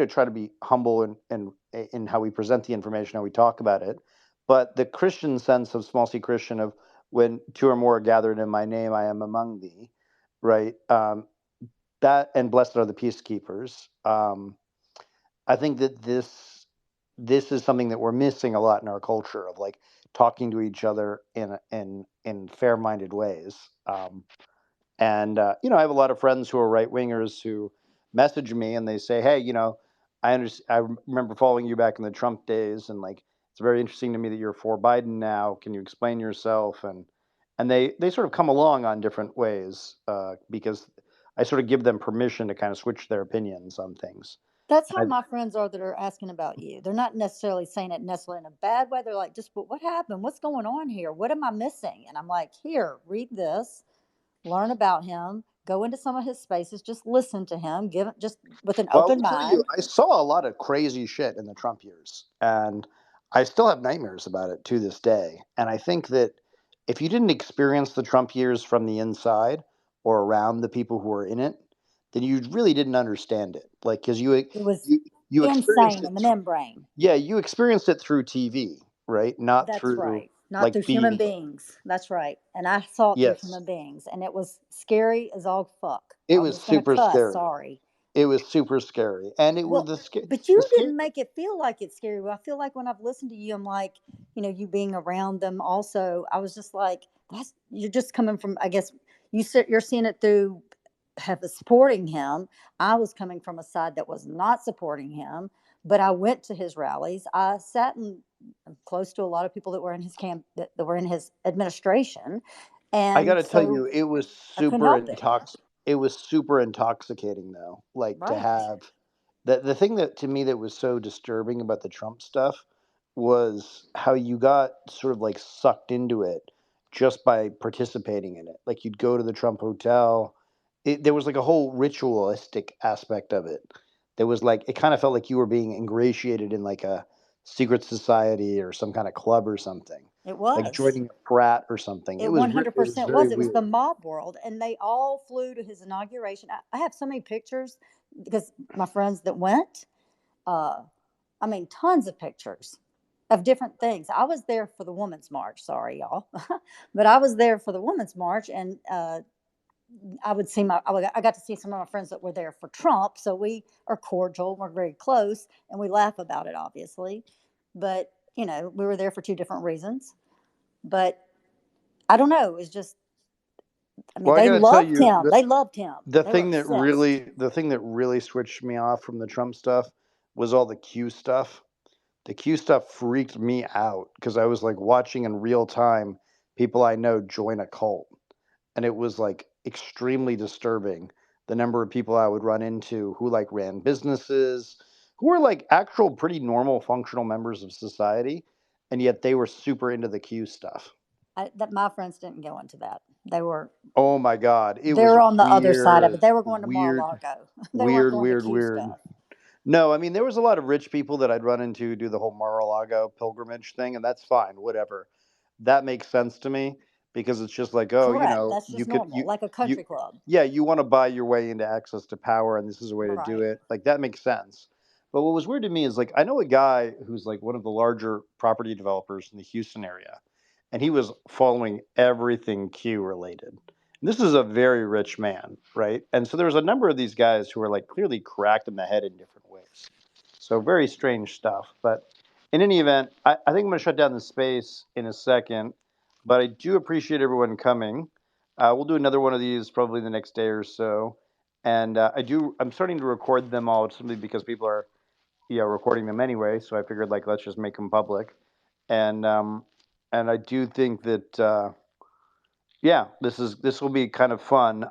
try to be humble in how we present the information, how we talk about it. But the Christian sense of small c Christian, of when two or more are gathered in my name, I am among thee, right? That, and blessed are the peacekeepers. I think that this is something that we're missing a lot in our culture, of like talking to each other in fair minded ways. And I have a lot of friends who are right wingers who message me and they say, "Hey, I remember following you back in the Trump days, and like it's very interesting to me that you're for Biden now. Can you explain yourself?" And they sort of come along on different ways, because I sort of give them permission to kind of switch their opinions on things. That's how And my friends are that are asking about you. They're not necessarily saying it necessarily in a bad way. They're like, just, but what happened? What's going on here? What am I missing? And I'm like, here, read this, learn about him, go into some of his spaces, just listen to him, give it just with an Well, open I'll tell you, mind. I saw a lot of crazy shit in the Trump years, and I still have nightmares about it to this day. And I think that if you didn't experience the Trump years from the inside or around the people who were in it, then you really didn't understand it. Like, because It was you experienced insane it in the through, membrane. yeah, you experienced it through TV, right? Not That's through right. Not through like being human there. beings. That's right. And I saw it through Yes, human beings, and it was scary as all fuck. it I'm was just going to super cuss. scary. Sorry. It was super scary, and it was Well, but the you scary. didn't make it feel like it's scary. I feel like when I've listened to you, I'm like, you being around them also, I was just like, that's, you're just coming from, I guess, you're seeing it through have supporting him. I was coming from a side that was not supporting him, but I went to his rallies. I sat in close to a lot of people that were in his camp, that were in his administration. I got And to tell so you, it was I couldn't help it. it was super intoxicating, though. Like, to Right. have the thing that to me that was so disturbing about the Trump stuff was how you got sort of like sucked into it just by participating in it. Like, you'd go to the Trump hotel. There was like a whole ritualistic aspect of it that was like it kind of felt like you were being ingratiated in like a secret society or some kind of club or something, It like was. joining a frat or something. It It was 100% very was. It was the weird. mob world, and they all flew to his inauguration. I have so many pictures because my friends that went, uh, I mean, tons of pictures of different things. I was there for the Women's March. Sorry, y'all, but I was there for the Women's March, and I got to see some of my friends that were there for Trump. So we are cordial. We're very close, and we laugh about it, obviously. But we were there for two different reasons. But I don't know. It's just, I mean, Well, I they got to tell loved you, him. They loved him. They were obsessed. the thing that really switched me off from the Trump stuff was all the Q stuff. The Q stuff freaked me out because I was like watching in real time people I know join a cult, and it was like extremely disturbing. The number of people I would run into who like ran businesses, who were like actual pretty normal functional members of society, and yet they were super into the Q stuff. That my friends didn't go into that. They were Oh my god, it they was were on the other side of it. weird, They were going to weird, Mar-a-Lago. They weren't weird, going to weird, Q weird. stuff. No, I mean there was a lot of rich people that I'd run into do the whole Mar-a-Lago pilgrimage thing, and that's fine, whatever. That makes sense to me because it's just like, oh, Correct. That's you just could normal, like a you country club. yeah, you want to buy your way into access to power, and this is a way to do Right. it. Like that makes sense. But what was weird to me is like I know a guy who's like one of the larger property developers in the Houston area, and he was following everything Q related. This is a very rich man, right? And so there was a number of these guys who were like clearly cracked in the head in different ways. So very strange stuff. But in any event, I think I'm going to shut down the space in a second. But I do appreciate everyone coming. We'll do another one of these probably the next day or so. And I'm starting to record them all simply because people are, recording them anyway. So I figured like let's just make them public. And I do think that yeah, this will be kind of fun.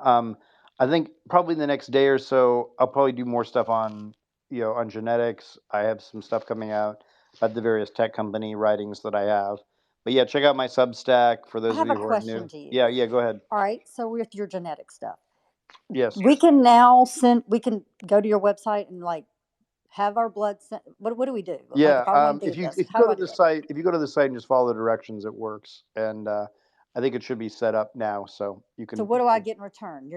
I think probably the next day or so, I'll probably do more stuff on on genetics. I have some stuff coming out about the various tech company writings that I have. But yeah, check out my Substack for I those of have a you who are question new. to you. Yeah, yeah, go ahead. All right. So with your genetic stuff, Yes. we can now send. We can go to your website and like have our blood sent. What do we do? Like Yeah. if I want to do this, If you how go do I to do the it? site, if you go to the site and just follow the directions, it works. And I think it should be set up now, so you So can. what do I get in return?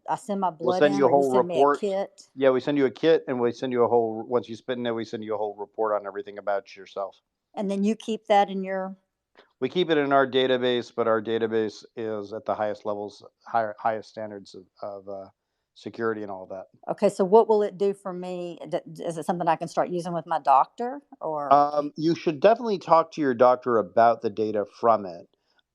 I send my We'll blood send in, you a or you whole send me a report. kit, Yeah, we send you a kit, and we send you a whole. Once you spit in it, we send you a whole report on everything about yourself. and then you keep that in your. We keep it in our database, but our database is at the highest levels, highest standards of security and all that. Okay, so what will it do for me? Is it something I can start using with my doctor, or? You should definitely talk to your doctor about the data from it.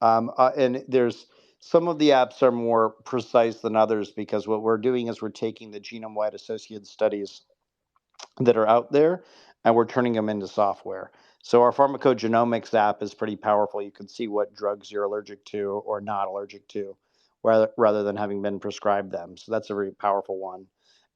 And there's some of the apps are more precise than others because what we're doing is we're taking the genome-wide associated studies that are out there and we're turning them into software. So our pharmacogenomics app is pretty powerful. You can see what drugs you're allergic to or not allergic to rather than having been prescribed them. So that's a very powerful one.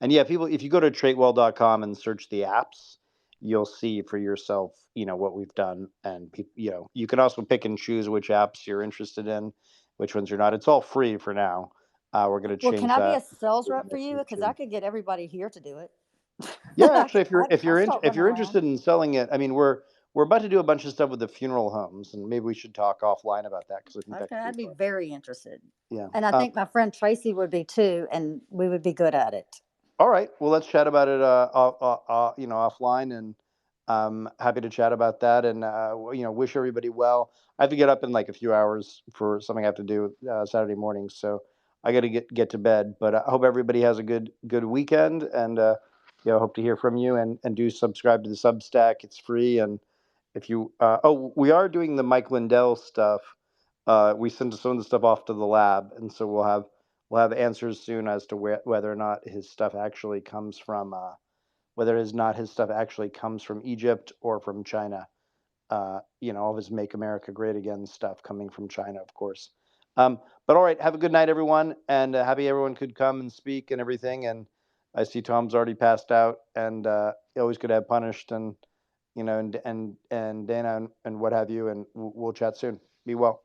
And yeah, people, if you go to traitwell.com and search the apps, you'll see for yourself, what we've done. And you can also pick and choose which apps you're interested in, which ones you're not. It's all free for now. We're going to Well, can change I be a that sales over the rep for next you? week Because or I two. could get everybody here to do it. Yeah, actually, I'll start if running you're around. interested in selling it, I mean, we're about to do a bunch of stuff with the funeral homes, and maybe we should talk offline about that because I think that Okay, could be I'd be fun. very interested, Yeah. and I think my friend Tracy would be too, and we would be good at it. All right. Well, let's chat about it, offline, and happy to chat about that, and wish everybody well. I have to get up in like a few hours for something I have to do Saturday morning, so I got to get to bed. But I hope everybody has a good weekend, and hope to hear from you, and do subscribe to the Substack. It's free, and if you we are doing the Mike Lindell stuff. We send some of the stuff off to the lab, and so we'll have answers soon as to whether or not his stuff actually comes from whether his not his stuff actually comes from Egypt or from China. All of his "Make America Great Again" stuff coming from China, of course. But all right, have a good night, everyone, and happy everyone could come and speak and everything. And I see Tom's already passed out, and always good to have punished, and and Dana and what have you. And we'll chat soon. Be well.